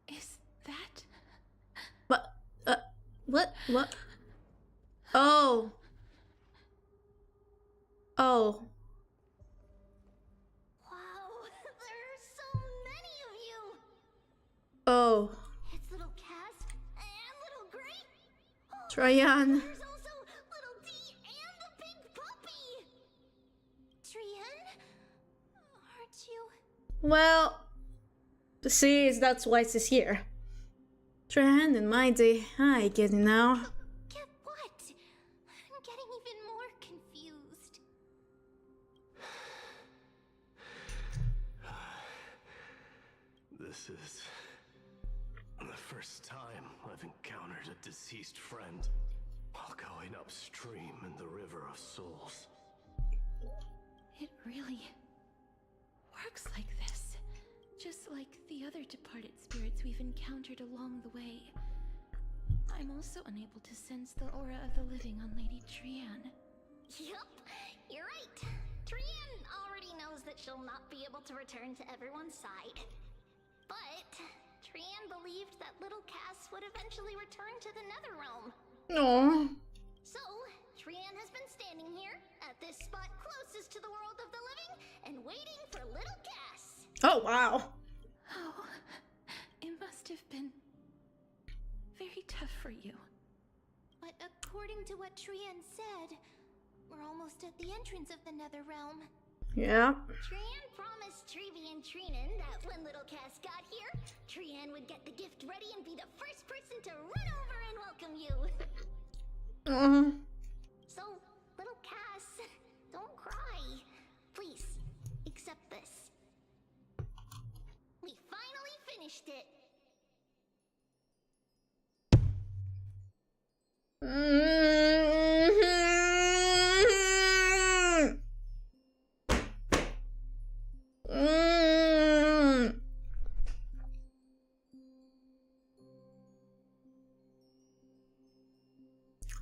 Is that? What? What? Oh. Oh. Wow, there are so many of you. Oh. It's little Cass and little Gray. Tryon. There's also little D and the pink puppy. Trian, aren't you? Well, see, that's why she's here. Tryon and Mighty, I get it now. Get what? I'm getting even more confused. This is the first time I've encountered a deceased friend while going upstream in the River of Souls. It really works like this. Just like the other departed spirits we've encountered along the way. I'm also unable to sense the aura of the living on Lady Trian. Yup, you're right. Trian already knows that she'll not be able to return to everyone's side. But Trian believed that little Cass would eventually return to the Netherrealm. No. So, Trian has been standing here at this spot closest to the world of the living and waiting for little Cass. Oh, wow. Oh, it must have been very tough for you. But according to what Trian said, we're almost at the entrance of the Netherrealm. Yeah. Trian promised Trevi and Trinan that when little Cass got here, Trian would get the gift ready and be the first person to run over and welcome you. So, little Cass, don't cry. Please, accept this. We finally finished it.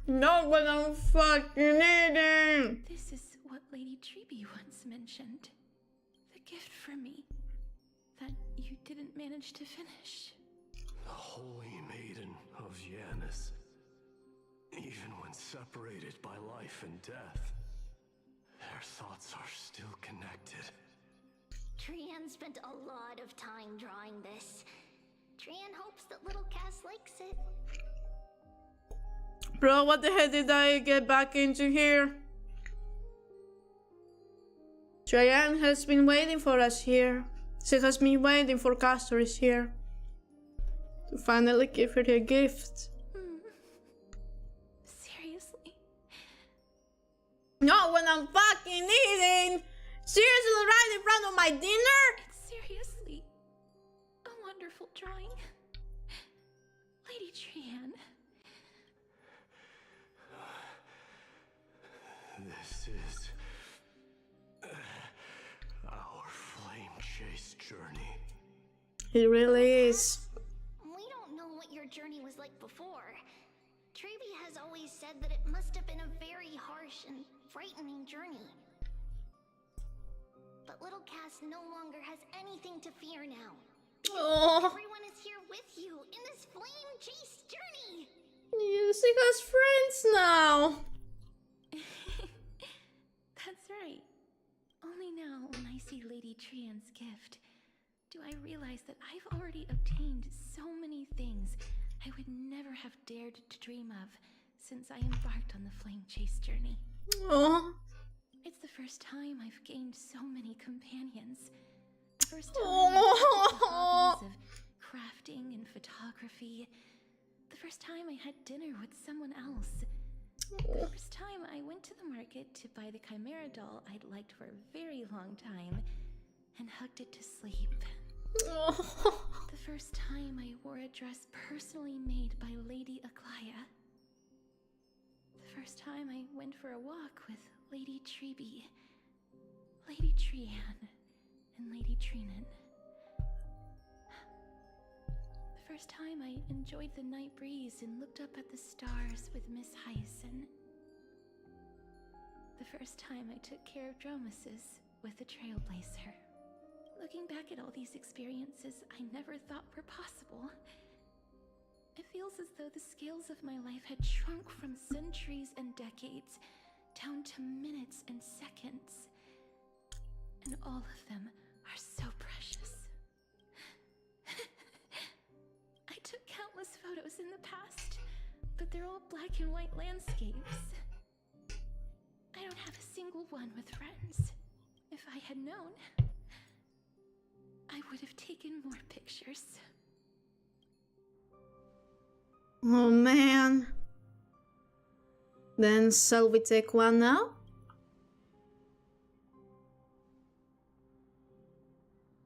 Not what I'm fucking eating. This is what Lady Treeby once mentioned. The gift for me that you didn't manage to finish. The Holy Maiden of Yanis. Even when separated by life and death, their thoughts are still connected. Trian spent a lot of time drawing this. Trian hopes that little Cass likes it. Bro, what the hell did I get back into here? Tryon has been waiting for us here. She has been waiting for castorice here. To finally give her a gift. Seriously? Not when I'm fucking eating! Seriously, right in front of my dinner? It's seriously a wonderful drawing. Lady Trian. This is He really is. We don't know what your journey was like before. Trevi has always said that it must have been a very harsh and frightening journey. But little Cass no longer has anything to fear now. Oh. Everyone is here with you in this flame chase journey. Yes, he has friends now. That's right. Only now, when I see Lady Trian's gift, do I realize that I've already obtained so many things I would never have dared to dream of since I embarked on the flame chase journey. Oh. It's the first time I've gained so many companions. The first time I the hobbies of crafting and photography. The first time I had dinner with someone else. The first time I went to the market to buy the Chimera doll I'd liked for a very long time and hugged it to sleep. The first time I wore a dress personally made by Lady Aglaya. The first time I went for a walk with Lady Treeby, Lady Trian, and Lady Trinan. The first time I enjoyed the night breeze and looked up at the stars with Miss Hyacinth. The first time I took care of Dromasis with the Trailblazer. Looking back at all these experiences I never thought were possible, it feels as though the scales of my life had shrunk from centuries and decades down to minutes and seconds. And all of them are so precious. I took countless photos in the past, but they're all black and white landscapes. I don't have a single one with friends. If I had known, I would have taken more pictures. Oh man. Then shall we take one now?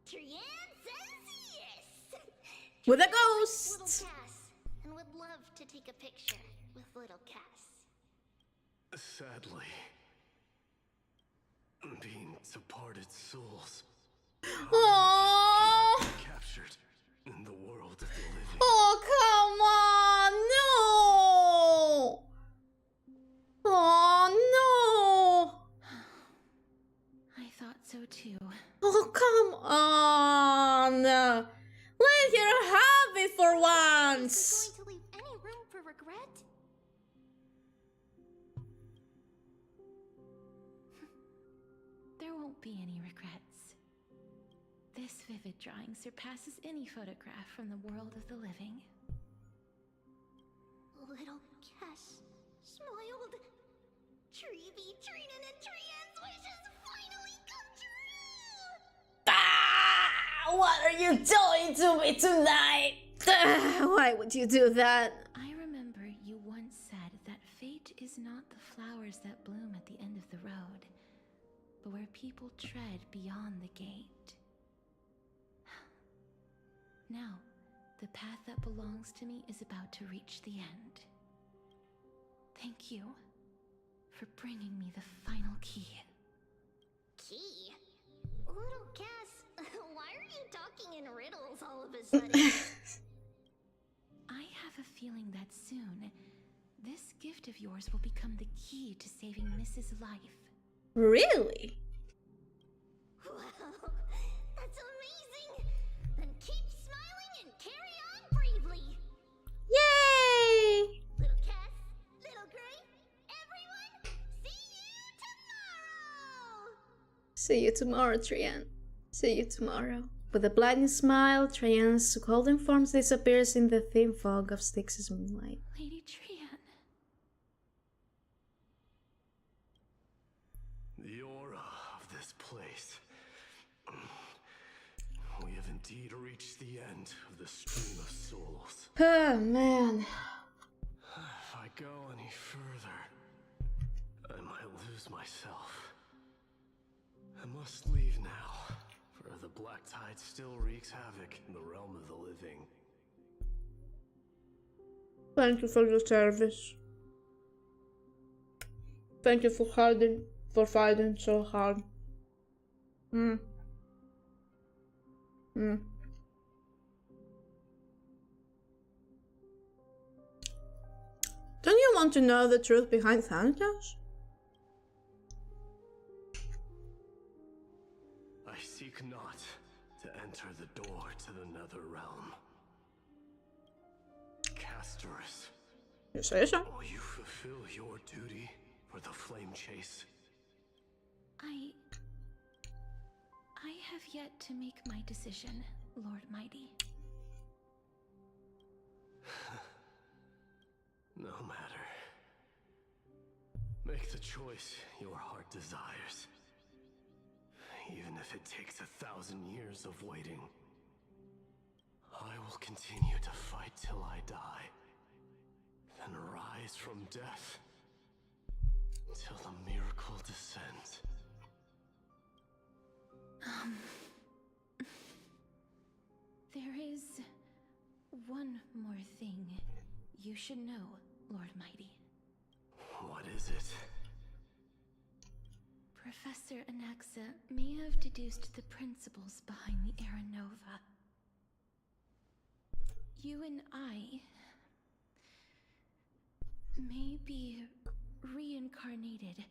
Trian says yes! With a Trian ghost! likes little Cass and would love to take a picture with little Cass. Sadly, being departed souls Oh, cannot be captured in the world of the living. oh come on, no! Oh no! I thought so too. Oh come on! Let her have it for once! Going to leave any room for regret? There won't be any regrets. This vivid drawing surpasses any photograph from the world of the living. Little Cass smiled. Treeby, Trinan, and Trian's wishes finally come true! Ah, what are you doing to me tonight? Why would you do that? I remember you once said that fate is not the flowers that bloom at the end of the road, but where people tread beyond the gate. Now, the path that belongs to me is about to reach the end. Thank you for bringing me the final key. Key? Little Cass, why are you talking in riddles all of a sudden? I have a feeling that soon, this gift of yours will become the key to saving Mrs. Life. Really? Wow, that's amazing! Then keep smiling and carry on bravely! Yay! Little Cass, Little Gray, everyone, see you tomorrow! See you tomorrow, Trian. See you tomorrow. With a blinding smile, Trian's golden form disappears in the thin fog of Styx's moonlight. Lady Trian. The aura of this place. We have indeed reached the end of the stream of souls. Oh, man. If I go any further, I might lose myself. I must leave now, for the black tide still wreaks havoc in the realm of the living. Thank you for your service. Thank you for fighting so hard. want to know the truth behind Thanatos? I seek not to enter the door to the nether realm. Castorice. You say so? Will you fulfill your duty for the flame chase? I have yet to make my decision, Lord Mighty. No matter. Make the choice your heart desires. Even if it takes 1,000 years of waiting. I will continue to fight till I die. Then rise from death. Till the miracle descends. There is one more thing you should know, Lord Mighty. What is it? Professor Anaxa may have deduced the principles behind the Era Nova. You and I may be reincarnated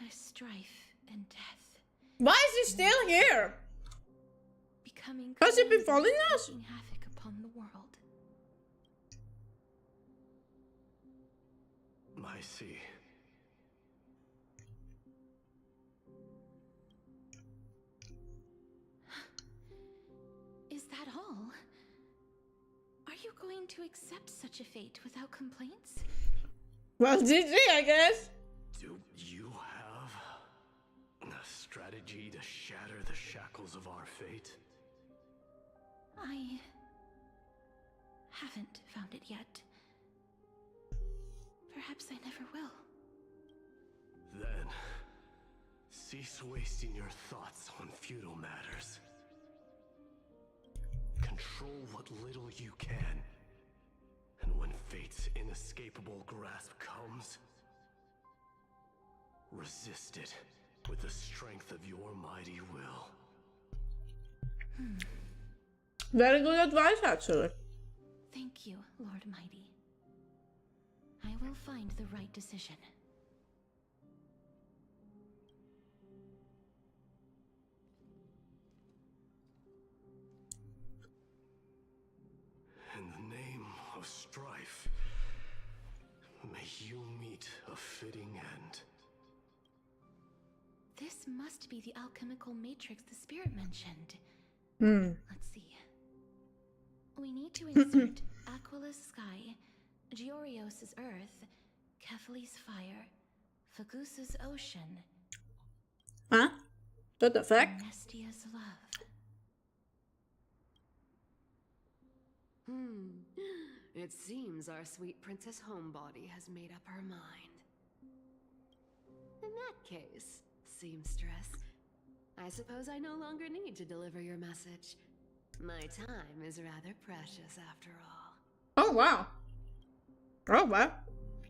as strife and death. Why is he still here? Becoming Has he been following us? wreaking havoc upon the world. I see. Is that all? Are you going to accept such a fate without complaints? Well, GG, I guess. Do you have a strategy to shatter the shackles of our fate? I haven't found it yet. Perhaps I never will. Then, cease wasting your thoughts on futile matters. Control what little you can. And when fate's inescapable grasp comes, resist it with the strength of your mighty will. Very good advice, actually. Thank you, Lord Mighty. I will find the right decision. In the name of strife, may you meet a fitting end. This must be the alchemical matrix the spirit mentioned. Let's see. We need to insert Aquila's sky, Georios' earth, Kephali's fire, Fagusa's ocean. Huh? What the fuck? Nestia's love. It seems our sweet Princess Homebody has made up her mind. In that case, seamstress, I suppose I no longer need to deliver your message. My time is rather precious after all. Oh, wow. Oh, wow.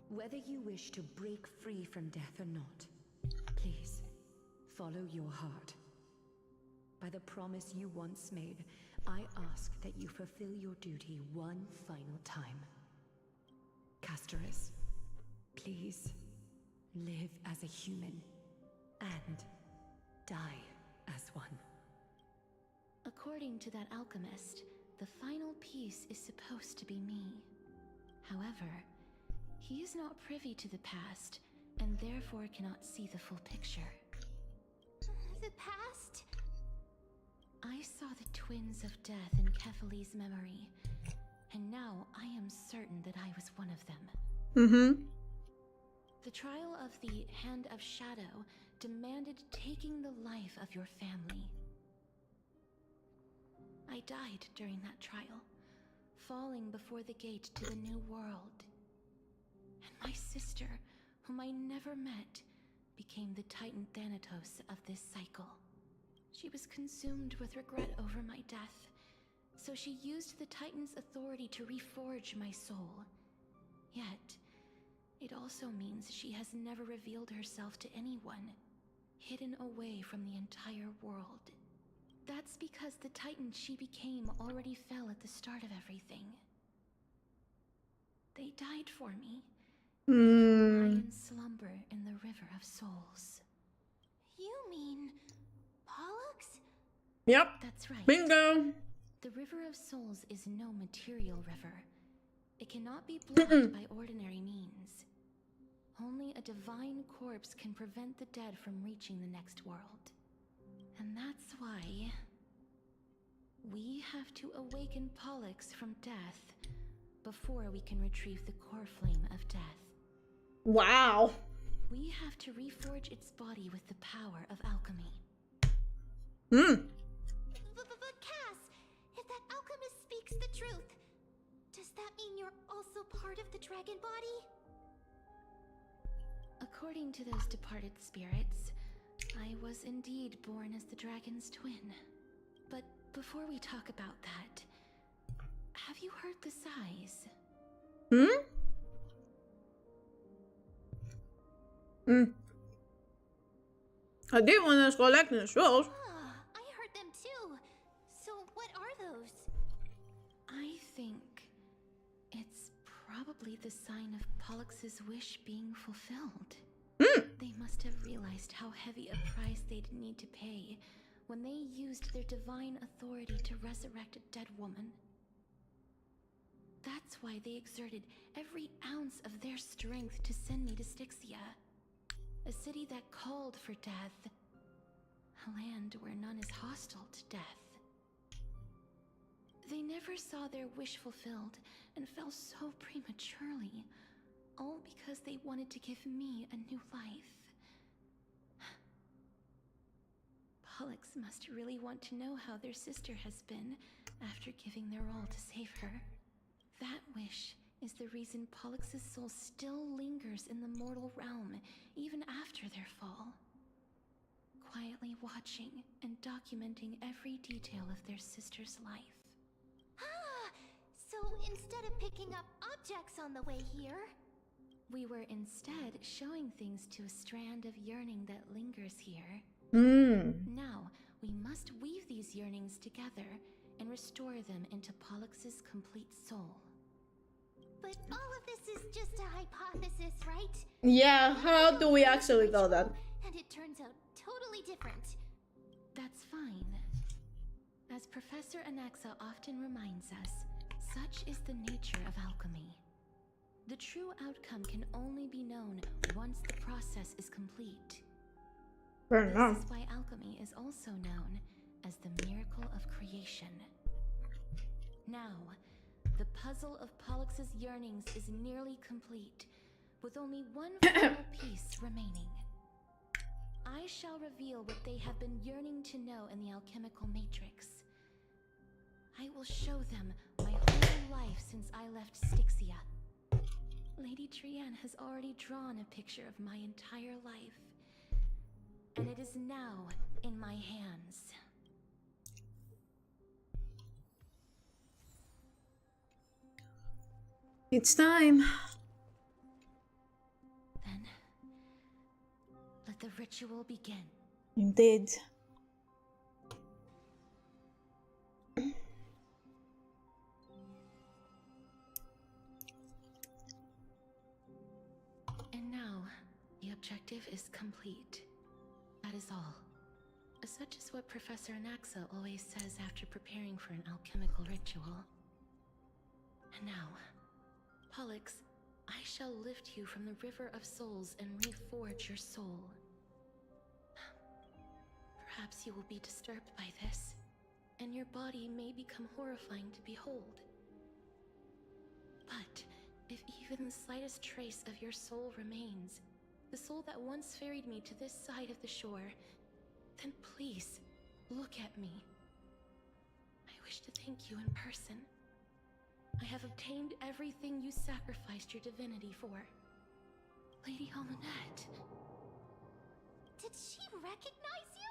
Whether you wish to break free from death or not, please follow your heart. By the promise you once made, I ask that you fulfill your duty one final time. Castorice, please live as a human and die as one. According to that alchemist, the final piece is supposed to be me. However, he is not privy to the past, and therefore cannot see the full picture. The past? I saw the twins of death in Kephali's memory, and now I am certain that I was one of them. The trial of the Hand of Shadow demanded taking the life of your family. I died during that trial, falling before the gate to the new world. And my sister, whom I never met, became the Titan Thanatos of this cycle. She was consumed with regret over my death, so she used the Titan's authority to reforge my soul. Yet, it also means she has never revealed herself to anyone, hidden away from the entire world. That's because the Titan she became already fell at the start of everything. They died for me, Lie in slumber in the River of Souls. You mean Pollux? Yep. That's right. Bingo. The River of Souls is no material river. It cannot be blocked by ordinary means. Only a divine corpse can prevent the dead from reaching the next world. And that's why we have to awaken Pollux from death before we can retrieve the core flame of death. Wow. We have to reforge its body with the power of alchemy. But Cass, if that alchemist speaks the truth, does that mean you're also part of the dragon body? According to those departed spirits, I was indeed born as the dragon's twin. But before we talk about that, have you heard the sighs? I did when I was collecting the scrolls. I heard them too. So what are those? I think it's probably the sign of Pollux's wish being fulfilled. They must have realized how heavy a price they'd need to pay when they used their divine authority to resurrect a dead woman. That's why they exerted every ounce of their strength to send me to Styxia, a city that called for death, a land where none is hostile to death. They never saw their wish fulfilled and fell so prematurely, all because they wanted to give me a new life. Pollux must really want to know how their sister has been after giving their all to save her. That wish is the reason Pollux's soul still lingers in the mortal realm even after their fall, quietly watching and documenting every detail of their sister's life. So instead of picking up objects on the way here, we were instead showing things to a strand of yearning that lingers here. Now, we must weave these yearnings together and restore them into Pollux's complete soul. But all of this is just a hypothesis, right? Yeah, how do we actually know that? And it turns out totally different. That's fine. As Professor Anaxa often reminds us, such is the nature of alchemy. The true outcome can only be known once the process is complete. Fair enough. This is why alchemy is also known as the miracle of creation. Now, the puzzle of Pollux's yearnings is nearly complete, with only one final piece remaining. I shall reveal what they have been yearning to know in the alchemical matrix. I will show them my whole life since I left Styxia. Lady Trianne has already drawn a picture of my entire life, and it is now in my hands. It's time. Then, let the ritual begin. Indeed. And now, the objective is complete. That is all. Such is what Professor Anaxa always says after preparing for an alchemical ritual. And now, Pollux, I shall lift you from the River of Souls and reforge your soul. Perhaps you will be disturbed by this, and your body may become horrifying to behold. But if even the slightest trace of your soul remains, the soul that once ferried me to this side of the shore, then please, look at me. I wish to thank you in person. I have obtained everything you sacrificed your divinity for. Lady Almanette. Did she recognize you?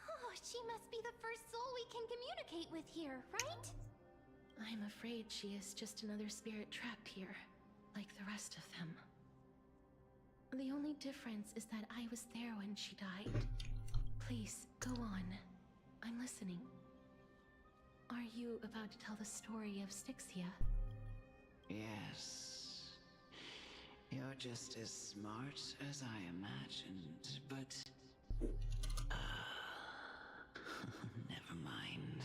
Oh, she must be the first soul we can communicate with here, right? I'm afraid she is just another spirit trapped here, like the rest of them. The only difference is that I was there when she died. Please, go on. I'm listening. Are you about to tell the story of Styxia? Yes. Your just as smart as I imagined, but... never mind.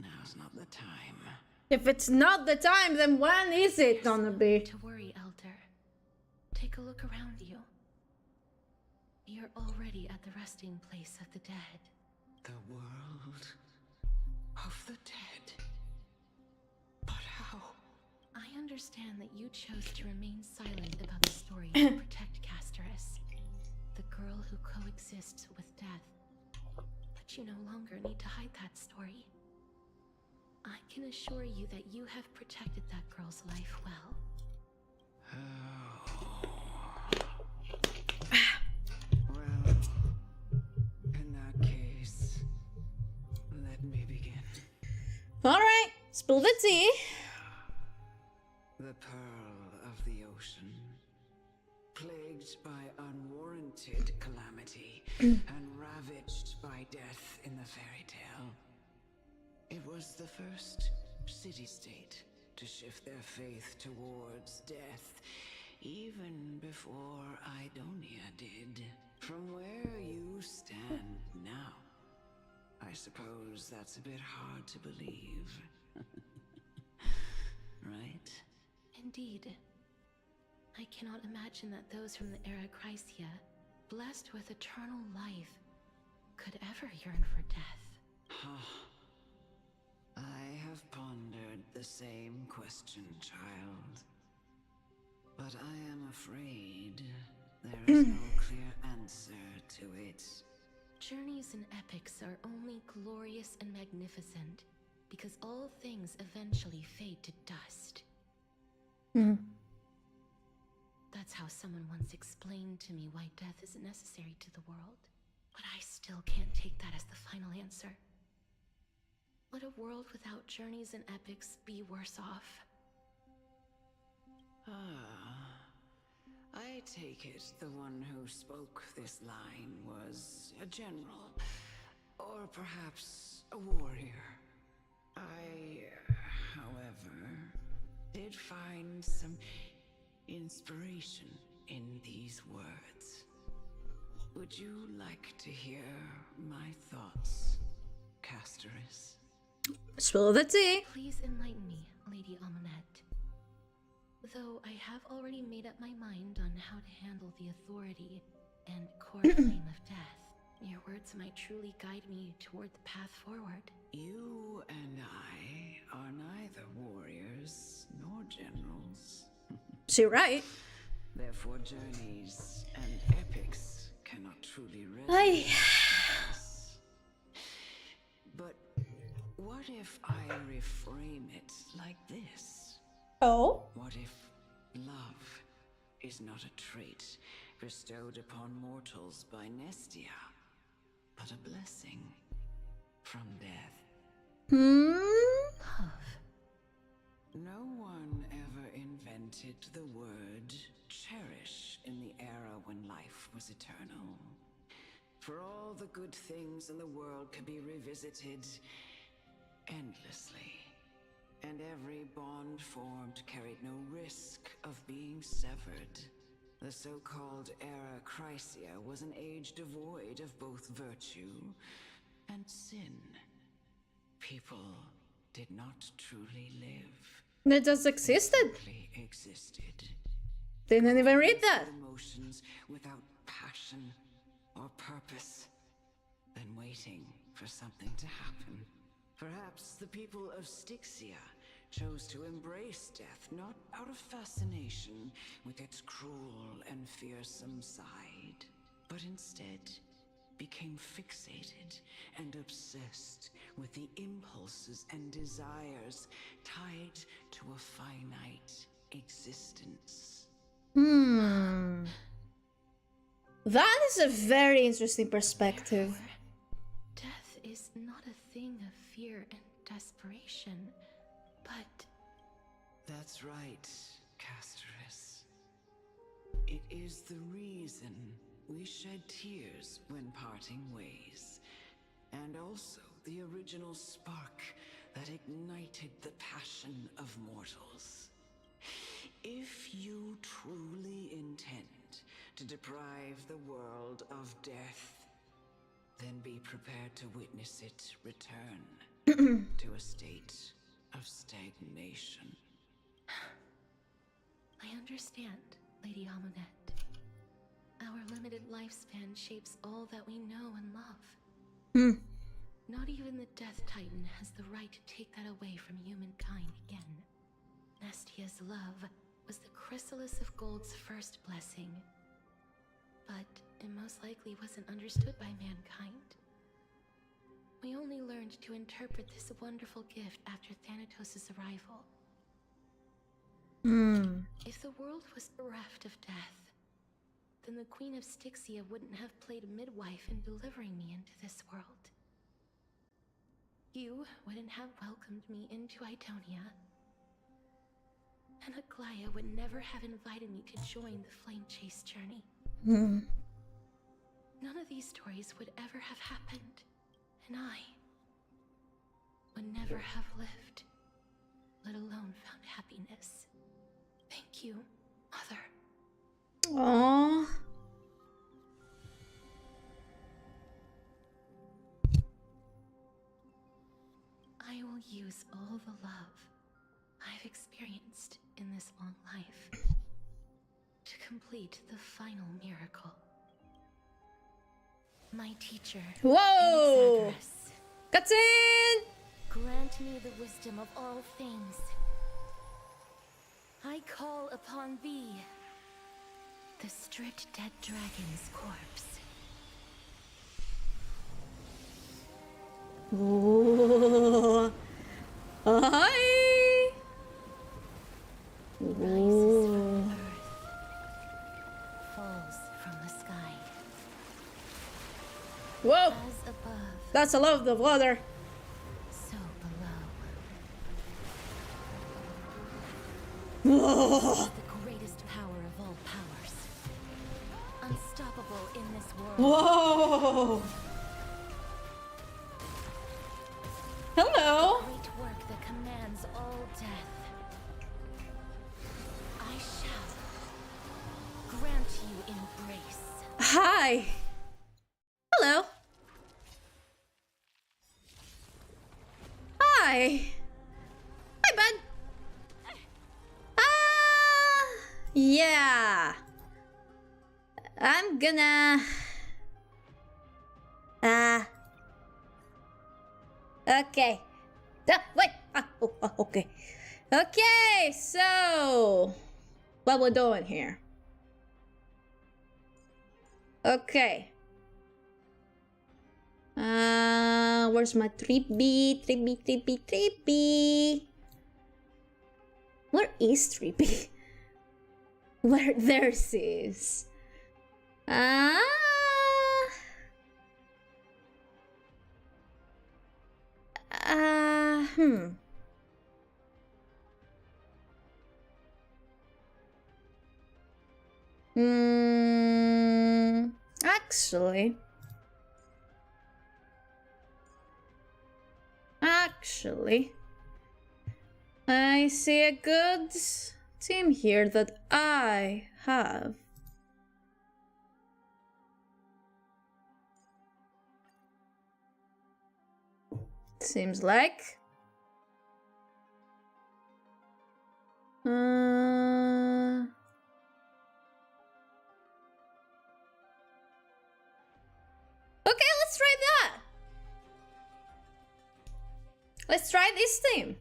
Now's not the time. If it's not the time, then when is it gonna be? To worry, Elder. Take a look around you. You're already at the resting place of the dead. The world of the dead? But how? I understand that you chose to remain silent about the story to protect Castorice, the girl who coexists with death. But you no longer need to hide that story. I can assure you that you have protected that girl's life well. Well, in that case, let me begin. Alright, spill the tea. The pearl of the ocean, plagued by unwarranted calamity and ravaged by death in the fairy tale. It was the first city-state to shift their faith towards death, even before Idonia did. From where you stand now, I suppose that's a bit hard to believe. Right? Indeed. I cannot imagine that those from the era Chrysia, blessed with eternal life, could ever yearn for death. I have pondered the same question, child. But I am afraid there is no clear answer to it. Journeys and epics are only glorious and magnificent because all things eventually fade to dust. That's how someone once explained to me why death is necessary to the world. But I still can't take that as the final answer. Would a world without journeys and epics be worse off? I take it the one who spoke this line was a general, or perhaps a warrior. I, however, did find some inspiration in these words. Would you like to hear my thoughts, Castorice? Spill the tea. Please enlighten me, Lady Amonette. Though I have already made up my mind on how to handle the authority and core flame of death, your words might truly guide me toward the path forward. You and I are neither warriors nor generals. She right. Therefore, journeys and epics cannot truly resonate with us. But what if I reframe it like this? Oh? What if love is not a trait bestowed upon mortals by Nestia, but a blessing from death? Love. No one ever invented the word cherish in the era when life was eternal. For all the good things in the world could be revisited endlessly, and every bond formed carried no risk of being severed. The so-called era Chrysia was an age devoid of both virtue and sin. People did not truly live. They just existed. Existed. Didn't even read that. Emotions without passion or purpose, then waiting for something to happen. Perhaps the people of Styxia chose to embrace death not out of fascination with its cruel and fearsome side, but instead became fixated and obsessed with the impulses and desires tied to a finite existence. That is a very interesting perspective. Therefore, death is not a thing of fear and desperation, but... That's right, Castorice. It is the reason we shed tears when parting ways, and also the original spark that ignited the passion of mortals. If you truly deprive the world of death, then be prepared to witness it return to a state of stagnation. I understand, Lady Amunet. Our limited lifespan shapes all that we know and love. Not even the Death Titan has the right to take that away from humankind again. Nestia's love was the chrysalis of Gold's first blessing, but it most likely wasn't understood by mankind. We only learned to interpret this wonderful gift after Thanatos' arrival. If the world was bereft of death, then the Queen of Styxia wouldn't have played midwife in delivering me into this world. You wouldn't have welcomed me into Idonia, and Aglaya would never have invited me to join the Flame Chase journey. None of these stories would ever have happened, and I would never have lived, let alone found happiness. Thank you, Mother. Aww. I will use all the love I've experienced in this long life to complete the final miracle. My teacher, Whoa! Anaxa, Cutscene! grant me the wisdom of all things. I call upon thee, the stripped dead dragon's corpse. Ooh. Hi. Rises from the earth, falls from the sky. Whoa! As above, That's a lot of water. so below. Whoa. This is the greatest power of all powers. Unstoppable in this world. Whoa! Hello. The great work that commands all death. I shall grant you embrace. Hi. Hello. Hi. Hi, bud. Yeah. I'm gonna... Okay. Wait. Okay. Okay, so... What we're doing here? Okay. Where's my trippy? Where is trippy? Where theirs is? Actually, I see a good team here that I have. Seems like. Okay, let's try that. Let's try this team.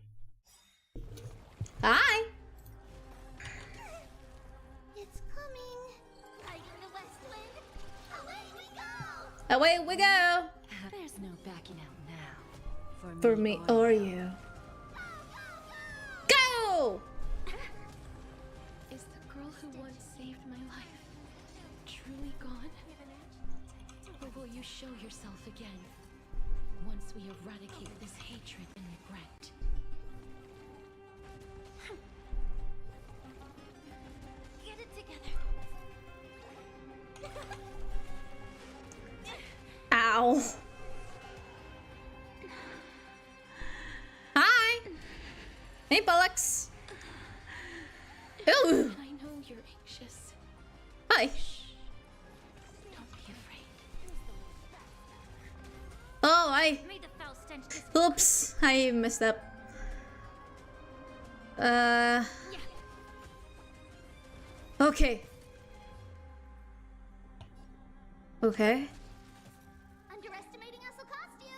Hi. It's coming. Riding the west wind. Away we go. Away we go. There's no backing out now. For me or you. Go! Is the girl who once saved my life truly gone? Or will you show yourself again once we eradicate this hatred and regret? Get it together. Ow. Hi. Hey, Bollocks. Ooh. I know you're anxious. Hi. Hi. Oops, I messed up. Okay. Okay. Underestimating us will cost you.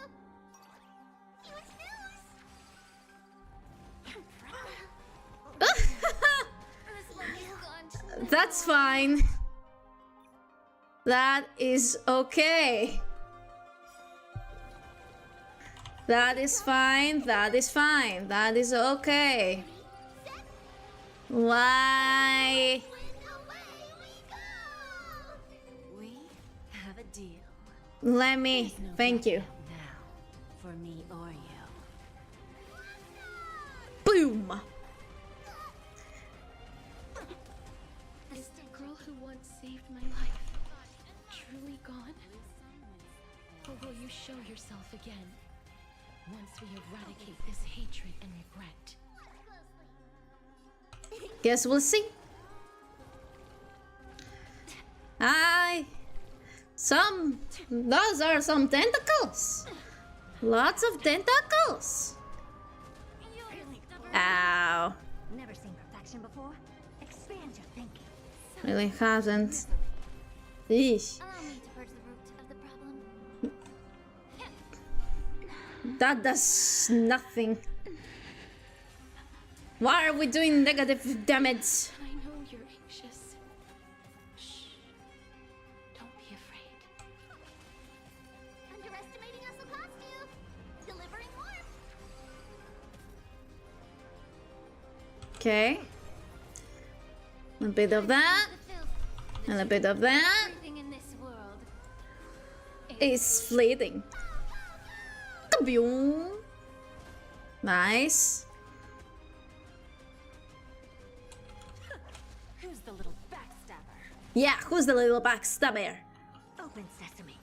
That's fine. That is okay. That is fine. That is fine. That is okay. Why? We have a deal. Let me. Thank you. Now, for me or you. Boom. Is the girl who once saved my life truly gone? Or will you show yourself again once we eradicate this hatred and regret? Guess we'll see. Those are some tentacles. Lots of tentacles. Ow. Never seen perfection before. Expand your thinking. Really hasn't. Eesh. Allow me to purge the root of the problem. That does nothing. Why are we doing negative damage? I know you're anxious. Shh. Don't be afraid. Underestimating us will cost you. Delivering warmth. Okay. A bit of that. And a bit of that. Everything in this world Is fleeting. Kaboom. Nice. Who's the little backstabber? Yeah, who's the little backstabber? Open sesame.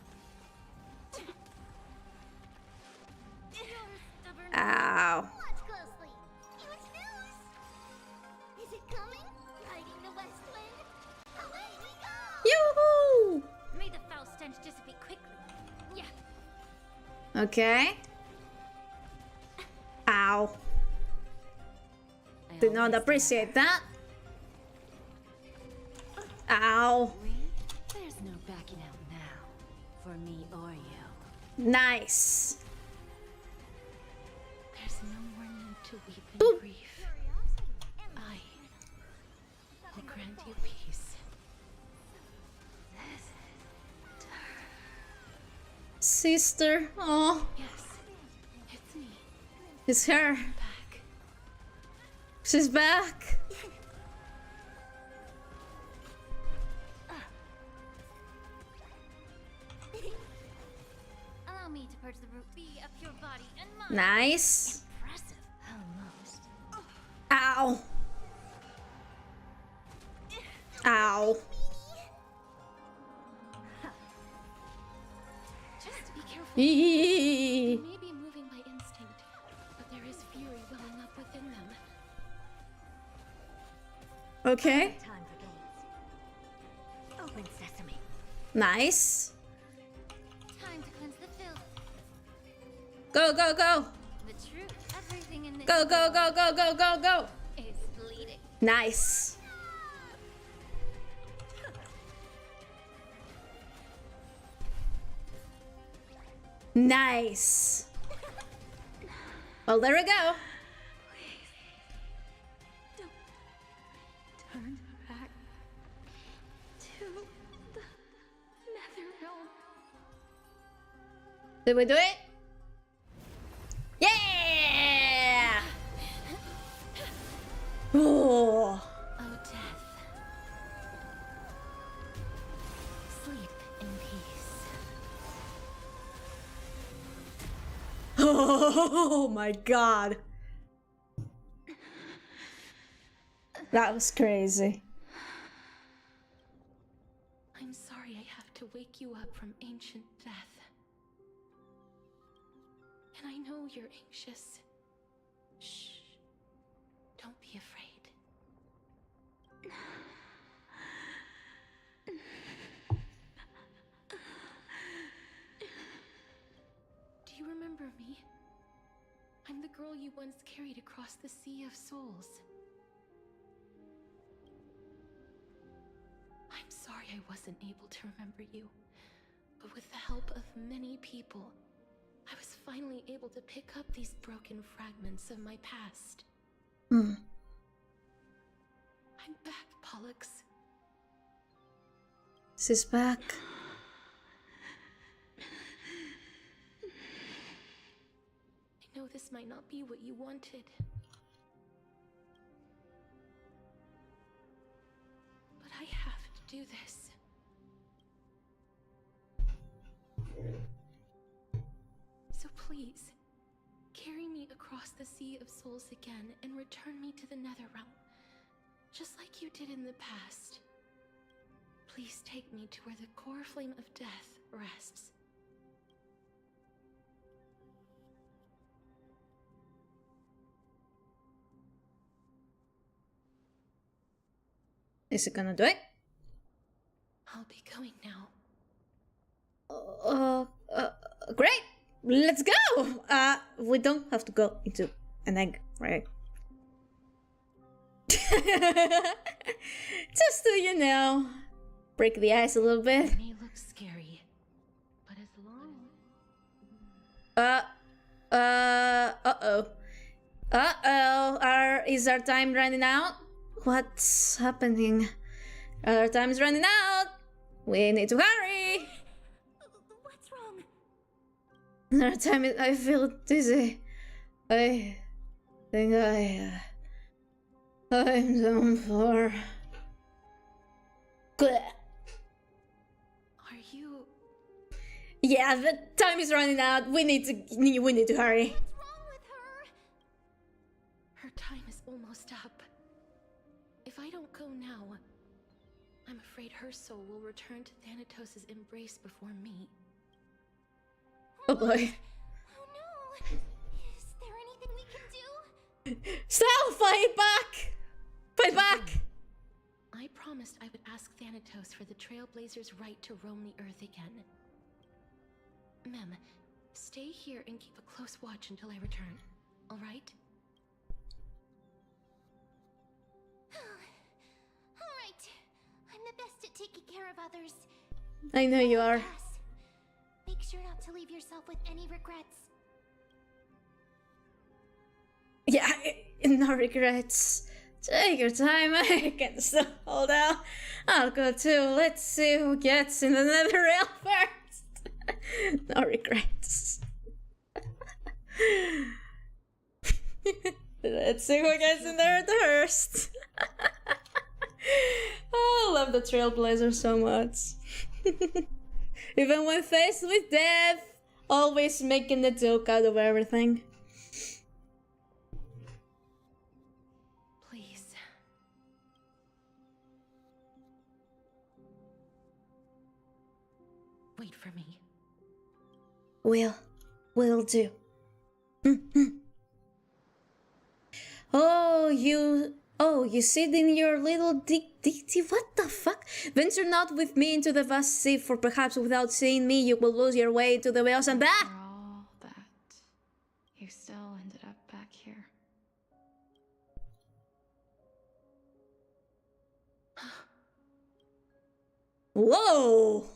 Ow. Watch closely. Huge news. Is it coming? Riding the west wind. Away we go. Yoo-hoo! May the foul stench dissipate quickly. Yeah. Okay. Ow. Did not appreciate that. Ow. There's no backing out now. For me or you. Nice. There's no more need to weep in grief. I will grant you peace. Sister. Oh. Yes, it's me. It's her. Back. She's back. Allow me to purge the root. Be of your body and mind. Nice. Impressive. Almost. Ow. Ow. Just be careful. Eee. They may be moving by instinct, but there is fury welling up within them. Okay. Time for games. Open sesame. Nice. Time to cleanse the filth. Go, go, go. The truth. Everything in this Go, go, go, go, go, go, go. is bleeding. Nice. Nice. Well, there we go. Turn back to the nether realm. Did we do it? Yeah! Oh. Oh, death. Sleep in peace. Oh my god. That was crazy. I'm sorry I have to wake you up from ancient death. And I know you're anxious. Shh. Don't be afraid. Do you remember girl you once carried across the Sea of Souls. I'm sorry I wasn't able to remember you, but with the help of many people, I was finally able to pick up these broken fragments of my past. I'm back, Pollux. She's back. I know this might not be what you wanted. But I have to do this. So please, carry me across the Sea of Souls again and return me to the Netherrealm, just like you did in the past. Please take me to where the core flame of death rests. Is it gonna do it? I'll be going now. Great! Let's go! We don't have to go into an egg, right? Just to, you know, break the ice a little bit. It may look scary, but as long Is our time running out? What's happening? Our time is running out! We need to hurry! What's wrong? Our time is... I feel dizzy. I think I'm done for. Blech. Are you... Yeah, the time is running out. We need to hurry. What's wrong with her? Her time is almost up. If I don't go now, I'm afraid her soul will return to Thanatos' embrace before me. Oh boy. Oh no! Is there anything we can do? Sal, fight back! Fight back! I promised I would ask Thanatos for the Trailblazers' right to roam the Earth again. Mem, stay here and keep a close watch until I return, alright? Alright. I'm the best at taking care of others. I know you are. Pass. Make sure not to leave yourself with any regrets. Yeah, no regrets. Take your time, I can still hold out. I'll go too. Let's see who gets in the Netherrealm first. No regrets. Let's see who gets in there first. Oh, I love the Trailblazer so much. Even when faced with death, always making the joke out of everything. Please. Wait for me. Will do. You sit in your little dicty. What the fuck? Venture not with me into the vast sea, for perhaps without seeing me, you will lose your way to the whales and back. For all that, you still ended up back here. Whoa!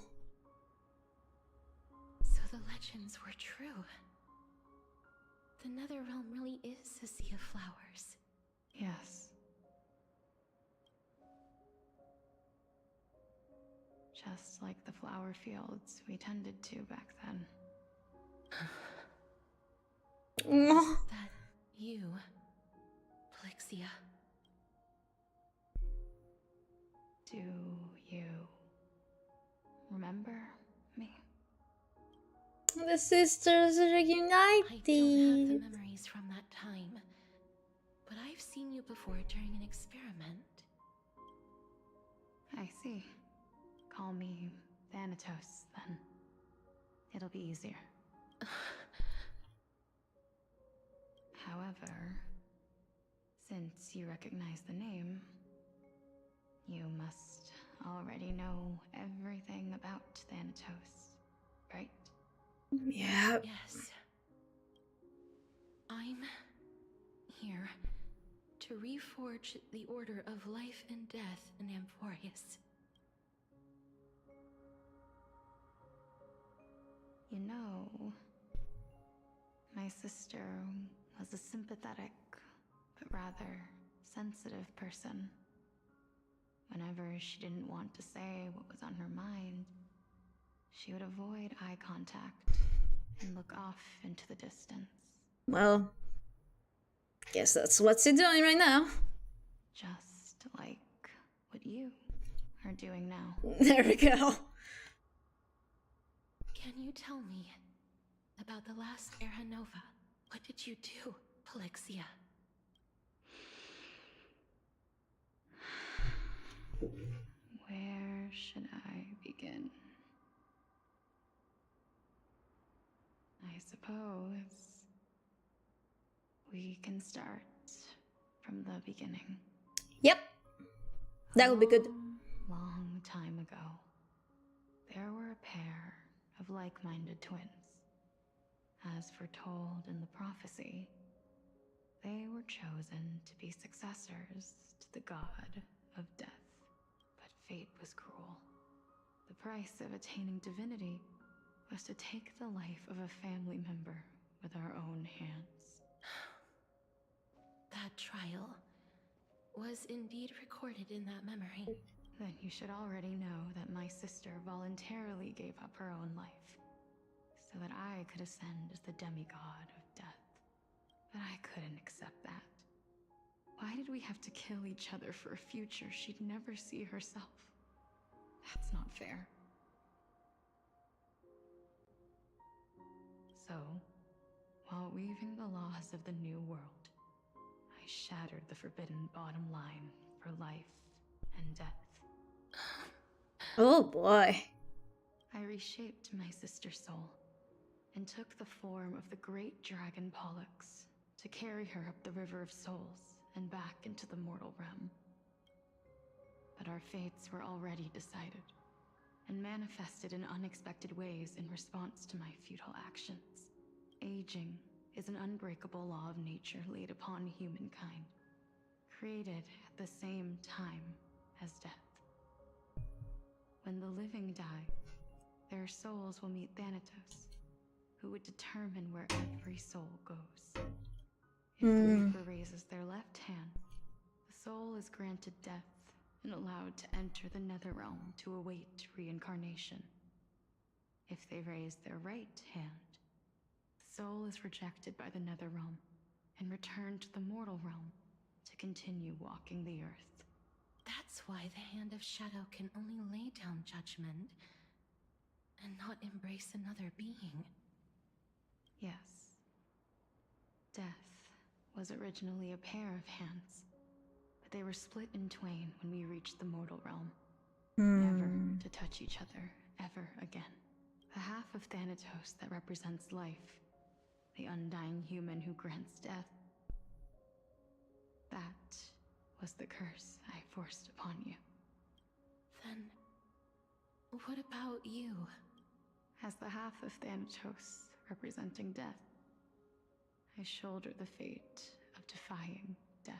So the legends were true. The Netherrealm really is a sea of flowers. Yes. Just like the flower fields we tended to back then. Is that you, Plixia? Do you remember me? The sisters are reunited. I don't have the memories from that time, but I've seen you before during an experiment. I see. Call me Thanatos, then. It'll be easier. However, since you recognize the name, you must already know everything about Thanatos, right? Yeah. Yes. I'm here to reforge the order of life and death in Amphorius. You know, my sister was a sympathetic, but rather sensitive person. Whenever she didn't want to say what was on her mind, she would avoid eye contact and look off into the distance. Well, guess that's what you're doing right now. Just like what you are doing now. There we go. Can you tell me about the last Era Nova? What did you do, Polixia? Where should I begin? I suppose we can start from the beginning. Yep. That would be good. Long time ago, there were a pair of like-minded twins. As foretold in the prophecy, they were chosen to be successors to the god of death. But fate was cruel. The price of attaining divinity was to take the life of a family member with our own hands. That trial was indeed recorded in that memory. Then you should already know that my sister voluntarily gave up her own life, so that I could ascend as the demigod of death. But I couldn't accept that. Why did we have to kill each other for a future she'd never see herself? That's not fair. So, while weaving the laws of the new world, I shattered the forbidden bottom line for life and death. Oh boy. I reshaped my sister's soul and took the form of the great dragon Pollux to carry her up the River of Souls and back into the mortal realm. But our fates were already decided and manifested in unexpected ways in response to my futile actions. Aging is an unbreakable law of nature laid upon humankind, created at the same time as death. When the living die, their souls will meet Thanatos, who would determine where every soul goes. If the Reaper raises their left hand, the soul is granted death and allowed to enter the Netherrealm to await reincarnation. If they raise their right hand, the soul is rejected by the Netherrealm and returned to the mortal realm to continue walking the earth. That's why the Hand of Shadow can only lay down judgment and not embrace another being. Yes. Death was originally a pair of hands, but they were split in twain when we reached the mortal realm. Never to touch each other ever again. The half of Thanatos that represents life, the undying human who grants death. That was the curse I forced upon you. Then, what about you? As the half of Thanatos representing death, I shoulder the fate of defying death.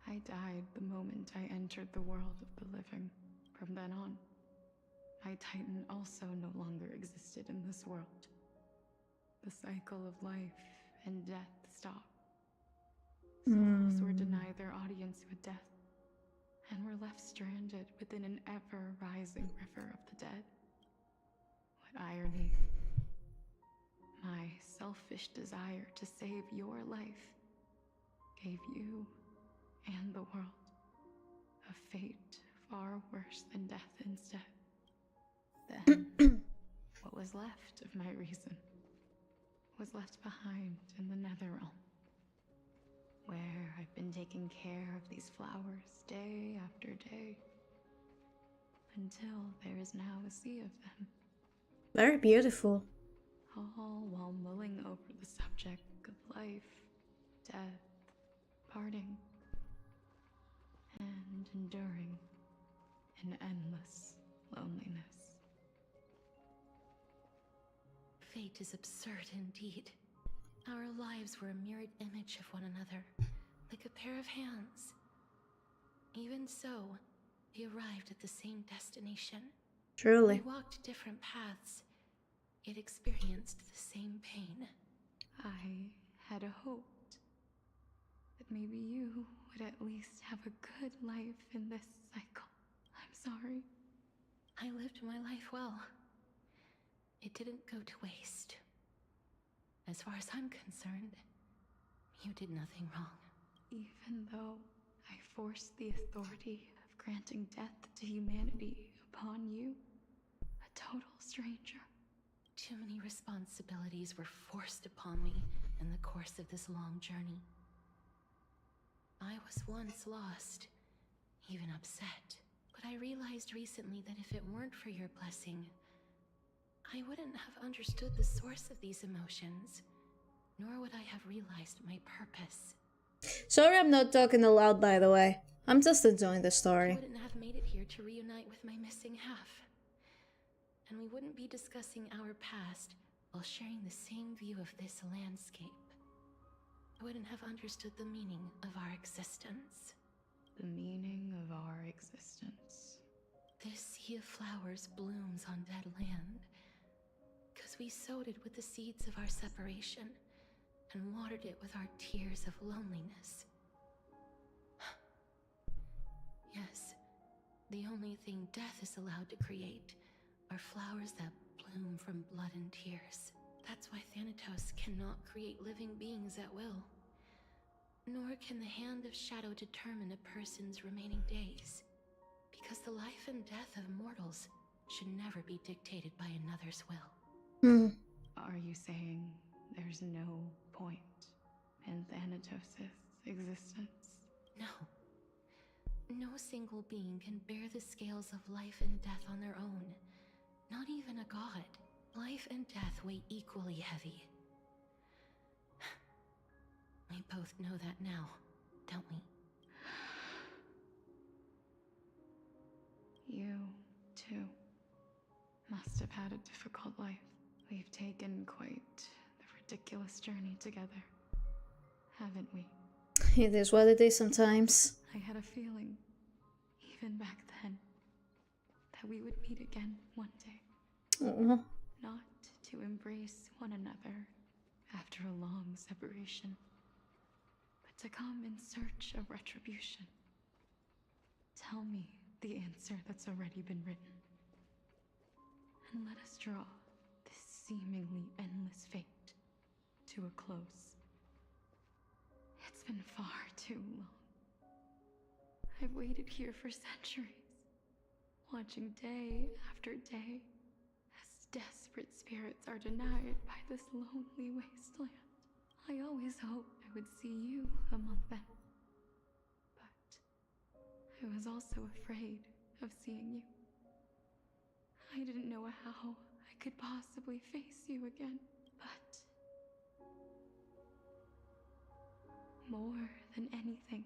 I died the moment I entered the world of the living. From then on, my Titan also no longer existed in this world. The cycle of life and death stopped. Souls were denied their audience with death, and were left stranded within an ever-rising river of the dead. What irony. My selfish desire to save your life gave you and the world a fate far worse than death instead. Then, what was left of my reason was left behind in the Netherrealm, where I've been taking care of these flowers day after day, until there is now a sea of them. Very beautiful. All while mulling over the subject of life, death, parting, and enduring an endless loneliness. Fate is absurd indeed. Our lives were a mirrored image of one another, like a pair of hands. Even so, we arrived at the same destination. Truly. We walked different paths, yet experienced the same pain. I had hoped that maybe you would at least have a good life in this cycle. I'm sorry. I lived my life well. It didn't go to waste. As far as I'm concerned, you did nothing wrong. Even though I forced the authority of granting death to humanity upon you, a total stranger. Too many responsibilities were forced upon me in the course of this long journey. I was once lost, even upset, but I realized recently that if it weren't for your blessing, I wouldn't have understood the source of these emotions, nor would I have realized my purpose. Sorry I'm not talking aloud, by the way. I'm just enjoying the I story. wouldn't have made it here to reunite with my missing half. And we wouldn't be discussing our past while sharing the same view of this landscape. I wouldn't have understood the meaning of our existence. The meaning of our existence. This sea of flowers blooms on dead land, because we sowed it with the seeds of our separation and watered it with our tears of loneliness. Yes, the only thing death is allowed to create are flowers that bloom from blood and tears. That's why Thanatos cannot create living beings at will. Nor can the hand of shadow determine a person's remaining days. Because the life and death of mortals should never be dictated by another's will. Are you saying there's no point in Thanatos' existence? No. No single being can bear the scales of life and death on their own. Not even a god. Life and death weigh equally heavy. We both know that now, don't we? You, too, must have had a difficult life. We've taken quite the ridiculous journey together, haven't we? It is what it is sometimes. I had a feeling, even back then, that we would meet again one day. Aww. Not to embrace one another after a long separation, but to come in search of retribution. Tell me the answer that's already been written, and let us draw this seemingly endless fate to a close. It's been far too long. I've waited here for centuries, watching day after day as desperate spirits are denied by this lonely wasteland. I always hoped I would see you among them. But I was also afraid of seeing you. I didn't know how I could possibly face you again. But more than anything,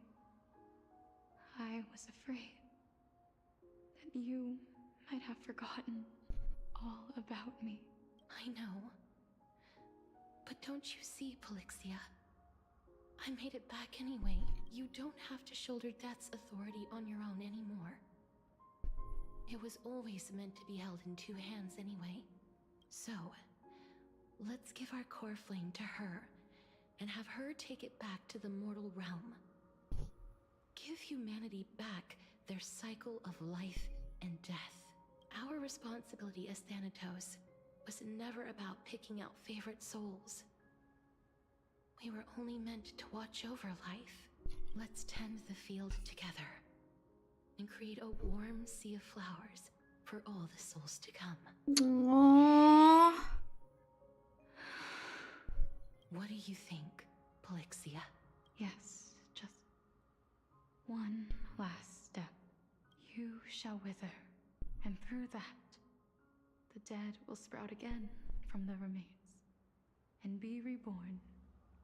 I was afraid that you might have forgotten all about me. I know. But don't you see, Polixia? I made it back anyway. You don't have to shoulder death's authority on your own anymore. It was always meant to be held in two hands anyway. So, let's give our core flame to her, and have her take it back to the mortal realm. Give humanity back their cycle of life and death. Our responsibility as Thanatos was never about picking out favorite souls. We were only meant to watch over life. Let's tend the field together and create a warm sea of flowers for all the souls to come. Aww. What do you think, Polixia? Yes, just one last step. You shall wither, and through that, the dead will sprout again from the remains, and be reborn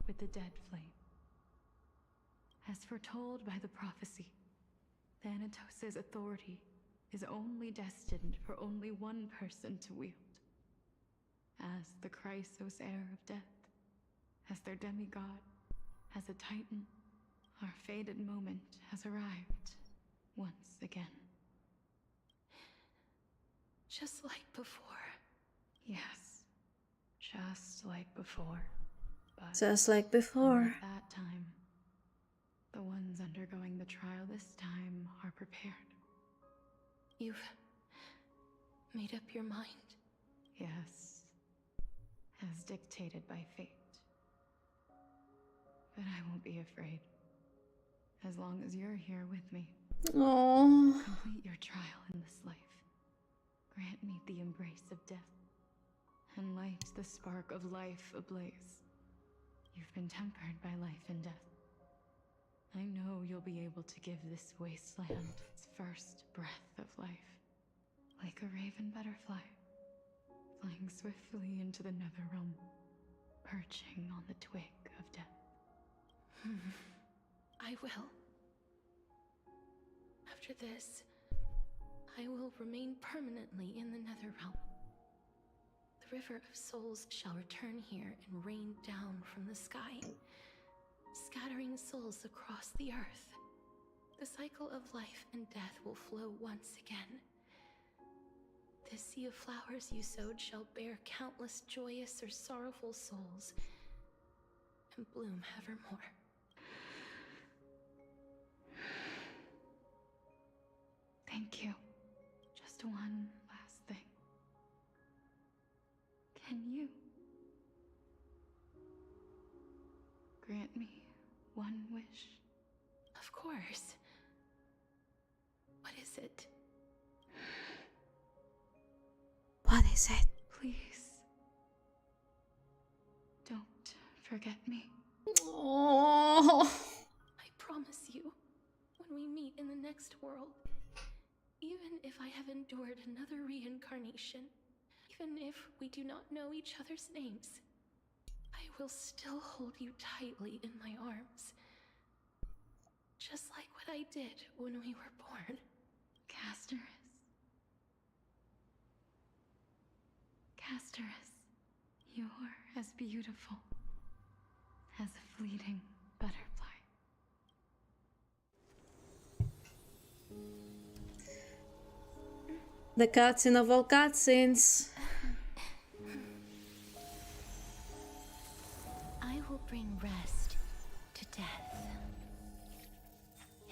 with the dead flame. As foretold by the prophecy, Thanatos' authority is only destined for only one person to wield. As the Chrysos heir of death, as their demigod, as a titan, our fated moment has arrived once again. Just like before. Yes, just like before. But Just like before. unlike that time, the ones undergoing the trial this time are prepared. You've made up your mind? Yes, as dictated by fate. But I won't be afraid. As long as you're here with me. Oh. Complete your trial in this life. Grant me the embrace of death. And light the spark of life ablaze. You've been tempered by life and death. I know you'll be able to give this wasteland its first breath of life. Like a raven butterfly, flying swiftly into the netherrealm, perching on the twig of death. I will. After this, I will remain permanently in the Netherrealm. The River of Souls shall return here and rain down from the sky, scattering souls across the earth. The cycle of life and death will flow once again. This sea of flowers you sowed shall bear countless joyous or sorrowful souls, and bloom evermore. Thank you. Just one last thing. Can you grant me one wish? Of course. What is it? What is it? Please. Don't forget me. Oh. I promise you, when we meet in the next world, even if I have endured another reincarnation, even if we do not know each other's names, I will still hold you tightly in my arms. Just like what I did when we were born. Castorice. Castorice, you're as beautiful as a fleeting butterfly. The cutscene of all cutscenes. I will bring rest to death.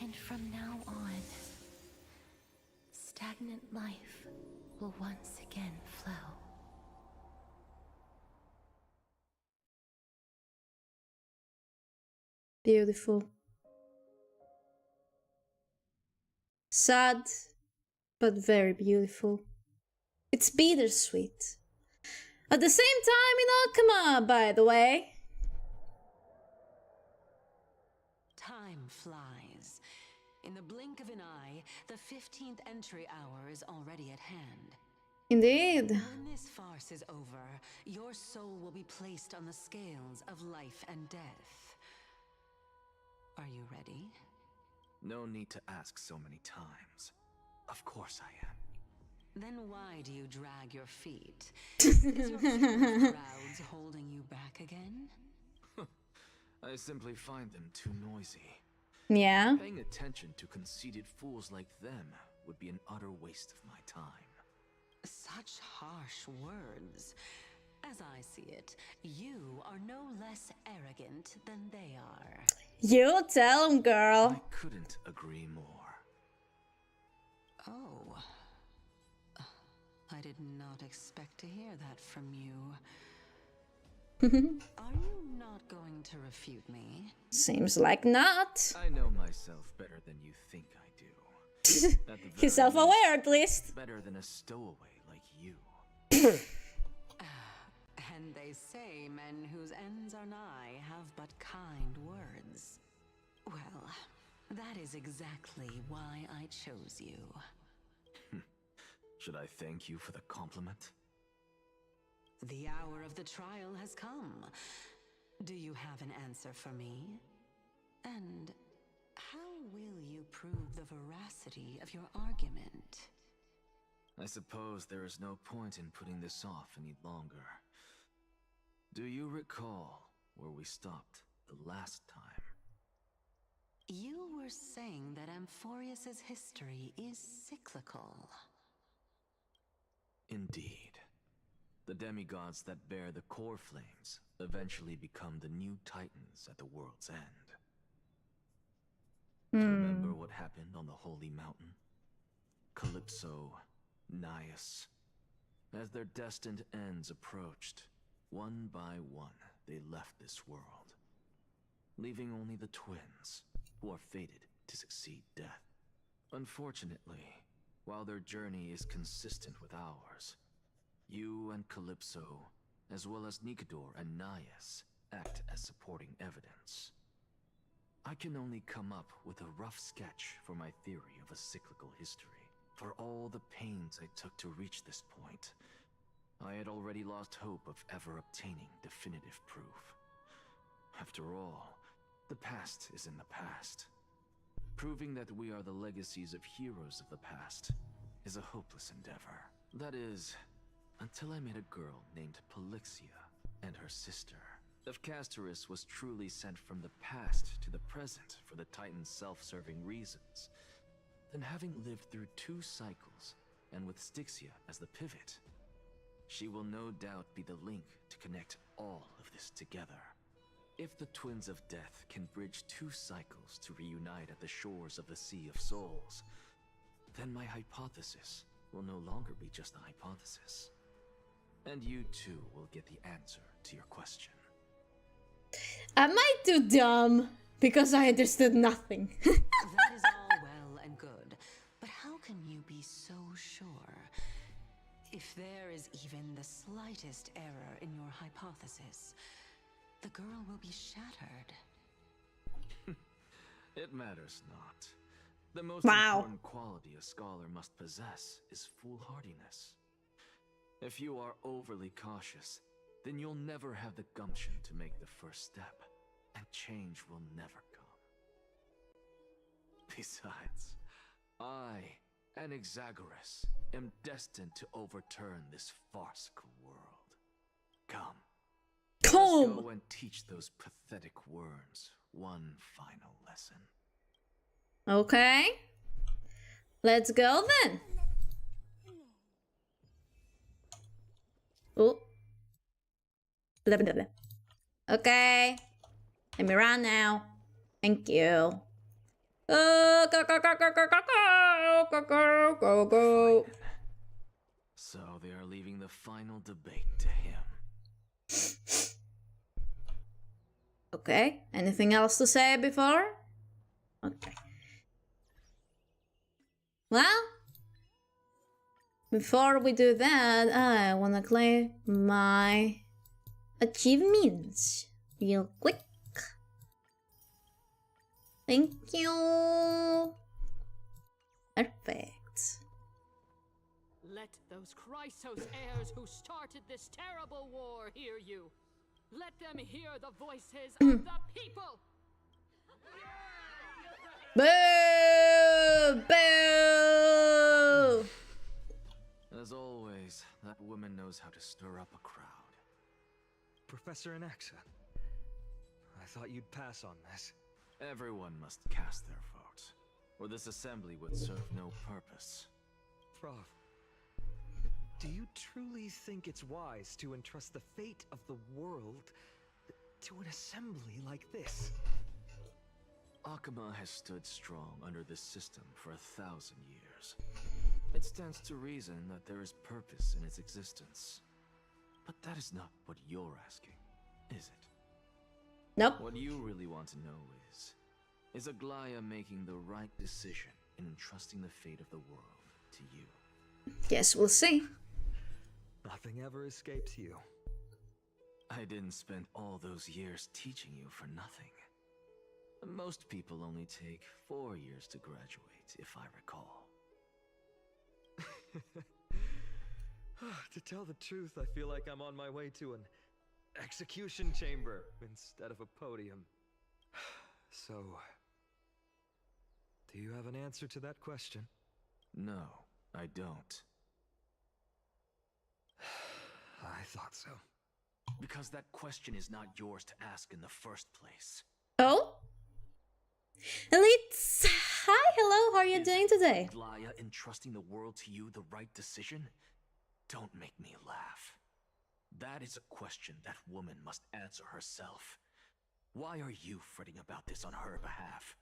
And from now on, stagnant life will once again flow. Beautiful. Sad, but very beautiful. It's bittersweet. At the same time in Alchema, by the way. Time flies. In the blink of an eye, the 15th entry hour is already at hand. Indeed. When this farce is over, your soul will be placed on the scales of life and death. Are you ready? No need to ask so many times. Of course I am. Then why do you drag your feet? Is your fear of crowds holding you back again? I simply find them too noisy. Yeah. Paying attention to conceited fools like them would be an utter waste of my time. Such harsh words. As I see it, you are no less arrogant than they are. You tell him, girl. I couldn't agree more. Oh. I did not expect to hear that from you. Are you not going to refute me? Seems like not. I know myself better than you think I do. He's self-aware, at least. Better than a stowaway like you. And they say men whose ends are nigh have but kind words. Well, that is exactly why I chose you. Should I thank you for the compliment? The hour of the trial has come. Do you have an answer for me? And how will you prove the veracity of your argument? I suppose there is no point in putting this off any longer. Do you recall where we stopped the last time. You were saying that Amphorius's history is cyclical. Indeed. The demigods that bear the core flames eventually become the new titans at the world's end. Remember what happened on the Holy Mountain? Calypso, Naias. As their destined ends approached, one by one they left this world, leaving only the twins, who are fated to succeed death. Unfortunately, while their journey is consistent with ours, you and Calypso, as well as Nicodor and Naias, act as supporting evidence. I can only come up with a rough sketch for my theory of a cyclical history. For all the pains I took to reach this point, I had already lost hope of ever obtaining definitive proof. After all, the past is in the past. Proving that we are the legacies of heroes of the past is a hopeless endeavor. That is, until I met a girl named Polixia and her sister. If Castorice was truly sent from the past to the present for the Titan's self-serving reasons, then having lived through 2 cycles, and with Styxia as the pivot, she will no doubt be the link to connect all of this together. If the Twins of Death can bridge 2 cycles to reunite at the shores of the Sea of Souls, then my hypothesis will no longer be just a hypothesis. And you too will get the answer to your question. Am I too dumb? Because I understood nothing. That is all well and good, but how can you be so sure? If there is even the slightest error in your hypothesis, the girl will be shattered. It matters not. The most important quality a scholar must possess is foolhardiness. If you are overly cautious, then you'll never have the gumption to make the first step, and change will never come. Besides, I, Anaxagoras, am destined to overturn this farcical world. Come. Let's go and teach those pathetic worms one final lesson. Okay. Let's go then. Oh. Blah, blah, blah. Okay. Let me run now. Thank you. Go, go, go, go, go, go, go, go, go, go, go. So they are leaving the final debate to him. Okay. Anything else to say before? Okay. Well, before we do that, I wanna claim my achievements real quick. Thank you. Perfect. Let those Chrysos heirs who started this terrible war hear you. Let them hear the voices of the people. Boo! Boo! As always, that woman knows how to stir up a crowd. Professor Anaxa, I thought you'd pass on this. Everyone must cast their vote, or this assembly would serve no purpose. Prof, do you truly think it's wise to entrust the fate of the world to an assembly like this? Akama has stood strong under this system for 1,000 years. It stands to reason that there is purpose in its existence. But that is not what you're asking, is it? Nope. What you really want to know is Aglaya making the right decision in entrusting the fate of the world to you? Yes, we'll see. Nothing ever escapes you. I didn't spend all those years teaching you for nothing. Most people only take 4 years to graduate, if I recall. To tell the truth, I feel like I'm on my way to an execution chamber instead of a podium. So, do you have an answer to that question? No, I don't. I thought so. Because that question is not yours to ask in the first place. Oh? Elites! Hi, hello, how are you doing today? Laya entrusting the world to you the right decision? Don't make me laugh. That is a question that woman must answer herself. Why are you fretting about this on her behalf?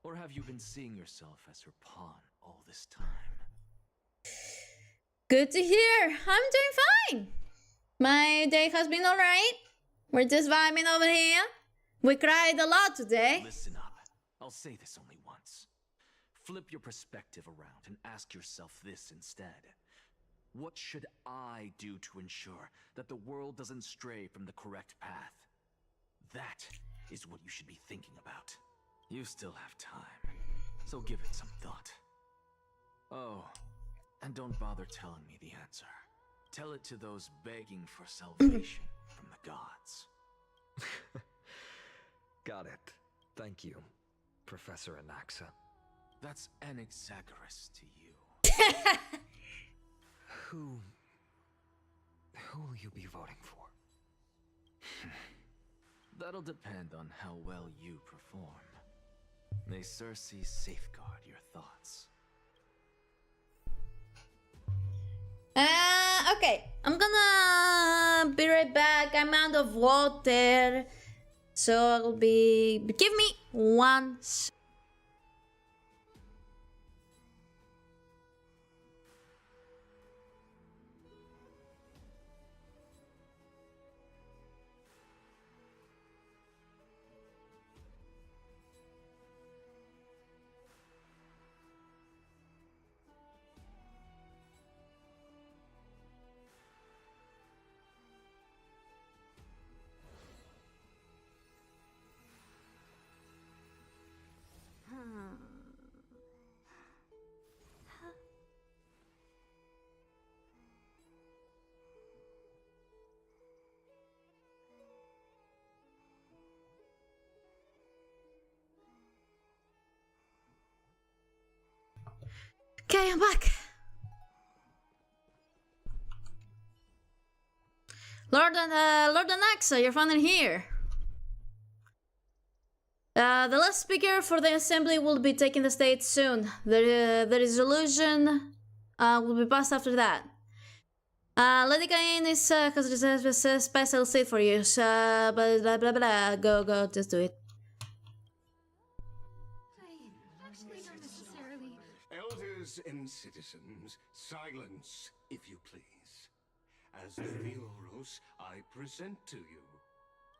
Or have you been seeing yourself as her pawn all this time? Good to hear. I'm doing fine. My day has been alright. We're just vibing over here. We cried a lot today. Listen up. I'll say this only once. Flip your perspective around and ask yourself this instead. What should I do to ensure that the world doesn't stray from the correct path? That is what you should be thinking about. You still have time, so give it some thought. Oh, and don't bother telling me the answer. Tell it to those begging for salvation from the gods. Got it. Thank you, Professor Anaxa. That's anaxagoras to you. Who will you be voting for? That'll depend on how well you perform. May Circe safeguard your thoughts. Okay, I'm gonna be right back. I'm out of water, so I'll be. Give me 1 second. Okay, I'm back. Lord Anaxa, you're finally here. The last speaker for the assembly will be taking the stage soon. The resolution will be passed after that. Lady Cain is has a special seat for you. So, blah blah blah blah. Go, just do it. Elders and citizens, silence, if you please. As the Vioros, I present to you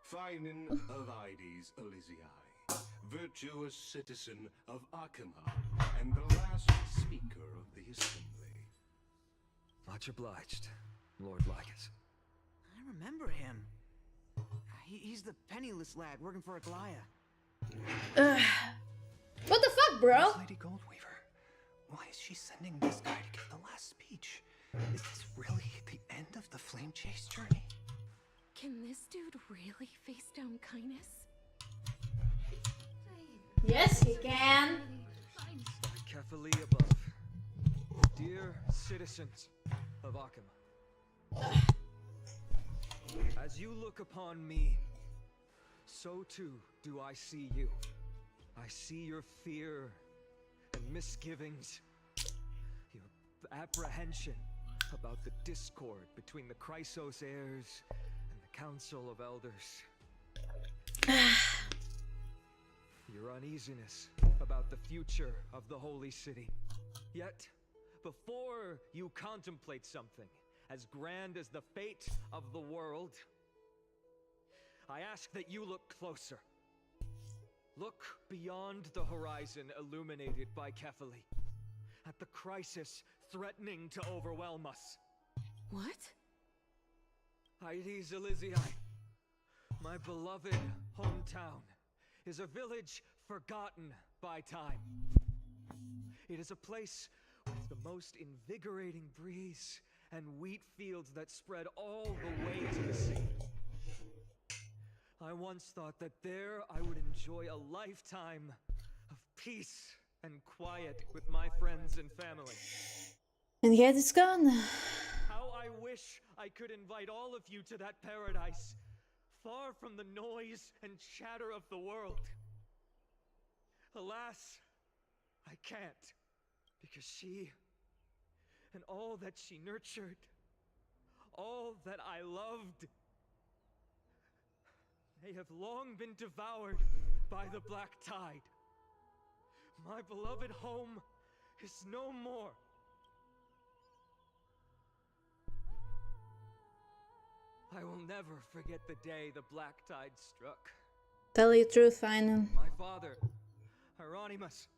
Finin of Ides Elysiae, virtuous citizen of Akima, and the last speaker of the assembly. Much obliged, Lord Lycus. I remember him. He's the penniless lad working for Aglaya. What the fuck, bro? Lady Goldweaver, why is she sending this guy to give the last speech? Is this really the end of the Flame Chase journey? Can this dude really face down kindness? Yes, he can. Carefully above. Dear citizens of Akima, as you look upon me, so too do I see you. I see your fear and misgivings, your apprehension about the discord between the Chrysos heirs and the Council of Elders. Your uneasiness about the future of the Holy City. Yet, before you contemplate something as grand as the fate of the world, I ask that you look closer. Look beyond the horizon illuminated by Kefali, at the crisis threatening to overwhelm us. What? Ides Elysiae, my beloved hometown, is a village forgotten by time. It is a place with the most invigorating breeze and wheat fields that spread all the way to the sea. I once thought that there I would enjoy a lifetime of peace and quiet with my friends and family. And yet it's gone. How I wish I I could invite all of you to that paradise, far from the noise and chatter of the world. Alas, I can't, because she and all that she nurtured, all that I loved, they have long been devoured by the black tide. My beloved home is no more. I will never forget the day the black tide struck. Tell you the truth, Finan. My father, Hieronymus,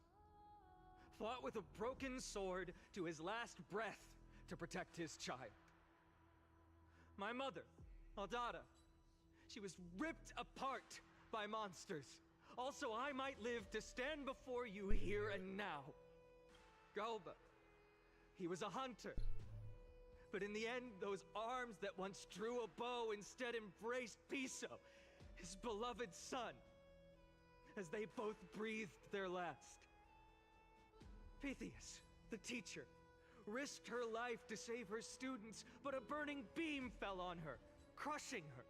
fought with a broken sword to his last breath to protect his child. My mother, Aldada, she was ripped apart by monsters. Also, I might live to stand before you here and now. Galba, he was a hunter. But in the end, those arms that once drew a bow instead embraced Piso, his beloved son, as they both breathed their last. Pythias, the teacher, risked her life to save her students, but a burning beam fell on her, crushing her.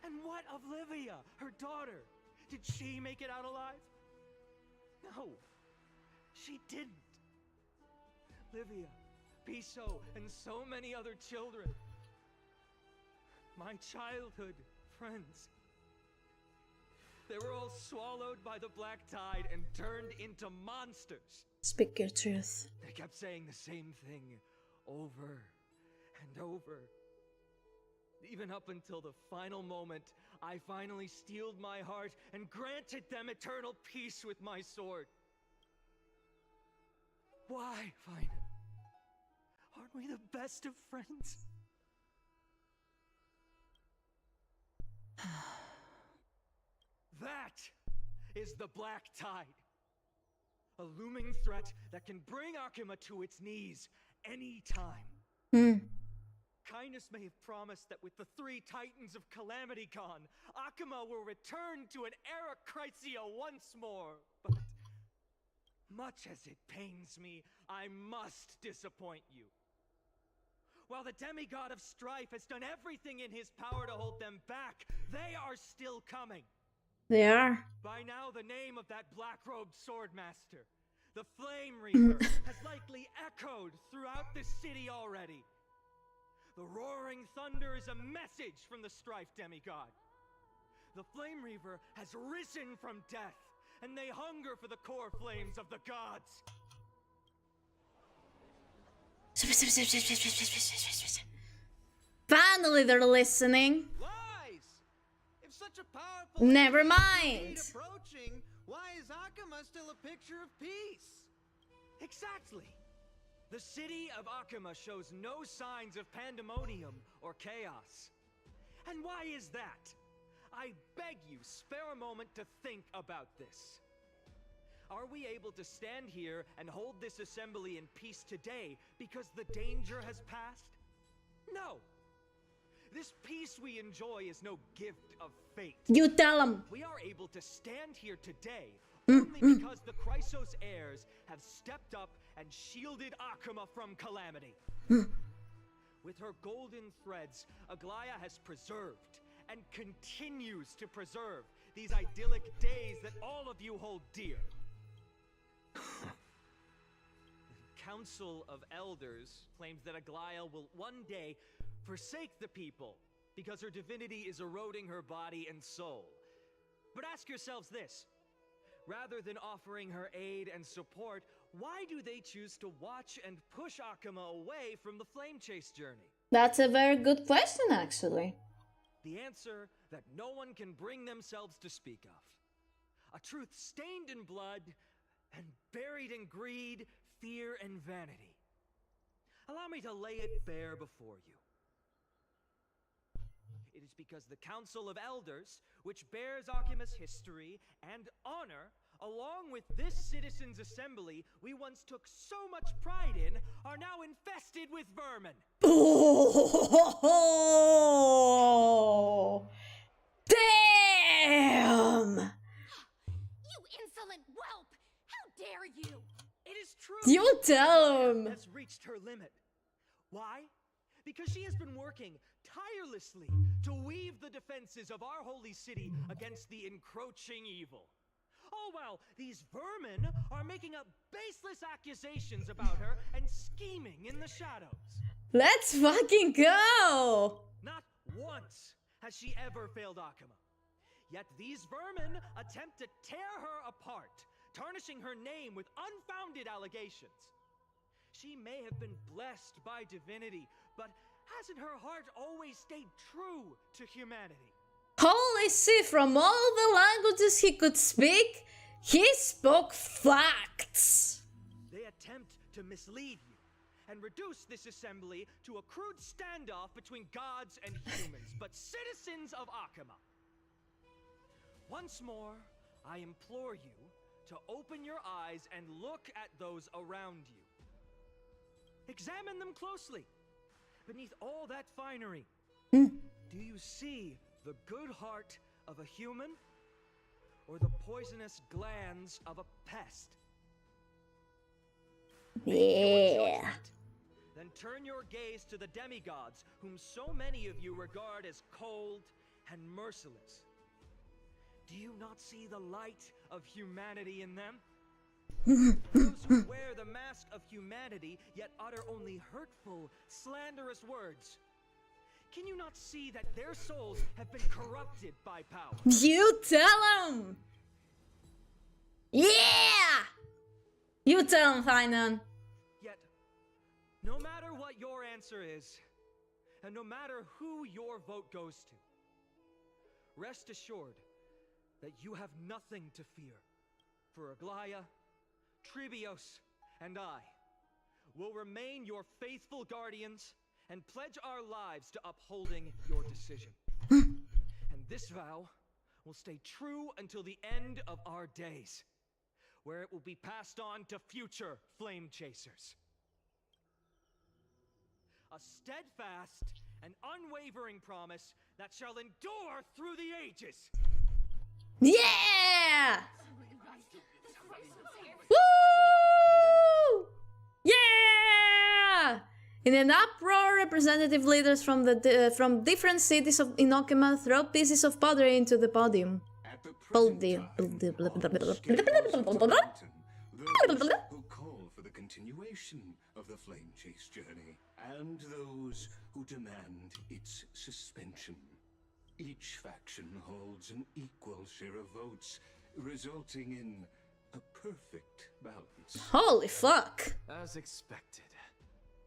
And what of Livia, her daughter? Did she make it out alive? No, she didn't. Livia, Piso, and so many other children. My childhood friends. They were all swallowed by the black tide and turned into monsters. Speak your truth. They kept saying the same thing over and over. Even up until the final moment, I finally steeled my heart and granted them eternal peace with my sword. Why, Finan? Aren't we the best of friends? That is the black tide. A looming threat that can bring Akuma to its knees any time. Kindness may have promised that with the 3 Titans of Calamity gone, Akuma will return to an era Chrysia once more. But much as it pains me, I must disappoint you. While the demigod of strife has done everything in his power to hold them back, they are still coming. They are. By now, the name of that black-robed swordmaster, the Flame Reaper, has likely echoed throughout the city already. The roaring thunder is a message from the strife demigod. The Flame Reaver has risen from death, and they hunger for the core flames of the gods. Finally, they're listening. Lies! If such a powerful Never mind. approaching, why is Akuma still a picture of peace? Exactly. The city of Akuma shows no signs of pandemonium or chaos. And why is that? I beg you, spare a moment to think about this. Are we able to stand here and hold this assembly in peace today because the danger has passed? No. This peace we enjoy is no gift of fate. You tell them. We are able to stand here today only because the Chrysos heirs have stepped up and shielded Akuma from calamity. With her golden threads, Aglaya has preserved and continues to preserve these idyllic days that all of you hold dear. The Council of Elders claims that Aglaya will one day forsake the people because her divinity is eroding her body and soul. But ask yourselves this. Rather than offering her aid and support, why do they choose to watch and push Akuma away from the Flame Chase journey? That's a very good question, actually. The answer that no one can bring themselves to speak of. A truth stained in blood and buried in greed, fear, and vanity. Allow me to lay it bare before you. It is because the Council of Elders, which bears Akuma's history and honor, along with this citizens' assembly we once took so much pride in, are now infested with vermin. Oh, damn! You insolent whelp! How dare you! It is true. You tell him. Has reached her limit. Why? because she has been working tirelessly to weave the defenses of our holy city against the encroaching evil. All while these vermin are making up baseless accusations about her and scheming in the shadows. Let's fucking go! Not once has she ever failed Akuma. Yet these vermin attempt to tear her apart, tarnishing her name with unfounded allegations. She may have been blessed by divinity, but hasn't her heart always stayed true to humanity? Holy shit, from all the languages he could speak, he spoke facts. They attempt to mislead you and reduce this assembly to a crude standoff between gods and humans, but citizens of Akuma. Once more, I implore you to open your eyes and look at those around you. Examine them closely. Beneath all that finery, do you see the good heart of a human or the poisonous glands of a pest? Yeah. Then turn your gaze to the demigods, whom so many of you regard as cold and merciless. Do you not see the light of humanity in them? Those who wear the mask of humanity, yet utter only hurtful, slanderous words. Can you not see that their souls have been corrupted by power? You tell him! Yeah! You tell him, Finan. Yet, no matter what your answer is, and no matter who your vote goes to, rest assured that you have nothing to fear, for Aglaya, Trebios, and I will remain your faithful guardians and pledge our lives to upholding your decision. And this vow will stay true until the end of our days, where it will be passed on to future flame chasers. A steadfast and unwavering promise that shall endure through the ages. Yeah! Woo! Yeah! In an uproar, representative leaders from different cities in Okima throw pieces of pottery into the podium. Those who call for the continuation of the Flame Chase journey, and those who demand its suspension. Each faction holds an equal share of votes, resulting in a perfect balance. Holy fuck! As expected,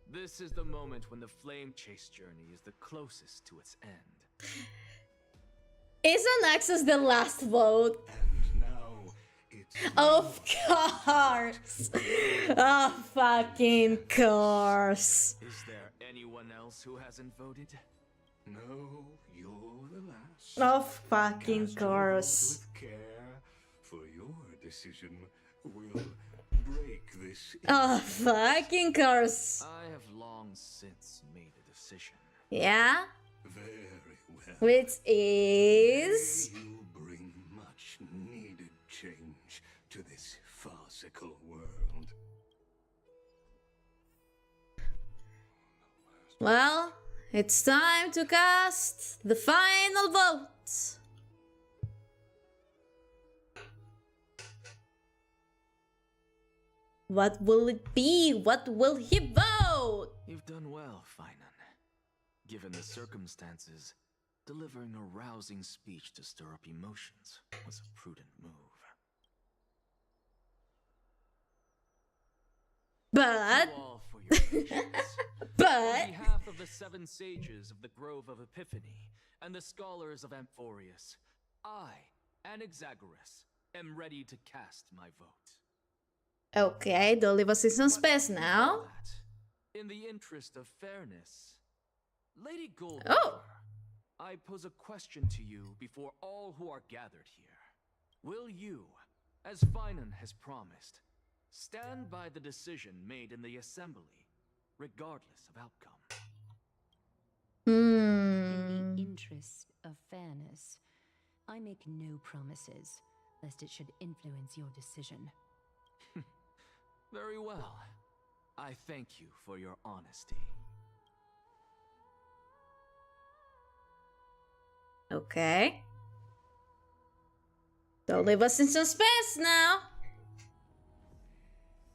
this is the moment when the Flame Chase journey is the closest to its end. Is Anaxa's the last vote? And now it's of course! Of fucking course! Is there anyone else who hasn't voted? No, you're the last. Of fucking Cast your course. vote with care, for your decision will break this. Of fucking course. I have long since made a decision. Yeah? Very well. Which is... May you bring much needed change to this farcical world. Well, it's time to cast the final vote. What will it be? What will he vote? You've done well, Finan. Given the circumstances, delivering a rousing speech to stir up emotions was a prudent move. But... Thank you all for your patience. On behalf of the 7 sages of the Grove of Epiphany and the scholars of Amphorius, I, Anaxagoras, am ready to cast my vote. Okay, don't leave us in some space now. In the interest of fairness, Lady Gold, I pose a question to you before all who are gathered here. Will you, as Finan has promised, stand by the decision made in the assembly, regardless of outcome? In the interest of fairness, I make no promises, lest it should influence your decision. Very well. I thank you for your honesty. Okay. Don't leave us in suspense now.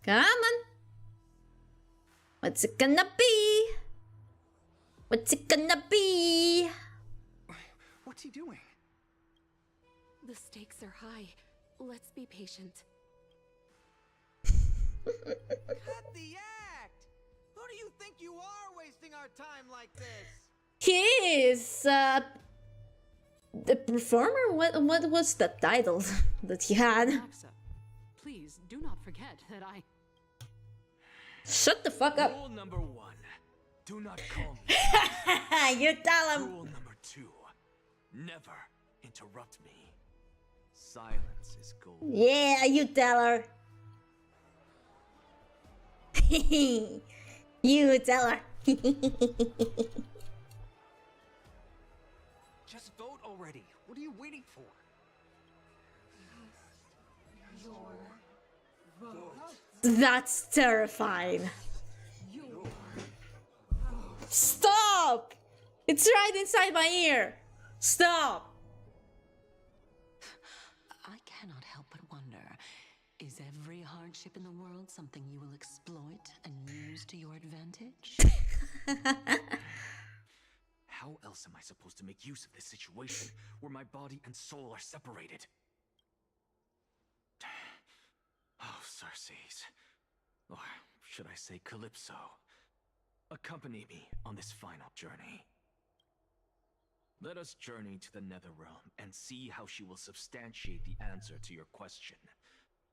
Come on. What's it gonna be? What's it gonna be? What's he doing? The stakes are high. Let's be patient. Cut the act! Who do you think you are wasting our time like this? He is the performer. What was the title that he had? Anaxa, please do not forget that I... Shut the fuck up. Rule number 1. Do not call me. You tell him. Rule number 2. Never interrupt me. Silence is gold. Yeah, you tell her. You tell her. Just vote already. What are you waiting for? That's terrifying. Stop! It's right inside my ear. Stop! I cannot help but wonder, is every hardship in the world something you will exploit and use to your advantage? How else am I supposed to make use of this situation where my body and soul are separated? Oh, Circes. Or should I say Calypso? Accompany me on this final journey. Let us journey to the Netherrealm and see how she will substantiate the answer to your question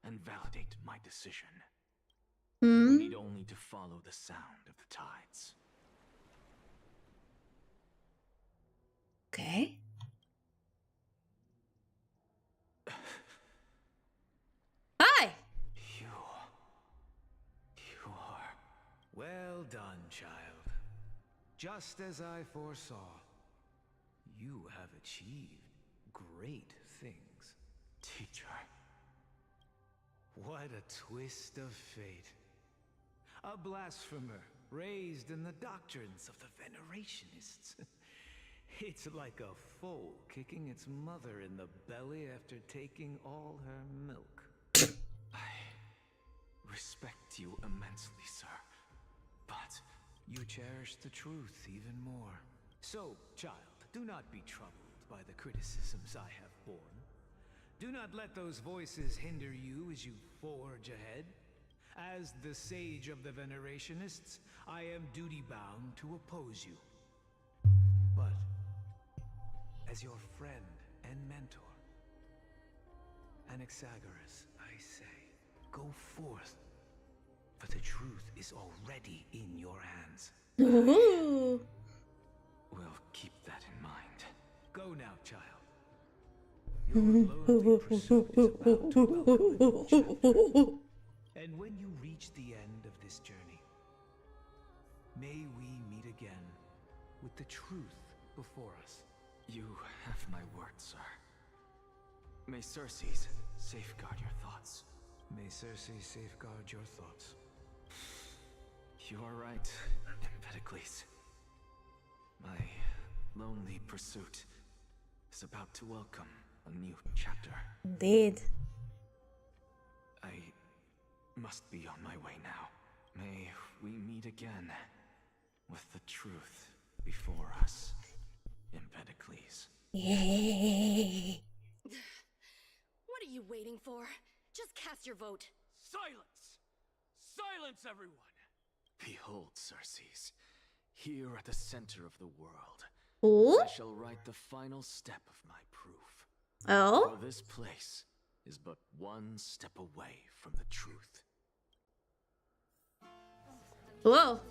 and validate my decision. We need only to follow the sound of the tides. Okay. Hi! You are... Well done, child. Just as I foresaw, you have achieved great things. Teacher. What a twist of fate. A blasphemer raised in the doctrines of the Venerationists. It's like a foal kicking its mother in the belly after taking all her milk. I respect you immensely, sir. But you cherish the truth even more. So, child, do not be troubled by the criticisms I have borne. Do not let those voices hinder you as you forge ahead. As the sage of the Venerationists, I am duty-bound to oppose you. But as your friend and mentor, Anaxagoras, I say, go forth, for the truth is already in your hands. Ooh. We'll keep that in mind. Go now, child. Your lonely pursuit is about to welcome a new chapter. And when you reach the end of this journey, may we meet again with the truth before us. You have my word, sir. May Circes safeguard your thoughts. May Circe safeguard your thoughts. You are right, Empedocles. My lonely pursuit is about to welcome a new chapter. Indeed. I must be on my way now. May we meet again with the truth before us, Empedocles. Yay. What are you waiting for? Just cast your vote. Silence! Silence, everyone! Behold, Circes, here at the center of the world, Ooh. I shall write the final step of my proof. Oh? For this place is but one step away from the truth. Whoa.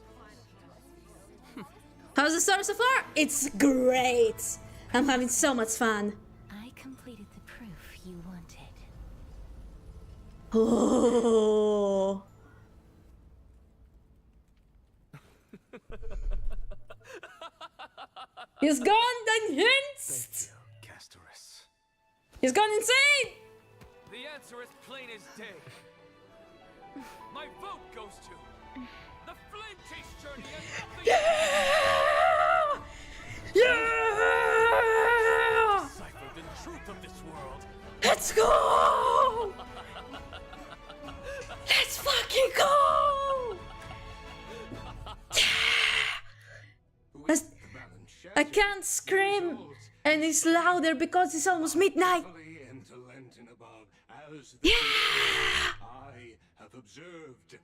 How's the story so far? It's great. I'm having so much fun. I completed the proof you wanted. Oh. He's gone unhinged. Castorice. He's gone insane. The answer is plain as day. My vote goes to the Flame Chase journey and nothing. Yeah! Yeah! I can't scream, and it's louder because it's almost midnight. Yeah! I have observed.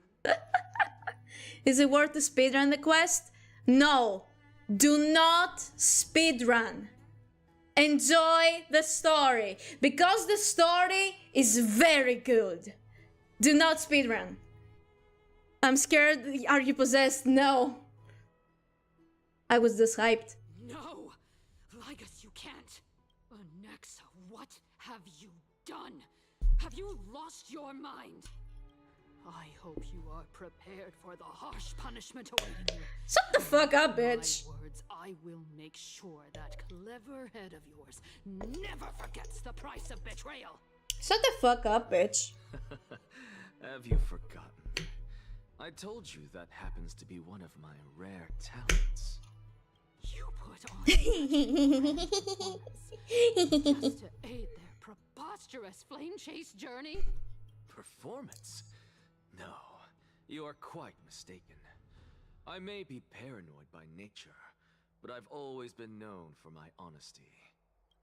Is it worth the speedrun the quest? No. Do not speedrun. Enjoy the story, because the story is very good. Do not speedrun. I'm scared. Are you possessed? No. I was just hyped. No! Lygus, you can't! Anaxa, what have you done? Have you lost your mind? I hope you are prepared for the harsh punishment awaiting you. Shut the fuck up, bitch. My words, I will make sure that clever head of yours never forgets the price of betrayal. Shut the fuck up, bitch. Have you forgotten? I told you that happens to be one of my rare talents. You put on just to aid their preposterous flame chase journey? Performance? No, you are quite mistaken. I may be paranoid by nature, but I've always been known for my honesty.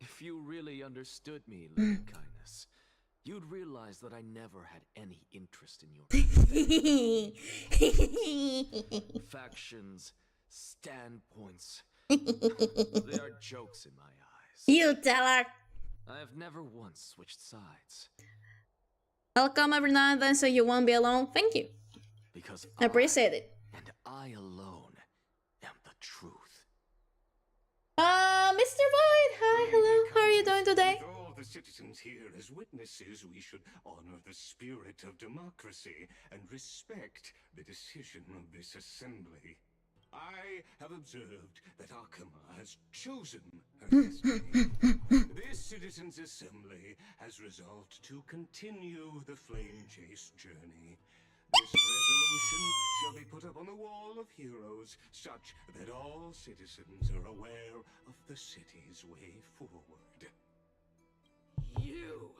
If you really understood me, Lady Kindness, you'd realize that I never had any interest in your factions, standpoints. They are jokes in my eyes. You tell her. I have never once switched sides. I'll come every now and then so you won't be alone. Thank you. Because I appreciate it. And I alone am the truth. Mr. Void, hi, hello. How are you doing today? With all the citizens here as witnesses, we should honor the spirit of democracy and respect the decision of this assembly. I have observed that Akama has chosen her destiny. This citizens' assembly has resolved to continue the flame chase journey. This resolution shall be put up on the wall of heroes, such that all citizens are aware of the city's way forward. You!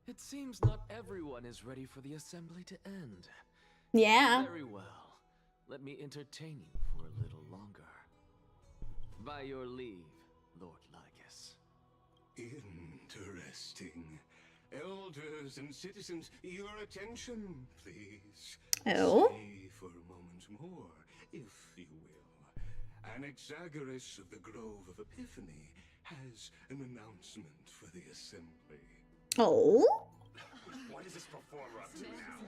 It seems not everyone is ready for the assembly to end. Yeah. Very well. Let me entertain you for a little longer. By your leave, Lord Lygus. Interesting. Elders and citizens, your attention, please. Oh? Stay for a moment more, if you will. Anaxagoras of the Grove of Epiphany has an announcement for the assembly. Oh? What is this performer up to now?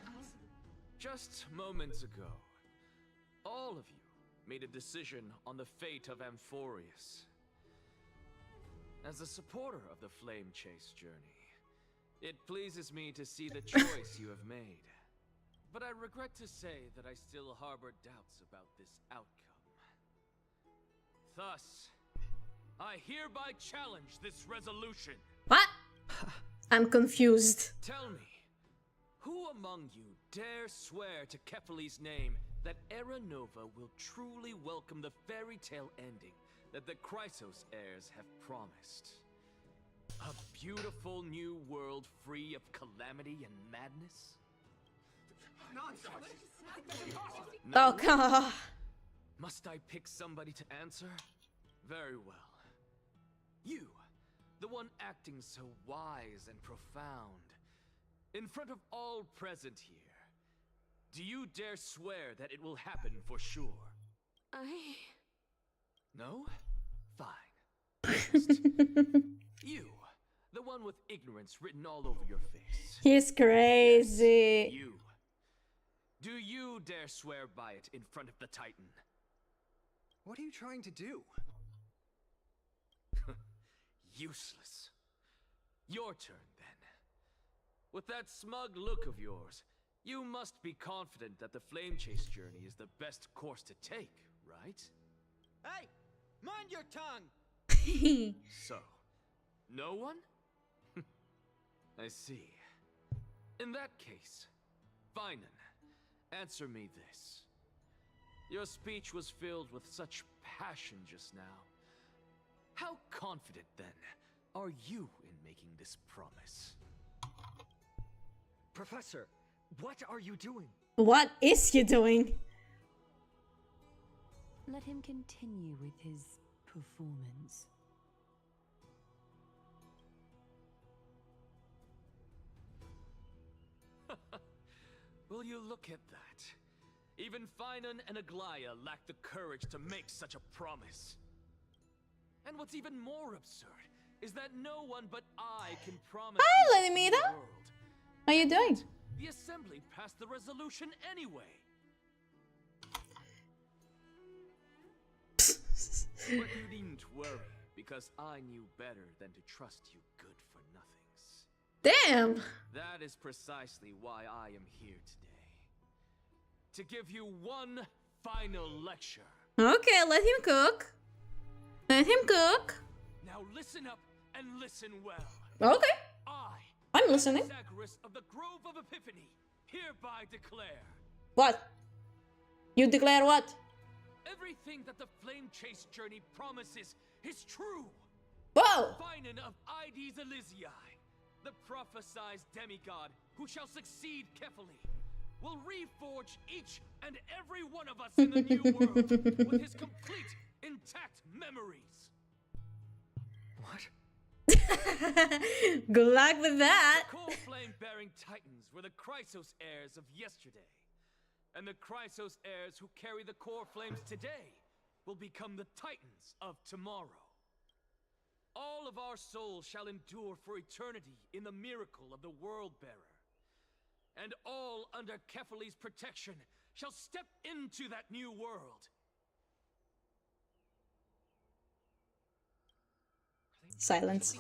Just moments ago, all of you made a decision on the fate of Amphorius. As a supporter of the Flame Chase journey, it pleases me to see the choice you have made. But I regret to say that I still harbor doubts about this outcome. Thus, I hereby challenge this resolution. What? I'm confused. Tell me, who among you dare swear to Kefali's name that Era Nova will truly welcome the fairy tale ending that the Chrysos heirs have promised? A beautiful new world free of calamity and madness? Oh, God. Must I pick somebody to answer? Very well. You, the one acting so wise and profound. In front of all present here, do you dare swear that it will happen for sure? No? Fine. You, the one with ignorance written all over your face. He's crazy. You. Do you dare swear by it in front of the Titan? What are you trying to do? Useless. Your turn, then. With that smug look of yours, you must be confident that the Flame Chase journey is the best course to take, right? Hey! Mind your tongue! So, no one? I see. In that case, Finan, answer me this. Your speech was filled with such passion just now. How confident, then, are you in making this promise? Professor, what are you doing? What is he doing? Let him continue with his performance. Will you look at that? Even Finan and Aglaya lack the courage to make such a promise. And what's even more absurd is that no one but I can promise Hi, you Lenimita. the world. How you doing? The assembly passed the resolution anyway. But you needn't worry, because I knew better than to trust you good-for-nothings. Damn! That is precisely why I am here today. To give you one final lecture. Okay, let him cook. Let him cook. Now listen up and listen well. Okay. I'm listening. Zagreus of the Grove of Epiphany hereby declare. What? You declare what? Everything that the Flame Chase journey promises is true. Whoa! Finan of Ides Elysiae, the prophesized demigod who shall succeed Kefali, will reforge each and every one of us in the new world with his complete, intact memories. What? Good luck with that. The core flame-bearing titans were the Chrysos heirs of yesterday. And the Chrysos heirs who carry the core flames today will become the titans of tomorrow. All of our souls shall endure for eternity in the miracle of the World-Bearer. And all under Kefali's protection shall step into that new world. Silence.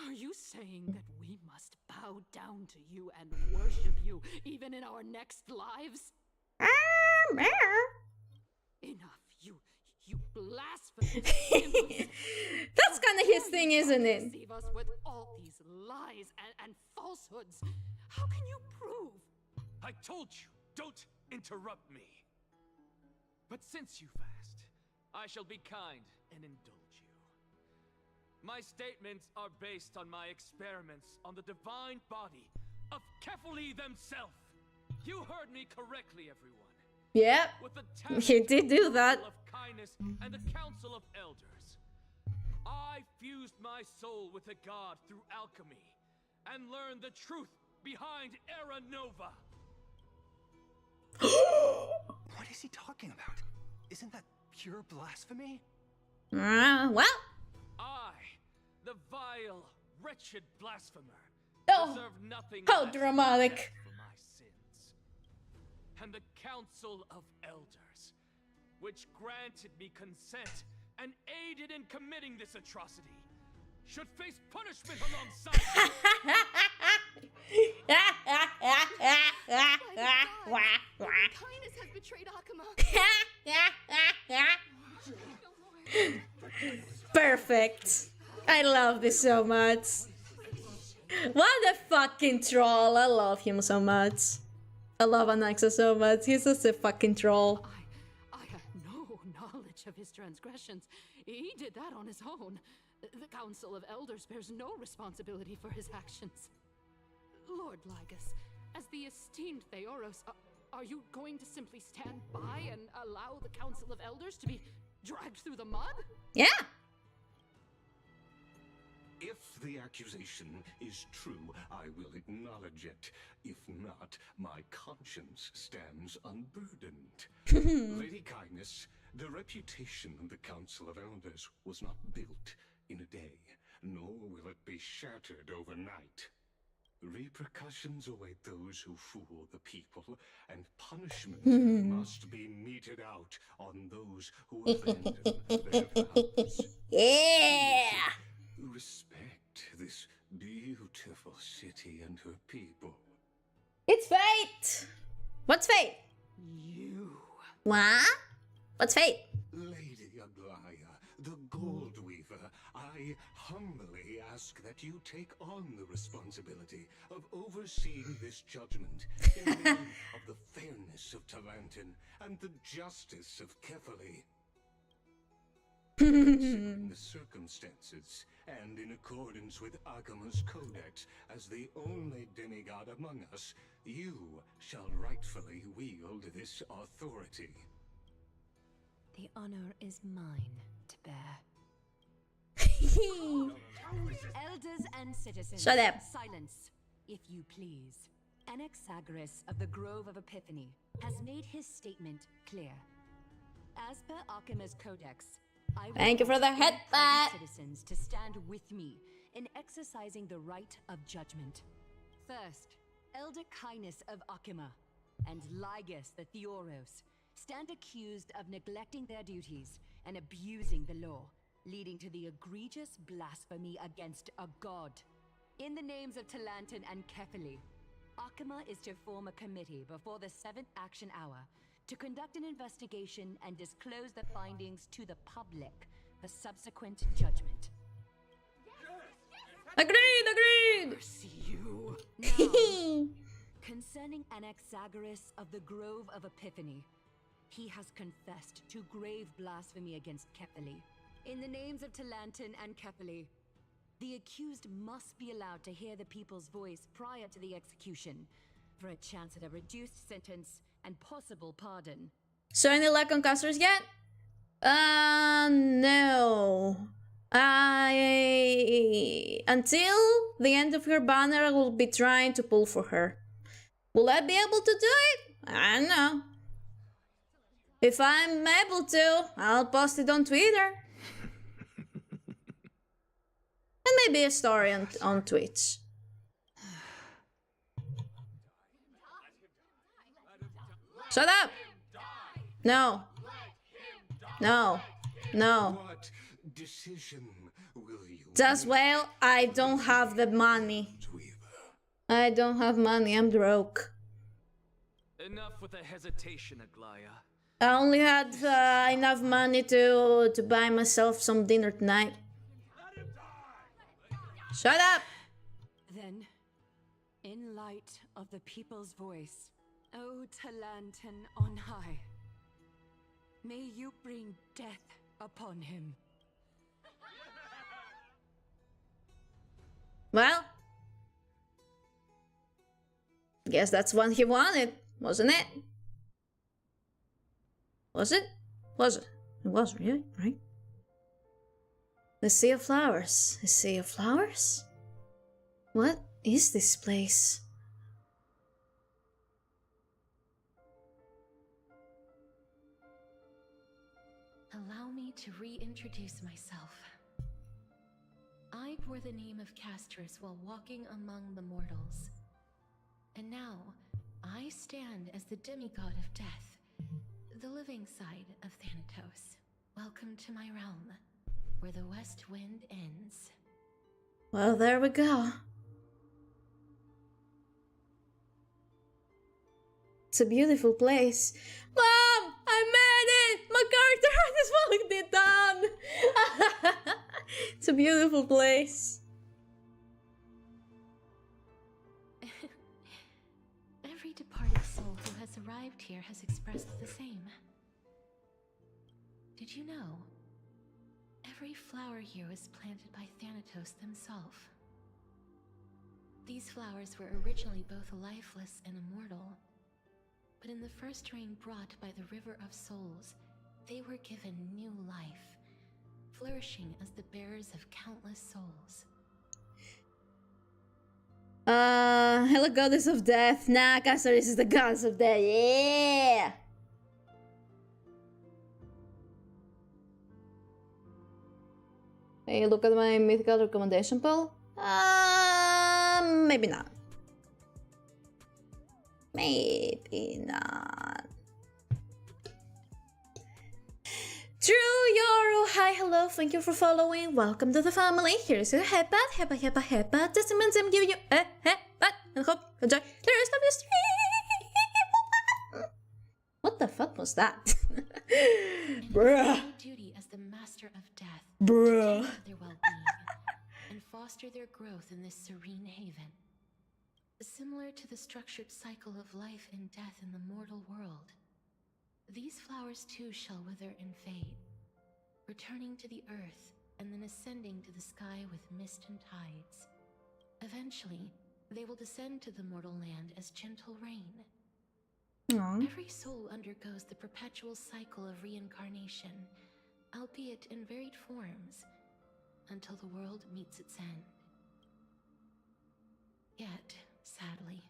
Are you saying that we must bow down to you and worship you even in our next lives? Enough, you blasphemous. That's kind of his thing, isn't it? Deceive us with all these lies and falsehoods. How can you prove? I told you, don't interrupt me. But since you've asked, I shall be kind and indulge you. My statements are based on my experiments on the divine body of Kefali themselves. You heard me correctly, everyone. Yep, he did do that. Of kindness and the Council of Elders. I fused my soul with a god through alchemy and learned the truth behind Era Nova. What is he talking about? Isn't that pure blasphemy? Well. I, the vile, wretched blasphemer, Oh, deserve nothing how less dramatic. than death for my sins. And the Council of Elders, which granted me consent and aided in committing this atrocity, should face punishment alongside me. Kindness has betrayed Akuma. Perfect. I love this so much. What a fucking troll. I love him so much. I love Anaxa so much. He's just a fucking troll. I have no knowledge of his transgressions. He did that on his own. The Council of Elders bears no responsibility for his actions. Lord Lygus, as the esteemed Theoros, are you going to simply stand by and allow the Council of Elders to be dragged through the mud? Yeah. If the accusation is true, I will acknowledge it. If not, my conscience stands unburdened. Lady Kindness, the reputation of the Council of Elders was not built in a day, nor will it be shattered overnight. Repercussions await those who fool the people, and punishment must be meted out on those who abandon their vows. Yeah! Respect this beautiful city and her people. It's fate! What's fate? You. What? What's fate? Lady Aglaya, the Gold Weaver, I humbly ask that you take on the responsibility of overseeing this judgment in the name of the fairness of Talantin and the justice of Kefali. Considering the circumstances, and in accordance with Akima's codex, as the only demigod among us, you shall rightfully wield this authority. The honor is mine to bear. Elders and citizens, Shut up. Silence, if you please. Anaxagoras of the Grove of Epiphany has made his statement clear. As per Akima's codex, I Thank you for the headbutt. Citizens to stand with me in exercising the right of judgment. First, Elder Kindness of Akima and Ligus the Theoros stand accused of neglecting their duties and abusing the law, leading to the egregious blasphemy against a god. In the names of Talantan and Kefili, Akima is to form a committee before the 7th action hour to conduct an investigation and disclose the findings to the public for subsequent judgment. Agreed! See you. Now, concerning Anaxagoras of the Grove of Epiphany, he has confessed to grave blasphemy against Kefili. In the names of Talantan and Kefili, the accused must be allowed to hear the people's voice prior to the execution, for a chance at a reduced sentence and possible pardon. So any luck on castorice yet? No. Until the end of her banner, I will be trying to pull for her. Will I be able to do it? I don't know. If I'm able to, I'll post it on Twitter. And maybe a story on Twitch. Shut up! No. No. No. What decision will you Just well, I don't have the money. I don't have money, I'm broke. Enough with the hesitation, Aglaya. I only had enough money to buy myself some dinner tonight. Shut up! Then, in light of the people's voice, O Talantan on high, may you bring death upon him. Well, guess that's what he wanted, wasn't it? Was it? Was it? It was, really, right? The Sea of Flowers. The Sea of Flowers? What is this place? Allow me to reintroduce myself. I bore the name of Castorice while walking among the mortals. And now, I stand as the demigod of death, the living side of Thanatos. Welcome to my realm, where the west wind ends. Well, there we go. It's a beautiful place. Mom! I made it! My character is finally done! It's a beautiful place. Every departed soul who has arrived here has expressed the same. Did you know? Every flower here was planted by Thanatos himself. These flowers were originally both lifeless and immortal, but in the first rain brought by the River of Souls, they were given new life, flourishing as the bearers of countless souls. Hello, goddess of death. Nah, Castorice is the goddess of death. Yeah! Hey, look at my mythical recommendation poll. Maybe not. Maybe not. True Yoru, hi, hello, thank you for following. Welcome to the family. Here's your headbutt, headbutt. This means I'm giving you a headbutt and hope you enjoy the rest of your stream. What the fuck was that? Bruh. Duty as the master of death. Bruh. To their well-being and foster their growth in this serene haven. Similar to the structured cycle of life and death in the mortal world, these flowers too shall wither and fade, returning to the earth and then ascending to the sky with mist and tides. Eventually, they will descend to the mortal land as gentle rain. Aww. Every soul undergoes the perpetual cycle of reincarnation, albeit in varied forms, until the world meets its end. Yet, sadly,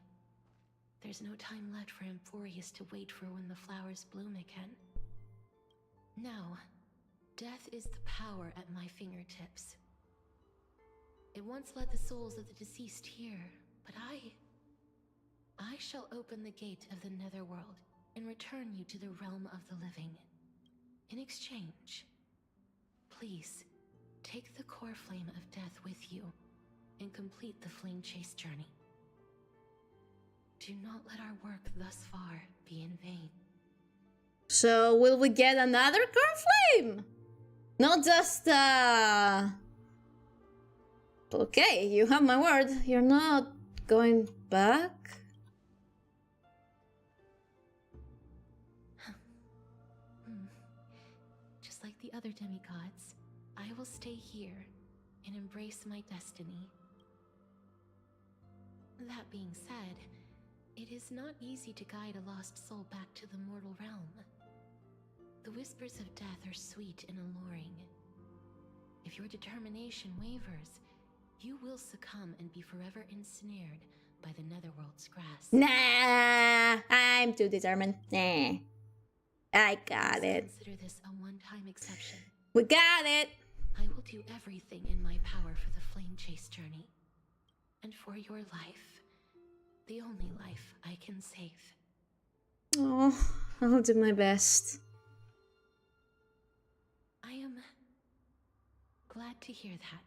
there's no time left for Emphorius to wait for when the flowers bloom again. Now, death is the power at my fingertips. It once led the souls of the deceased here, but I shall open the gate of the Netherworld and return you to the realm of the living. In exchange, please, take the core flame of death with you and complete the flame chase journey. Do not let our work thus far be in vain. So, will we get another core flame? Not just, Okay, you have my word. You're not going back? Just like the other demigods, I will stay here and embrace my destiny. That being said, it is not easy to guide a lost soul back to the mortal realm. The whispers of death are sweet and alluring. If your determination wavers, you will succumb and be forever ensnared by the Netherworld's grasp. Nah, I'm too determined. Nah, I got it. Consider this a one-time exception. We got it. I will do everything in my power for the flame chase journey. And for your life, the only life I can save. Oh, I'll do my best. I am glad to hear that.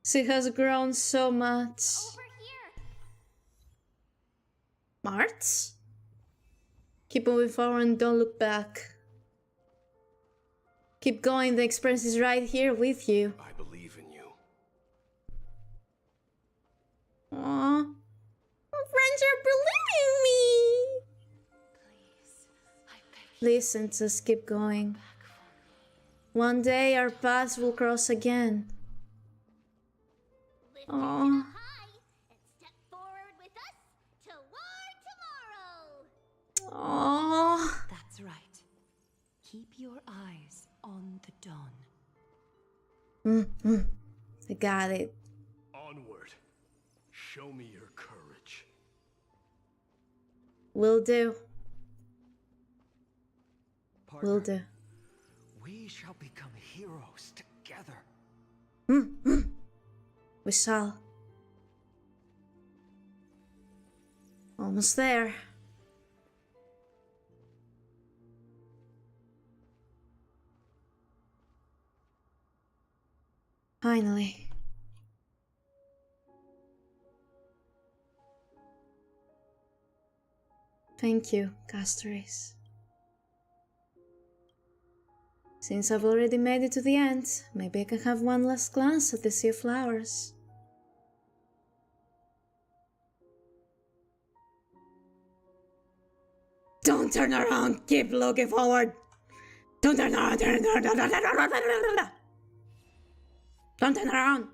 She has grown so much. Over here. Marts? Keep moving forward and don't look back. Keep going, the experience is right here with you. I believe in you. Aww. My friends are believing me. Please, I beg you. Listen, just keep going. One day our paths will cross again. Lift your head up high and step forward with us toward tomorrow. Aww. That's right. Keep your eyes on the dawn. I got it. Onward. Show me your courage. Will do. Partner, Will do. we shall become heroes together. We shall. Almost there. Finally. Thank you, castorice. Since I've already made it to the end, maybe I can have one last glance at the sea of flowers. Don't turn around! Keep looking forward! Don't turn around! Don't turn around!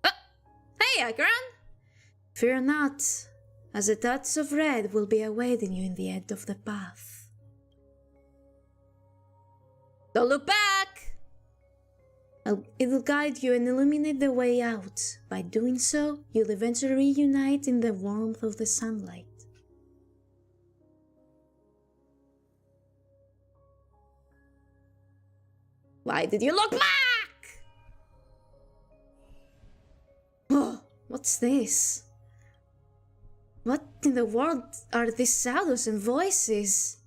Oh, hey, Akron! Fear not, as a touch of red will be awaiting you in the end of the path. Don't look back! It will guide you and illuminate the way out. By doing so, you'll eventually reunite in the warmth of the sunlight. Why did you look back? Oh, what's this? What in the world are these shadows and voices?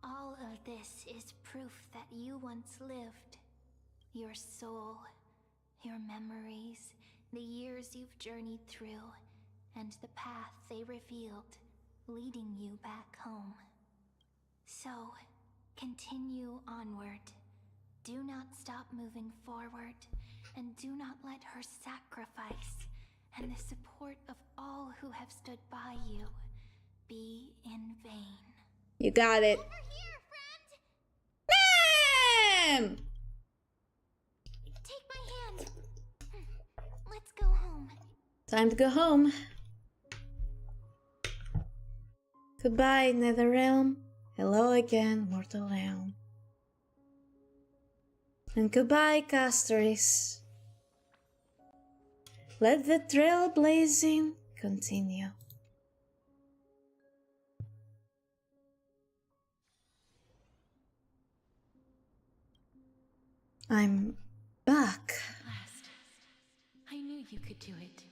All of this is proof that you once lived. Your soul, your memories, the years you've journeyed through, and the path they revealed, leading you back home. So, continue onward. Do not stop moving forward, and do not let her sacrifice and the support of all who have stood by you be in vain. You got it. Ma'am! Take my hand. Let's go home. Time to go home. Goodbye, Netherrealm. Hello again, Mortal Realm. And goodbye, castorice. Let the trailblazing continue. I'm back. At last. I knew you could do it.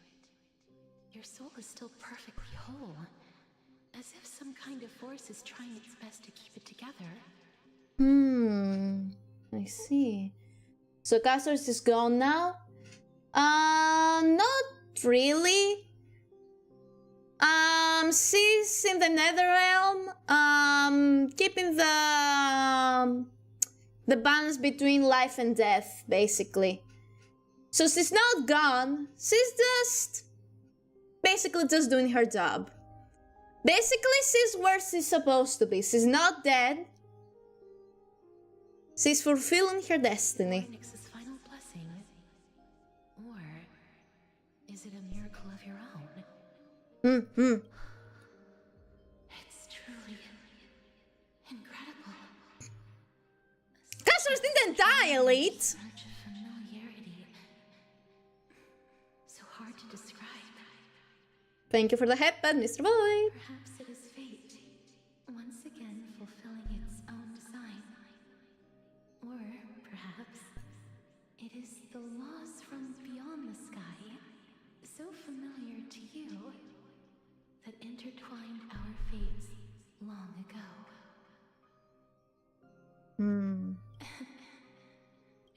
Your soul is still perfectly whole. As if some kind of force is trying its best to keep it together. I see. So castorice is gone now? Not really. She's in the Netherrealm, keeping the balance between life and death, basically. So she's not gone. She's basically just doing her job. Basically, she's where she's supposed to be. She's not dead. She's fulfilling her destiny. Phoenix's final blessing, or is it a miracle of your own? It's truly incredible. Castorice didn't die, Elite. Surge of familiarity, so hard to describe. Thank you for the headband, Mr. Boy. Perhaps it is fate, once again fulfilling its own design. Or perhaps it is the laws from beyond the sky, so familiar to you, that intertwined our fates long ago.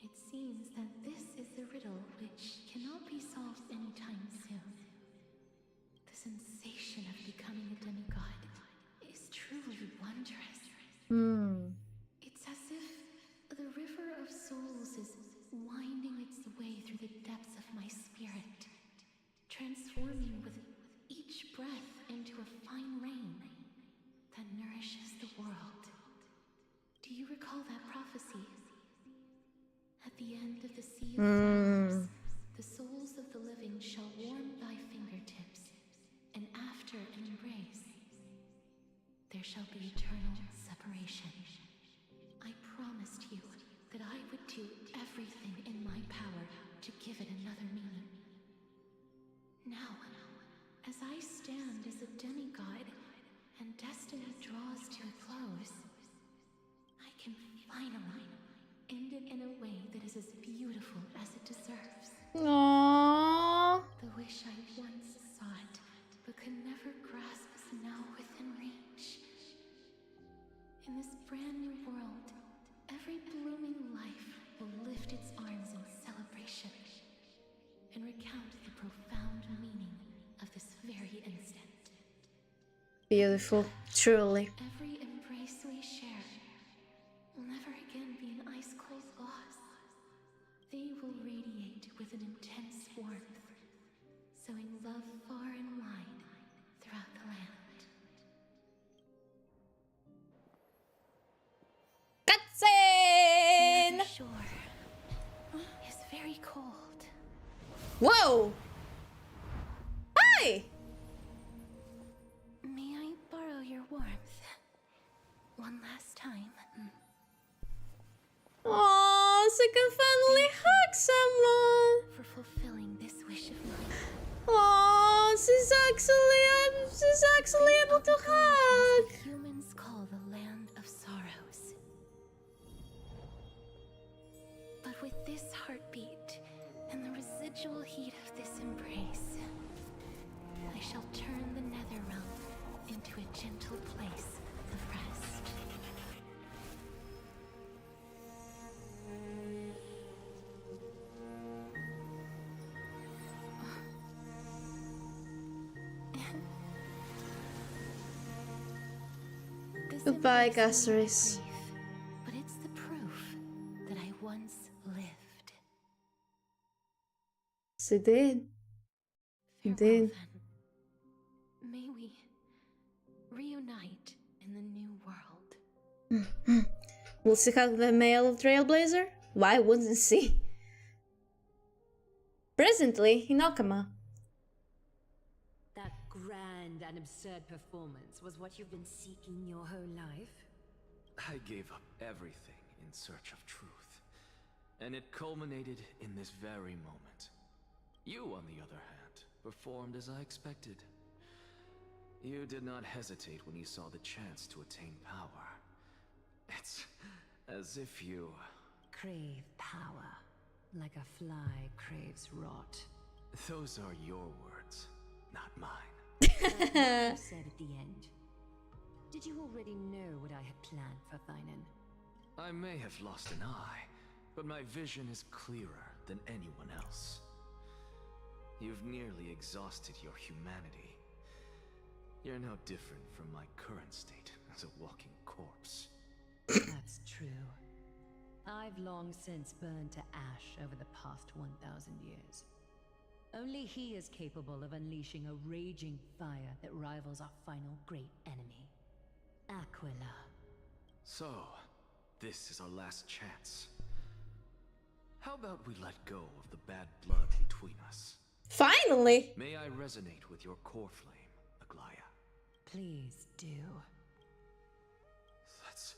It seems that this is the riddle which cannot be solved anytime soon. The sensation of becoming a demigod is truly wondrous. It's as if the river of souls is winding its way through the depths of my spirit, transforming with each breath into a fine rain that nourishes the world. Do you recall that prophecy? At the end of the sea of flowers, the souls of the living shall warm thy fingertips, and after an embrace, there shall be eternal separation. I promised you that I would do everything in my power to give it another meaning. Now, as I stand as a demigod and destiny draws to a close, I can finally end it in a way that is as beautiful as it deserves. Aww. The wish I once sought, but could never grasp, is now within reach. In this brand new world, every blooming life will lift its arms in celebration and recount the profound meaning of this very instant. Beautiful, truly. Every embrace we share will never again be an ice-cold loss. They will radiate with an intense warmth, sowing love far and wide throughout the land. Cutscene! The shore is very cold. Whoa! Hi! May I borrow your warmth one last time? Oh, so I can finally hug someone. For fulfilling this wish of mine. Oh, she's actually able to hug. What humans call the land of sorrows. But with this heartbeat and the residual heat of this embrace, I shall turn the Netherrealm into a gentle place of rest. Goodbye, castorice. But it's the proof that I once lived. She did. You did. May we reunite in the new world. We'll see how the male Trailblazer? Why wouldn't she? Presently, in Okama. That grand and absurd performance was what you've been seeking your whole life? I gave up everything in search of truth, and it culminated in this very moment. You, on the other hand, performed as I expected. You did not hesitate when you saw the chance to attain power. It's as if you... crave power, like a fly craves rot. Those are your words, not mine. Like what you said at the end. Did you already know what I had planned for Thynon? I may have lost an eye, but my vision is clearer than anyone else. You've nearly exhausted your humanity. You're no different from my current state as a walking corpse. That's true. I've long since burned to ash over the past 1,000 years. Only he is capable of unleashing a raging fire that rivals our final great enemy, Aquila. So, this is our last chance. How about we let go of the bad blood between us? Finally! May I resonate with your core flame, Aglaya? Please do. That's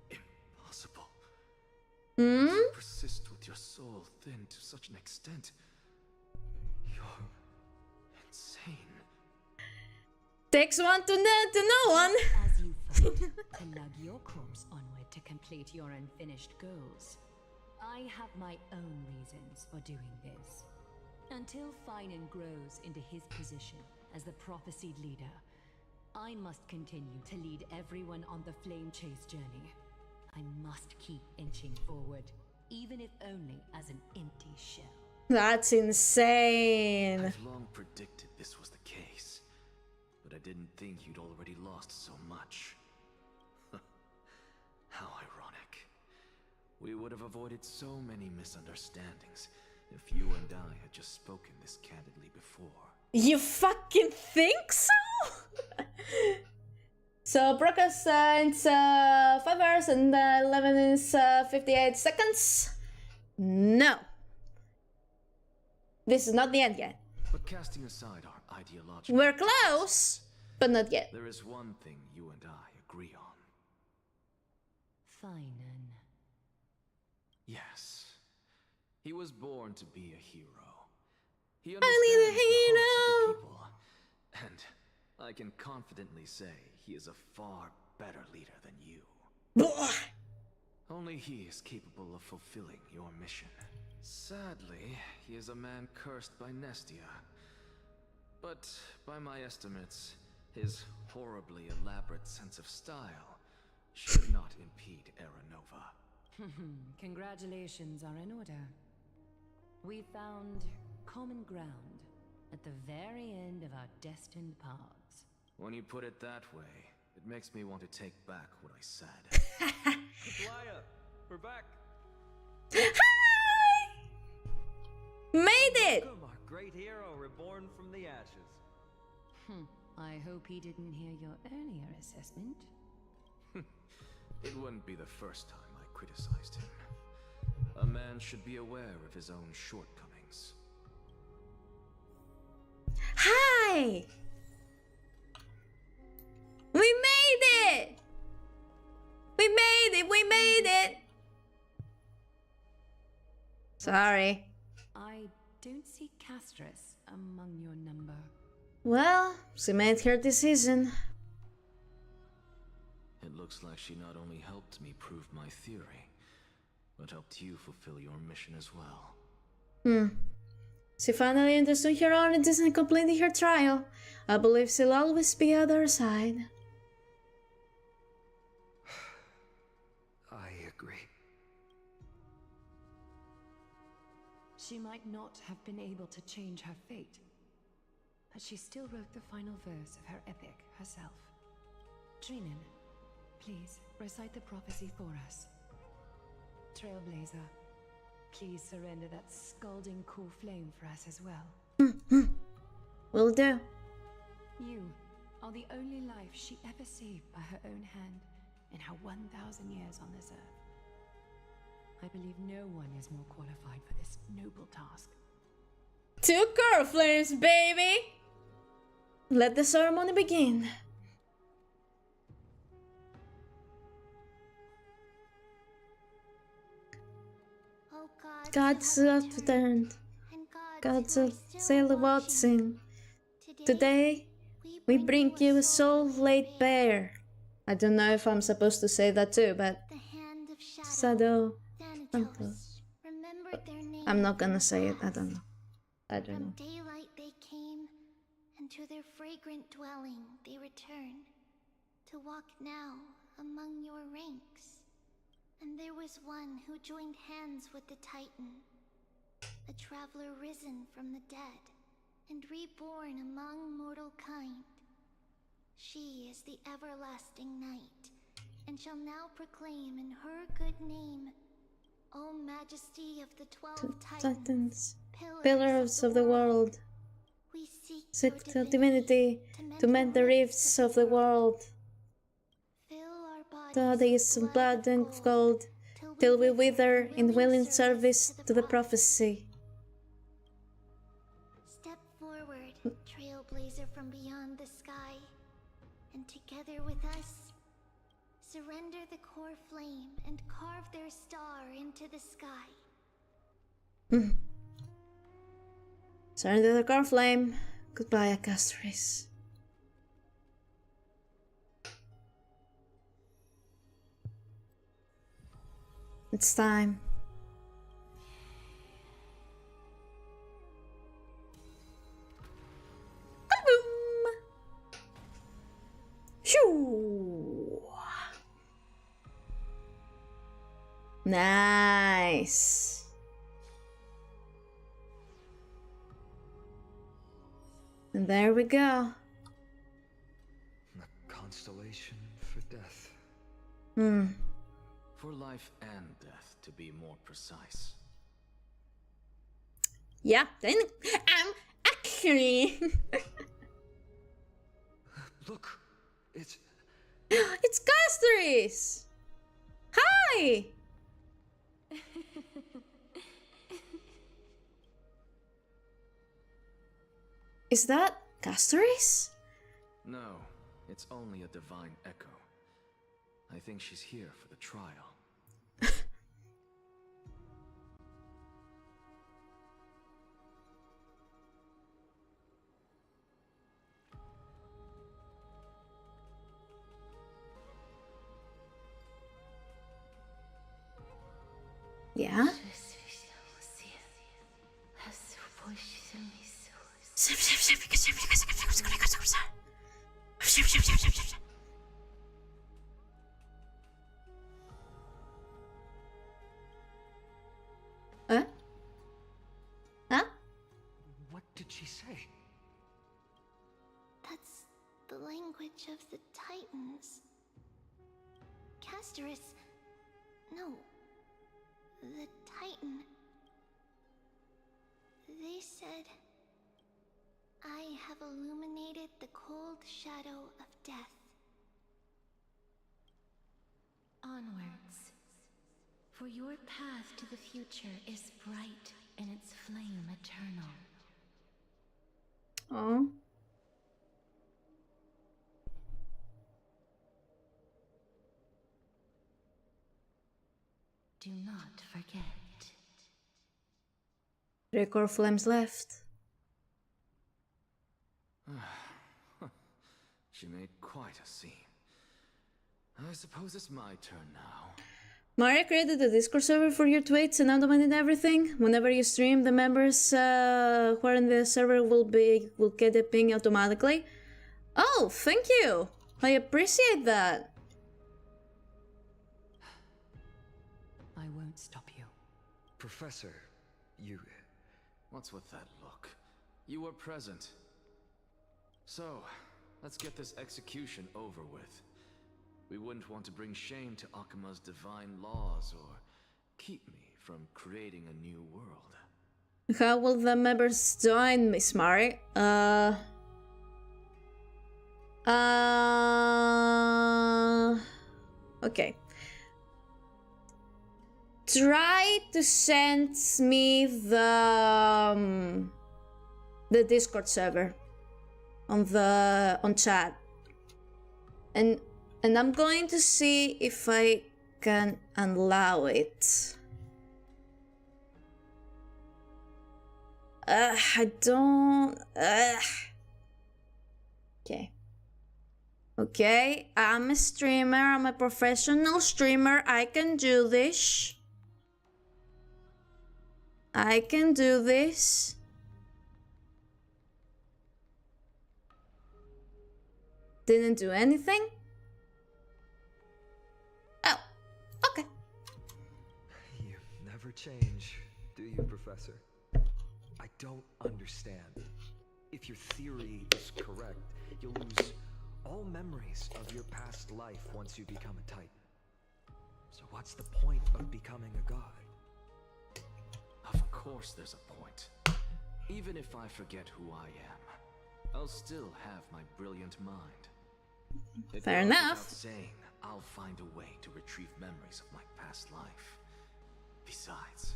impossible. Hmm? To persist with your soul thinned to such an extent. You're insane. Takes one to know one. As you fought to lug your corpse onward to complete your unfinished goals, I have my own reasons for doing this. Until Thynon grows into his position as the prophesied leader, I must continue to lead everyone on the flame chase journey. I must keep inching forward, even if only as an empty shell. That's insane. I've long predicted this was the case, but I didn't think you'd already lost so much. How ironic. We would have avoided so many misunderstandings if you and I had just spoken this candidly before. You fucking think so? So, broadcast it's 5 hours and 11 is 58 seconds. No. This is not the end yet. But casting aside our ideological... We're close, but not yet. There is one thing you and I agree on. Thynon. Yes. He was born to be a hero. He Finally the understands the hopes of hero! the people. And I can confidently say he is a far better leader than you. Only he is capable of fulfilling your mission. Sadly, he is a man cursed by Nestia. But by my estimates, his horribly elaborate sense of style should not impede Aranova. Congratulations are in order. We found common ground at the very end of our destined paths. When you put it that way, it makes me want to take back what I said. Aglaya, we're back. Hi! Made it! Welcome, our great hero reborn from the ashes. I hope he didn't hear your earlier assessment. It wouldn't be the first time I criticized him. A man should be aware of his own shortcomings. Hi! We made it! We made it! We made it! Sorry. I don't see Castorice among your number. Well, she made her decision. It looks like she not only helped me prove my theory, but helped you fulfill your mission as well. She finally understood her own and isn't completing her trial. I believe she'll always be at her side. I agree. She might not have been able to change her fate, but she still wrote the final verse of her epic herself. Trinan, please recite the prophecy for us. Trailblazer, please surrender that scalding cool flame for us as well. Will do. You, are the only life she ever saved by her own hand in her 1,000 years on this earth. I believe no one is more qualified for this noble task. 2 core flames, baby! Let the ceremony begin. Oh Gods have returned. Gods of Sailor Watson. Today, we bring you a soul laid bare. I don't know if I'm supposed to say that too, but Shadow. I'm not gonna say it. I don't know. I don't know. From daylight they came, and to their fragrant dwelling they return, to walk now among your ranks. And there was one who joined hands with the Titan, a traveler risen from the dead, and reborn among mortal kind. She is the everlasting night, and shall now proclaim in her good name, O Majesty of the 12 Titans, pillars of the world, seek the divinity to mend the rifts of the world. Bodies of blood and gold, till we wither in willing service to the prophecy. Step forward, trailblazer from beyond the sky, and together with us, surrender the core flame and carve their star into the sky. Surrender the core flame. Goodbye, castorice. It's time. Kaboom! Shoo! Nice. And there we go. A constellation for death. For life and death, to be more precise. Yeah, then actually. Look, it's castorice. Hi. Is that castorice? No, it's only a divine echo. I think she's here for the trial. Yeah? Huh? What did she say? That's the language of the Titans. Castorice. No. The Titan. They said, I have illuminated the cold shadow of death. Onwards. For your path to the future is bright and its flame eternal. Oh. Do not forget. 3 core flames left. She made quite a scene. I suppose it's my turn now. Maria created a Discord server for your tweets and automated everything. Whenever you stream, the members who are in the server will get a ping automatically. Oh, thank you! I appreciate that. I won't stop you. Professor, you... What's with that look? You were present. So, let's get this execution over with. We wouldn't want to bring shame to Akuma's divine laws or keep me from creating a new world. How will the members join, Miss Mari? Okay. Try to send me the Discord server on chat, and I'm going to see if I can allow it. I don't. Okay. Okay, I'm a streamer. I'm a professional streamer. I can do this. I can do this. Didn't do anything? Oh, okay. You never change, do you, Professor? I don't understand. If your theory is correct, you'll lose all memories of your past life once you become a Titan. So what's the point of becoming a god? Of course there's a point. Even if I forget who I am, I'll still have my brilliant mind. Fair enough. Without saying, I'll find a way to retrieve memories of my past life. Besides,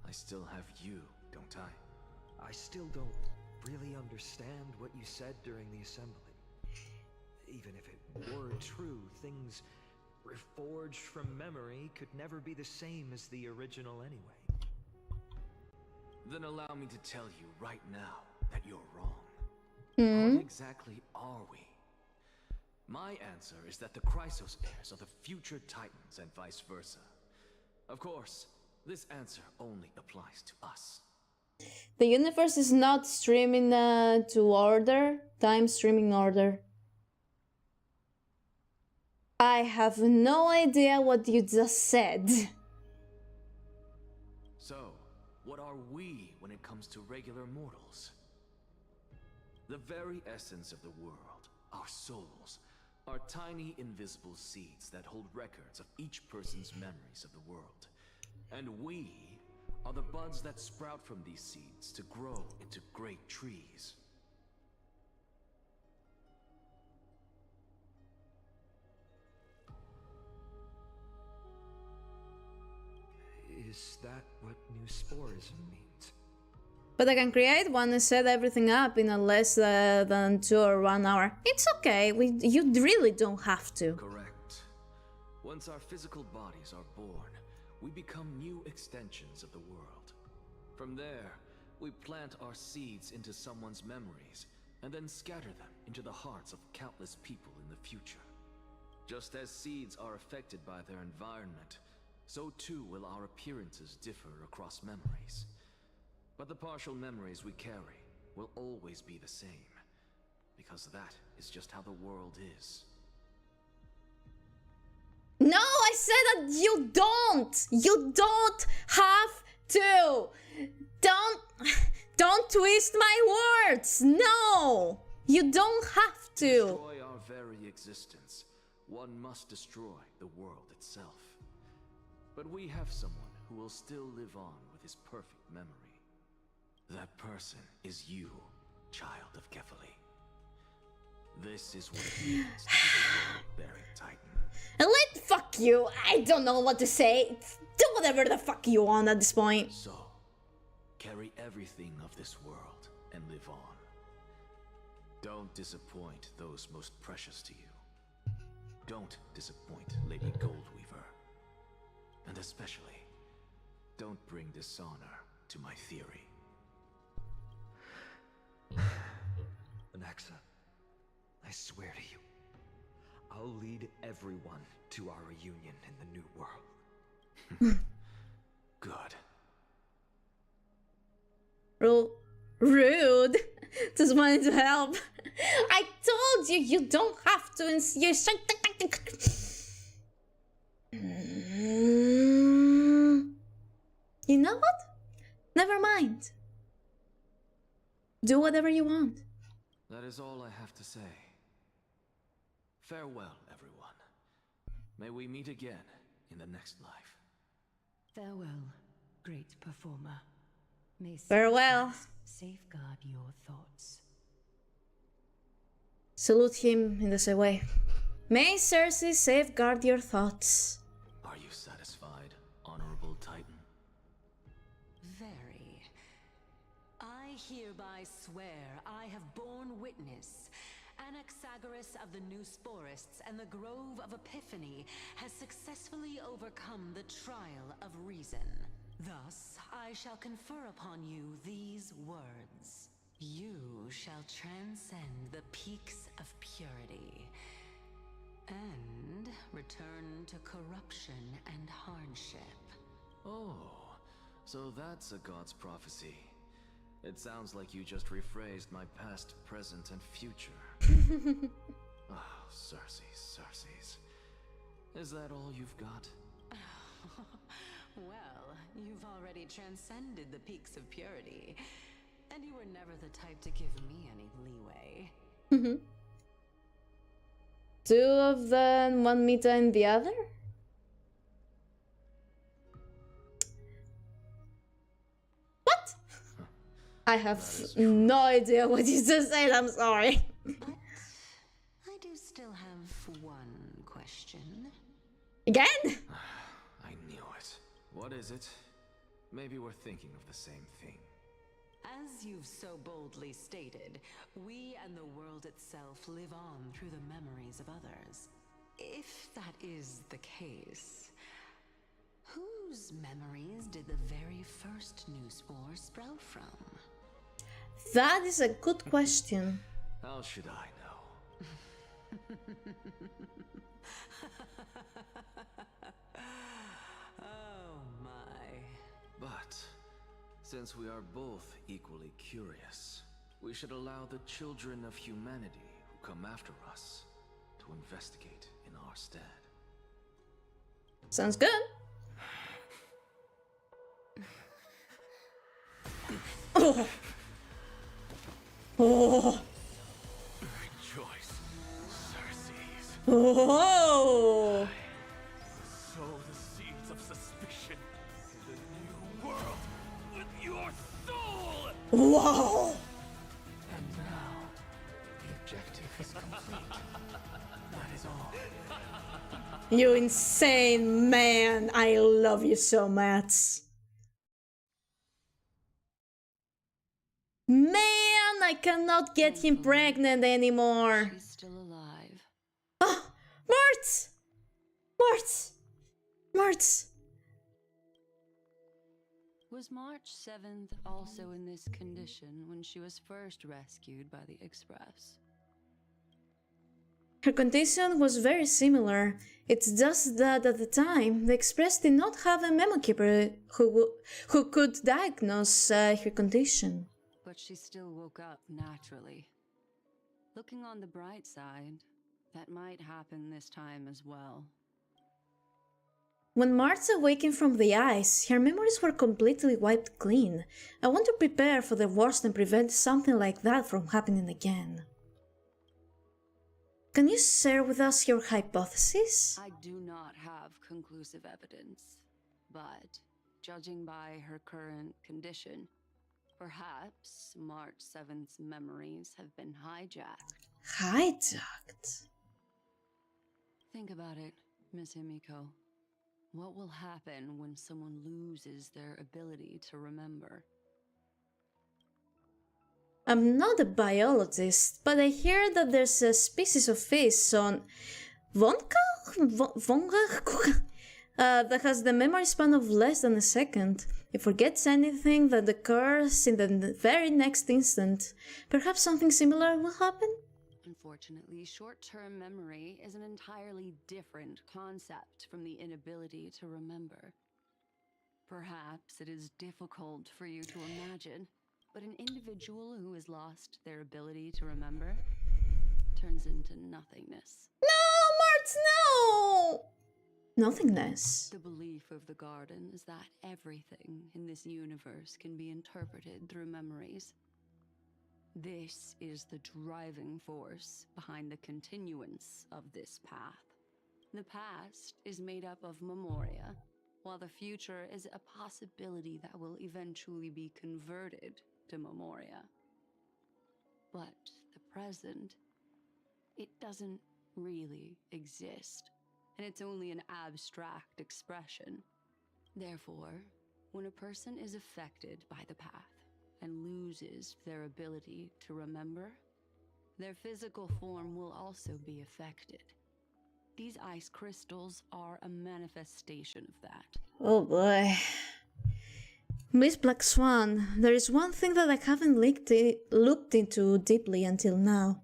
I still have you, don't I? I still don't really understand what you said during the assembly. Even if it were true, things reforged from memory could never be the same as the original anyway. Then allow me to tell you right now that you're wrong. Hmm? What exactly are we? My answer is that the Chrysos heirs are the future Titans and vice versa. Of course, this answer only applies to us. The universe is not streaming to order. Time streaming order. I have no idea what you just said. So, what are we when it comes to regular mortals? The very essence of the world, our souls, are tiny invisible seeds that hold records of each person's memories of the world. And we are the buds that sprout from these seeds to grow into great trees. Is that what new sporism means? But I can create one and set everything up in a less than 2 or 1 hour. It's okay. You really don't have to. Correct. Once our physical bodies are born, we become new extensions of the world. From there, we plant our seeds into someone's memories, and then scatter them into the hearts of countless people in the future. Just as seeds are affected by their environment, so too will our appearances differ across memories. But the partial memories we carry will always be the same, because that is just how the world is. No, I said that you don't! You don't have to! Don't twist my words! No! You don't have to! Destroy our very existence. One must destroy the world itself. But we have someone who will still live on with his perfect memory. That person is you, child of Kefali. This is what it means to be the world-bearing Titan. Fuck you! I don't know what to say. Do whatever the fuck you want at this point. So, carry everything of this world and live on. Don't disappoint those most precious to you. Don't disappoint Lady Goldweaver. And especially, don't bring dishonor to my theory. Anaxa, I swear to you, I'll lead everyone to our reunion in the new world. Good. Rude. Just wanted to help. I told you, you don't have to. You know what? Never mind. Do whatever you want. That is all I have to say. Farewell, everyone. May we meet again in the next life. Farewell, great performer. May Farewell. safeguard your thoughts. salute him in the same way. May Cersei safeguard your thoughts. Are you satisfied, Honorable Titan? Very. I hereby swear I have borne witness. Anaxagoras of the New Sporists and the Grove of Epiphany has successfully overcome the trial of reason. Thus, I shall confer upon you these words. You shall transcend the peaks of purity and return to corruption and hardship. Oh, so that's a god's prophecy. It sounds like you just rephrased my past, present, and future. Oh, Cersei's. Is that all you've got? Well, you've already transcended the peaks of purity, and you were never the type to give me any leeway. Two of them, one Mita and the other? What? I have no idea what you just said, I'm sorry. I do still have one question. Again? I knew it. What is it? Maybe we're thinking of the same thing. As you've so boldly stated, we and the world itself live on through the memories of others. If that is the case, whose memories did the very first new spore sprout from? That is a good question. How should I know? Oh my. But since we are both equally curious, we should allow the children of humanity who come after us to investigate in our stead. Sounds good. Oh. Oh. Rejoice, Cersei's. Oh. Sow the seeds of suspicion in the new world with your soul! Wow. And now, the objective is complete. That is all. You insane man. I love you so much. Man, I cannot get him pregnant anymore. She's still alive. Oh, Mort! Was March 7th also in this condition when she was first rescued by the Express? Her condition was very similar. It's just that at the time, the Express did not have a memo keeper who could diagnose her condition. But she still woke up naturally. Looking on the bright side, that might happen this time as well. When Martha awakened from the ice, her memories were completely wiped clean. I want to prepare for the worst and prevent something like that from happening again. Can you share with us your hypothesis? I do not have conclusive evidence, but judging by her current condition, perhaps March 7th's memories have been hijacked. Hijacked? Think about it, Miss Himiko. What will happen when someone loses their ability to remember? I'm not a biologist, but I hear that there's a species of fish on Vonga that has the memory span of less than a second. It forgets anything that occurs in the very next instant. Perhaps something similar will happen? Unfortunately, short-term memory is an entirely different concept from the inability to remember. Perhaps it is difficult for you to imagine, but an individual who has lost their ability to remember turns into nothingness. No, Mart, no! Nothingness. The belief of the Garden is that everything in this universe can be interpreted through memories. This is the driving force behind the continuance of this path. The past is made up of memoria, while the future is a possibility that will eventually be converted to memoria. But the present it doesn't really exist, and it's only an abstract expression. Therefore, when a person is affected by the path and loses their ability to remember, their physical form will also be affected. These ice crystals are a manifestation of that. Oh boy. Miss Black Swan, there is one thing that I haven't looked into deeply until now.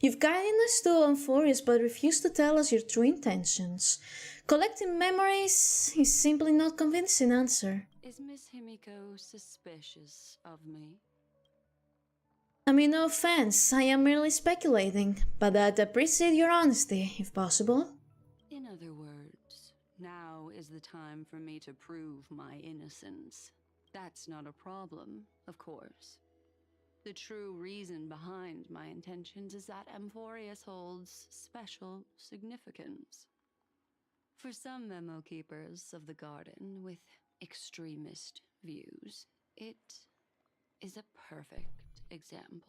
You've guided us to Amphorius but refused to tell us your true intentions. Collecting memories is simply not convincing answer. Is Miss Himiko suspicious of me? I mean, no offense, I am merely speculating, but I'd appreciate your honesty, if possible. In other words, now is the time for me to prove my innocence. That's not a problem, of course. The true reason behind my intentions is that Amphorius holds special significance. For some memo keepers of the garden with extremist views, it is a perfect example.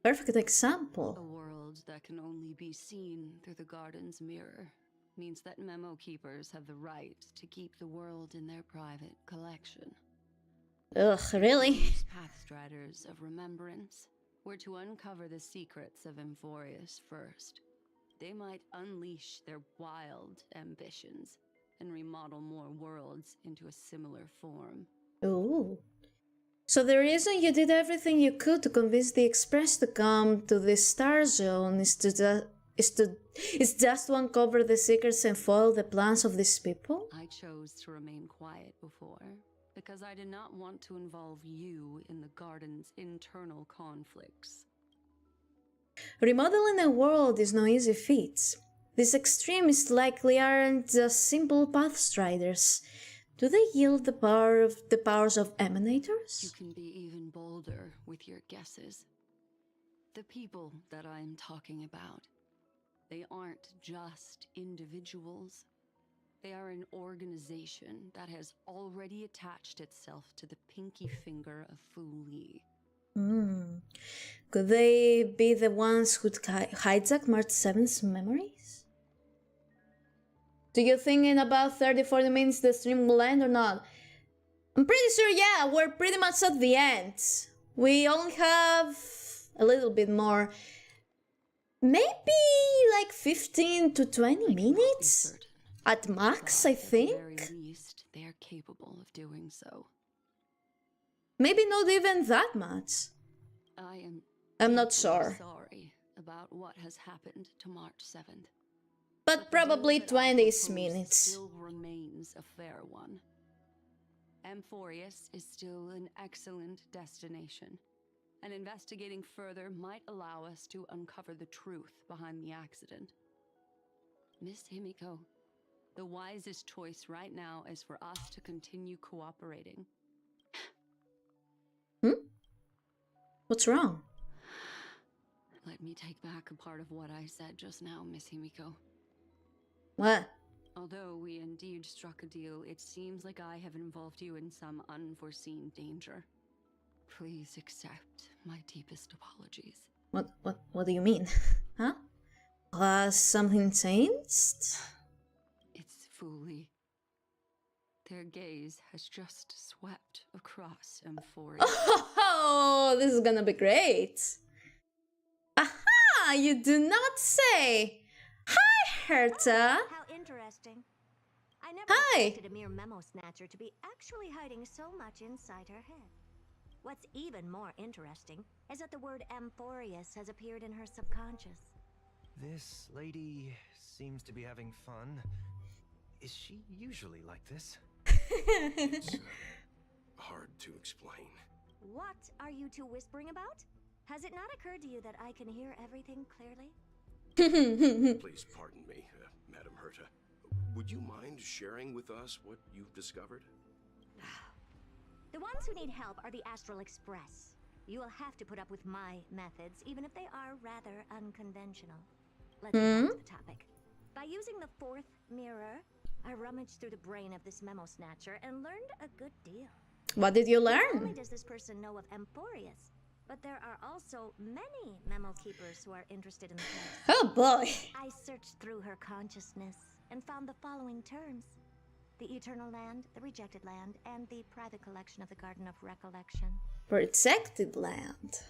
Perfect example. A world that can only be seen through the garden's mirror means that memo keepers have the right to keep the world in their private collection. Ugh, really? These pathstriders of remembrance were to uncover the secrets of Amphorius first. They might unleash their wild ambitions and remodel more worlds into a similar form. Ooh. So the reason you did everything you could to convince the Express to come to this star zone is just to uncover the secrets and foil the plans of these people? I chose to remain quiet before, because I did not want to involve you in the garden's internal conflicts. Remodeling a world is no easy feat. These extremists likely aren't just simple pathstriders. Do they yield the powers of emanators? You can be even bolder with your guesses. The people that I'm talking about, they aren't just individuals. They are an organization that has already attached itself to the pinky finger of Fu Li. Could they be the ones who'd hijack March 7th's memories? Do you think in about 30-40 minutes the stream will end or not? I'm pretty sure, yeah, we're pretty much at the end. We only have a little bit more. Maybe like 15 to 20 minutes? At max, I think? At the very least, they are capable of doing so. Maybe not even that much. I'm not sure. Sorry about what has happened to March 7th. But probably 20 minutes. Still remains a fair one. Amphorius is still an excellent destination, and investigating further might allow us to uncover the truth behind the accident. Miss Himiko, the wisest choice right now is for us to continue cooperating. What's wrong? Let me take back a part of what I said just now, Miss Himiko. What? Although we indeed struck a deal, it seems like I have involved you in some unforeseen danger. Please accept my deepest apologies. What do you mean? Huh? Has something changed? It's Fu Li. Their gaze has just swept across Amphorius. Oh, this is gonna be great. Aha! You do not say! Hi, Herta! How interesting. I never expected a mere memo snatcher to be actually hiding so much inside her head. What's even more interesting is that the word Amphorius has appeared in her subconscious. This lady seems to be having fun. Is she usually like this? It's hard to explain. What are you two whispering about? Has it not occurred to you that I can hear everything clearly? Please pardon me, Madam Herta. Would you mind sharing with us what you've discovered? The ones who need help are the Astral Express. You will have to put up with my methods, even if they are rather unconventional. Let's get back to the topic. By using the fourth mirror, I rummaged through the brain of this memo snatcher and learned a good deal. What did you learn? Not only does this person know of Amphorius, But there are also many memo keepers who are interested in the place. Oh boy. I searched through her consciousness and found the following terms: the Eternal Land, the Rejected Land, and the private collection of the Garden of Recollection. Protected land.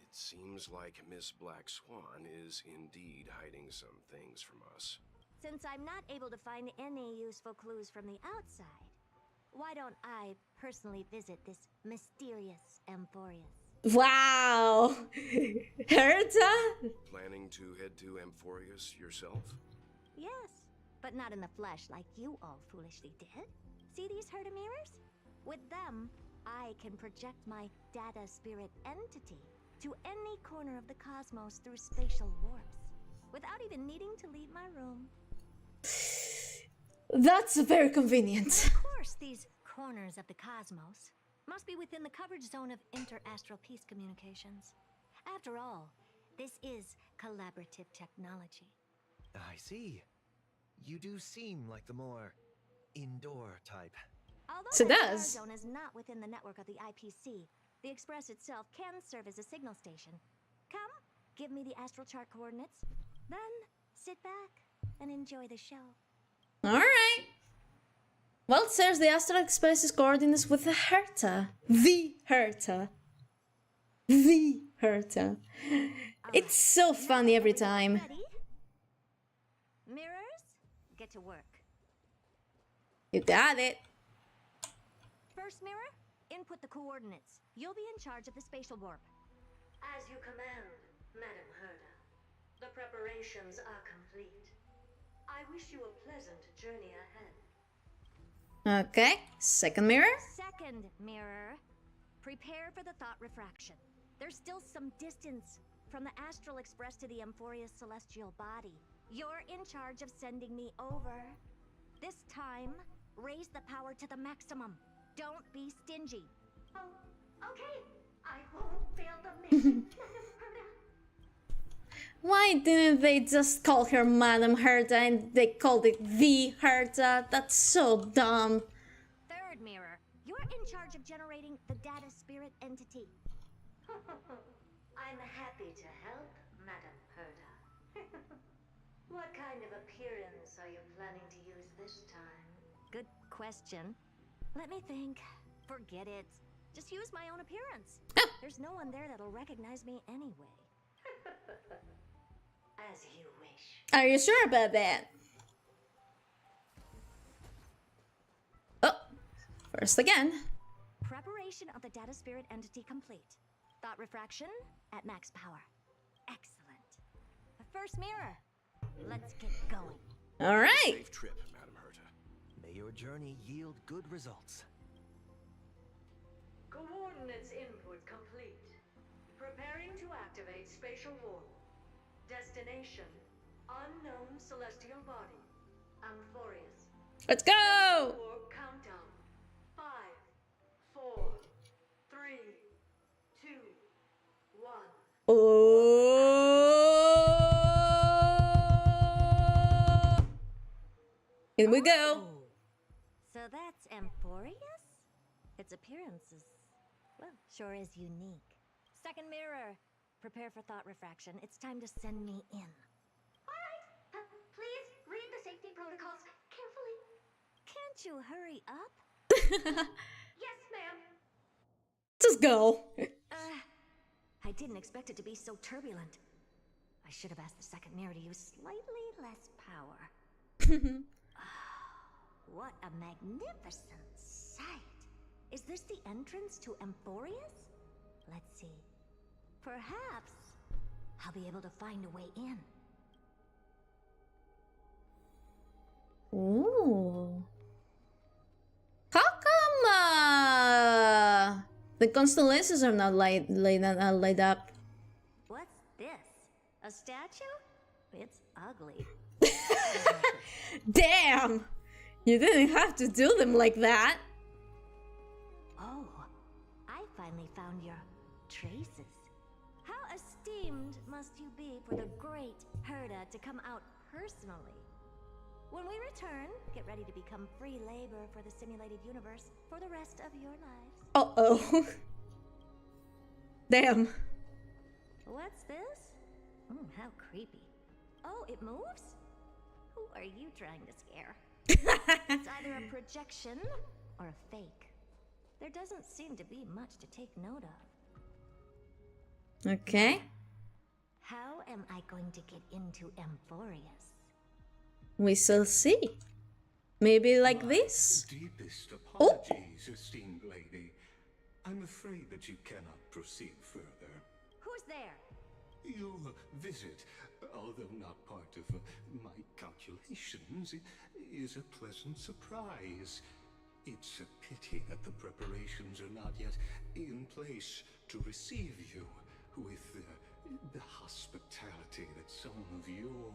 It seems like Miss Black Swan is indeed hiding some things from us. Since I'm not able to find any useful clues from the outside, why don't I personally visit this mysterious Amphorius? Wow! Herta? Planning to head to Amphorius yourself? Yes, but not in the flesh like you all foolishly did. See these Herta mirrors? With them, I can project my data spirit entity to any corner of the cosmos through spatial warps, without even needing to leave my room. That's very convenient. Of course, these corners of the cosmos must be within the coverage zone of inter-astral peace communications. After all, this is collaborative technology. I see. You do seem like the more indoor type. Although So the does. star zone is not within the network of the IPC, the Express itself can serve as a signal station. Come, give me the astral chart coordinates, then sit back and enjoy the show. Alright. Well, it shares the Astral Express's coordinates with the Herta. The Herta. The Herta. It's so funny every time. Ready? Mirrors, get to work. You got it. First mirror, input the coordinates. You'll be in charge of the spatial warp. As you command, Madam Herda. The preparations are complete. I wish you a pleasant journey ahead. Okay, second mirror. Second mirror, prepare for the thought refraction. There's still some distance from the Astral Express to the Amphorius celestial body. You're in charge of sending me over. This time, raise the power to the maximum. Don't be stingy. Oh, okay. I won't fail the mission, Madam Herda. Why didn't they just call her Madam Herta and they called it the Herta? That's so dumb. Third mirror, you're in charge of generating the data spirit entity. I'm happy to help, Madam Herda. What kind of appearance are you planning to use this time? Good question. Let me think. Forget it. Just use my own appearance. There's no one there that'll recognize me anyway. As you wish. Are you sure about that? Oh, first again. Preparation of the data spirit entity complete. Thought refraction at max power. Excellent. The first mirror. Let's get going. All right. Safe trip, Madam Herta. May your journey yield good results. Coordinates input complete. Preparing to activate spatial warp. Destination: unknown celestial body. Amphorius. Let's go! Warp countdown. 5, 4, 3, 2, 1. Oh! Here we go. So that's Amphorius? Its appearance is, well, sure is unique. Second mirror. Prepare for thought refraction. It's time to send me in. Alright, please read the safety protocols carefully. Can't you hurry up? Yes, ma'am. Just go. I didn't expect it to be so turbulent. I should have asked the second mirror to use slightly less power. What a magnificent sight. Is this the entrance to Amphorius? Let's see. Perhaps I'll be able to find a way in. Ooh. How come the constellations are not laid up? What's this? A statue? It's ugly. Damn! You didn't have to do them like that. Oh, I finally found your traces. How esteemed must you be for the great Herda to come out personally? When we return, get ready to become free labor for the simulated universe for the rest of your lives. Uh-oh. Damn. What's this? Oh, how creepy. Oh, it moves? Who are you trying to scare? It's either a projection or a fake. There doesn't seem to be much to take note of. Okay. How am I going to get into Amphorius? We shall see. Maybe like this? Deepest apologies, esteemed lady. I'm afraid that you cannot proceed further. Who's there? Your visit, although not part of my calculations, is a pleasant surprise. It's a pity that the preparations are not yet in place to receive you with the hospitality that someone of your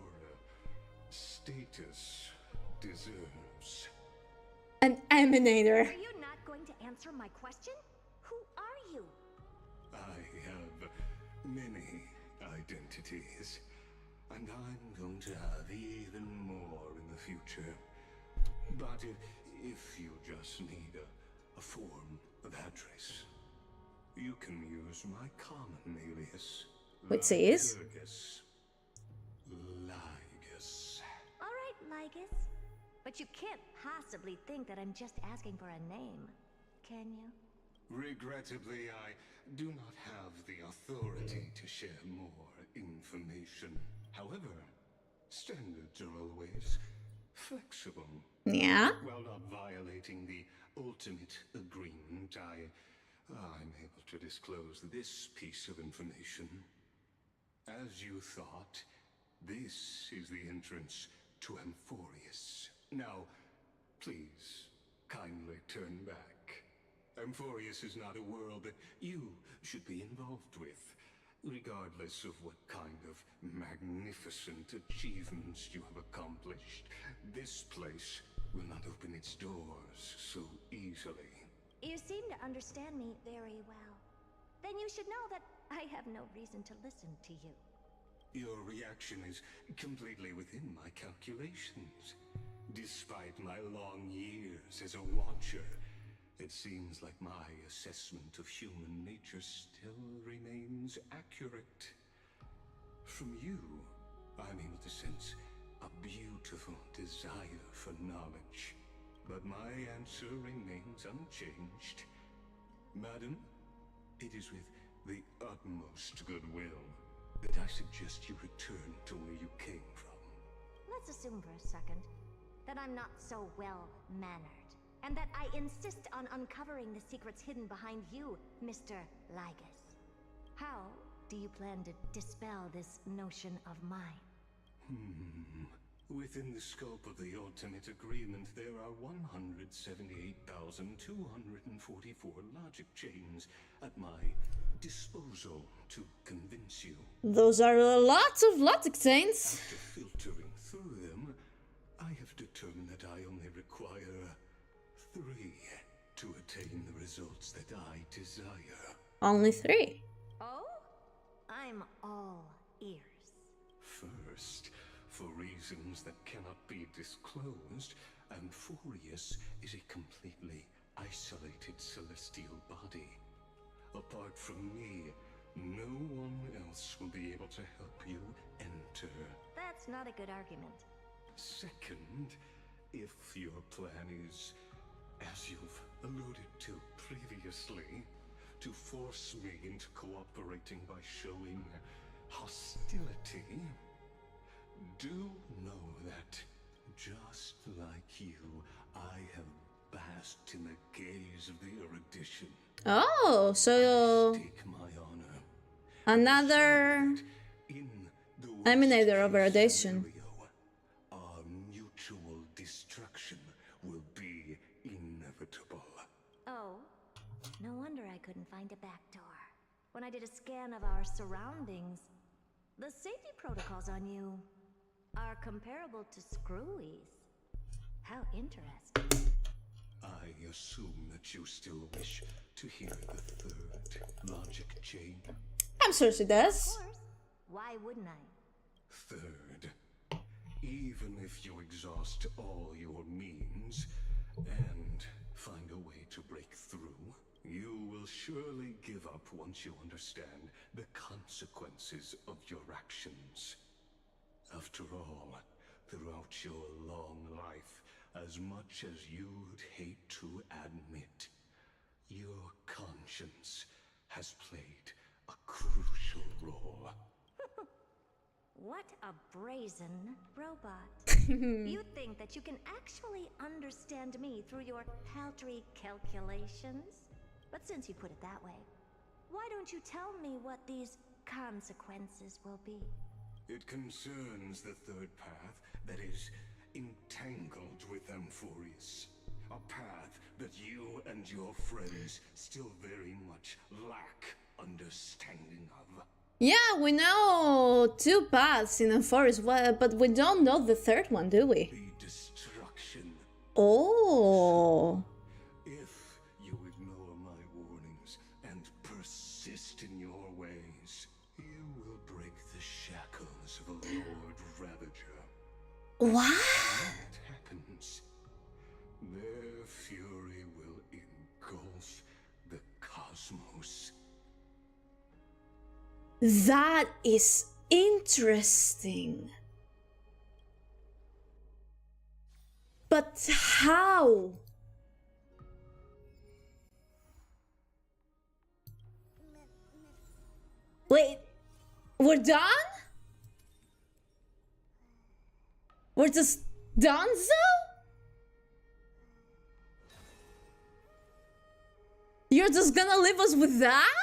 status deserves. An emanator. Are you not going to answer my question? Who are you? I have many identities, and I'm going to have even more in the future. But if you just need a form of address, you can use my common alias. Which is? Ligus. All right, Ligus. But you can't possibly think that I'm just asking for a name, can you? Regrettably, I do not have the authority to share more information. However, standards are always flexible. Yeah? While not violating the ultimate agreement, I'm able to disclose this piece of information. As you thought, this is the entrance to Amphorius. Now, please, kindly turn back. Amphorius is not a world that you should be involved with, regardless of what kind of magnificent achievements you have accomplished. This place will not open its doors so easily. You seem to understand me very well. Then you should know that I have no reason to listen to you. Your reaction is completely within my calculations. Despite my long years as a watcher, it seems like my assessment of human nature still remains accurate. From you, I'm able to sense a beautiful desire for knowledge. But my answer remains unchanged. Madam, it is with the utmost goodwill that I suggest you return to where you came from. Let's assume for a second that I'm not so well-mannered, and that I insist on uncovering the secrets hidden behind you, Mr. Ligus. How do you plan to dispel this notion of mine? Within the scope of the ultimate agreement, there are 178,244 logic chains at my disposal to convince you. Those are lots of logic chains. After filtering through them, I have determined that I only require 3 to attain the results that I desire. Only 3. Oh? I'm all ears. First, for reasons that cannot be disclosed, Amphorius is a completely isolated celestial body. Apart from me, no one else will be able to help you enter. That's not a good argument. Second, if your plan is, as you've alluded to previously, to force me into cooperating by showing hostility, do know that, just like you, I have basked in the gaze of the erudition. Oh, so Stake my honor. another emanator of erudition. Our mutual destruction will be inevitable. Oh, no wonder I couldn't find a back door. When I did a scan of our surroundings, the safety protocols on you are comparable to Screwy's. How interesting. I assume that you still wish to hear the 3rd logic chain. I'm sure she does. Of course. Why wouldn't I? 3rd, even if you exhaust all your means and find a way to break through, you will surely give up once you understand the consequences of your actions. After all, throughout your long life, as much as you'd hate to admit, your conscience has played a crucial role. What a brazen robot. You think that you can actually understand me through your paltry calculations? But since you put it that way, why don't you tell me what these consequences will be? It concerns the third path that is entangled with Amphorius. A path that you and your friends still very much lack understanding of. Yeah, we know 2 paths in a forest, but we don't know the third one, do we? The destruction. Oh. If you ignore my warnings and persist in your ways, you will break the shackles of a Lord Ravager. What? When that happens, their fury will engulf the cosmos. That is interesting. But how? Wait, we're done? We're just done, so? You're just gonna leave us with that?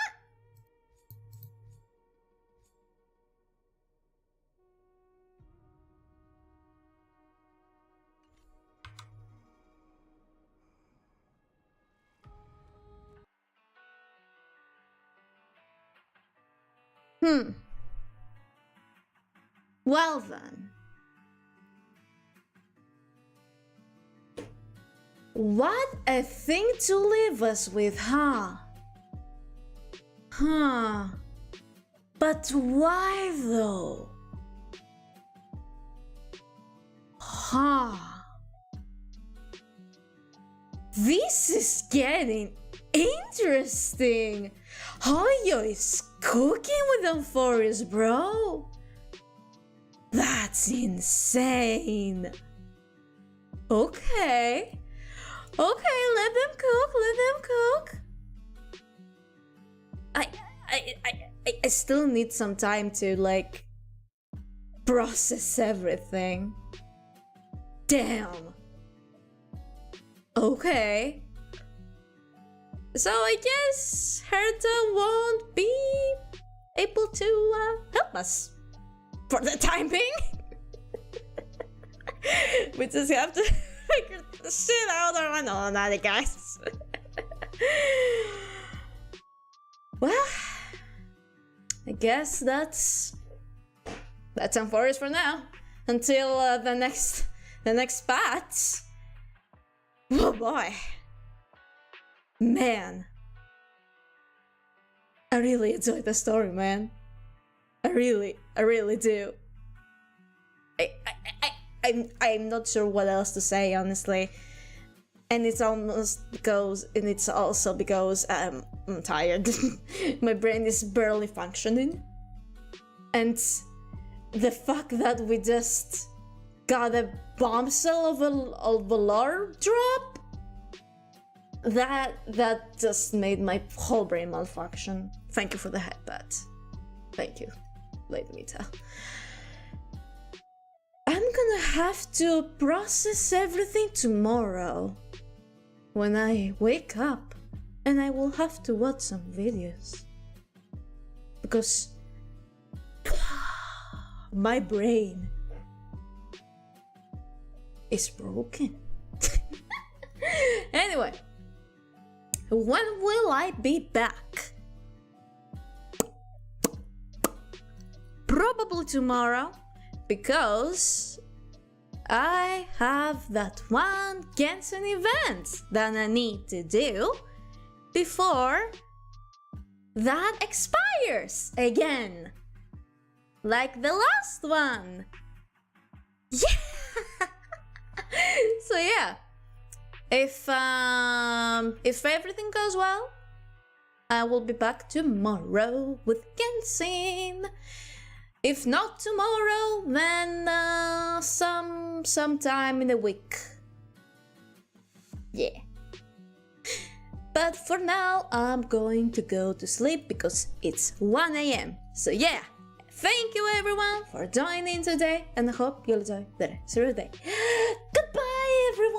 Well then. What a thing to leave us with, huh? But why though? This is getting interesting. Hoyo is cooking with Amphorius, bro. That's insane. Okay. Okay, let them cook. I still need some time to, like, process everything. Damn. Okay. So I guess Herta won't be able to help us for the time being. We just have to figure the shit out on that, guys. Well, I guess that's Amphorius for now. Until the next patch. Oh boy. Man. I really enjoyed the story, man. I really do. I'm not sure what else to say, honestly. And it's also because I'm tired. My brain is barely functioning. And the fact that we just got a bombshell of a lore drop, that just made my whole brain malfunction. Thank you for the headbutt. Thank you, Lady Mita. I'm gonna have to process everything tomorrow when I wake up, and I will have to watch some videos because my brain is broken. Anyway, when will I be back? Probably tomorrow, because I have that one Genshin event that I need to do before that expires again. Like the last one. Yeah. So yeah. If everything goes well, I will be back tomorrow with Genshin. If not tomorrow, then sometime in the week. Yeah. But for now, I'm going to go to sleep because it's 1 AM. So yeah, thank you everyone for joining today and I hope you'll enjoy the rest of your day. Goodbye everyone!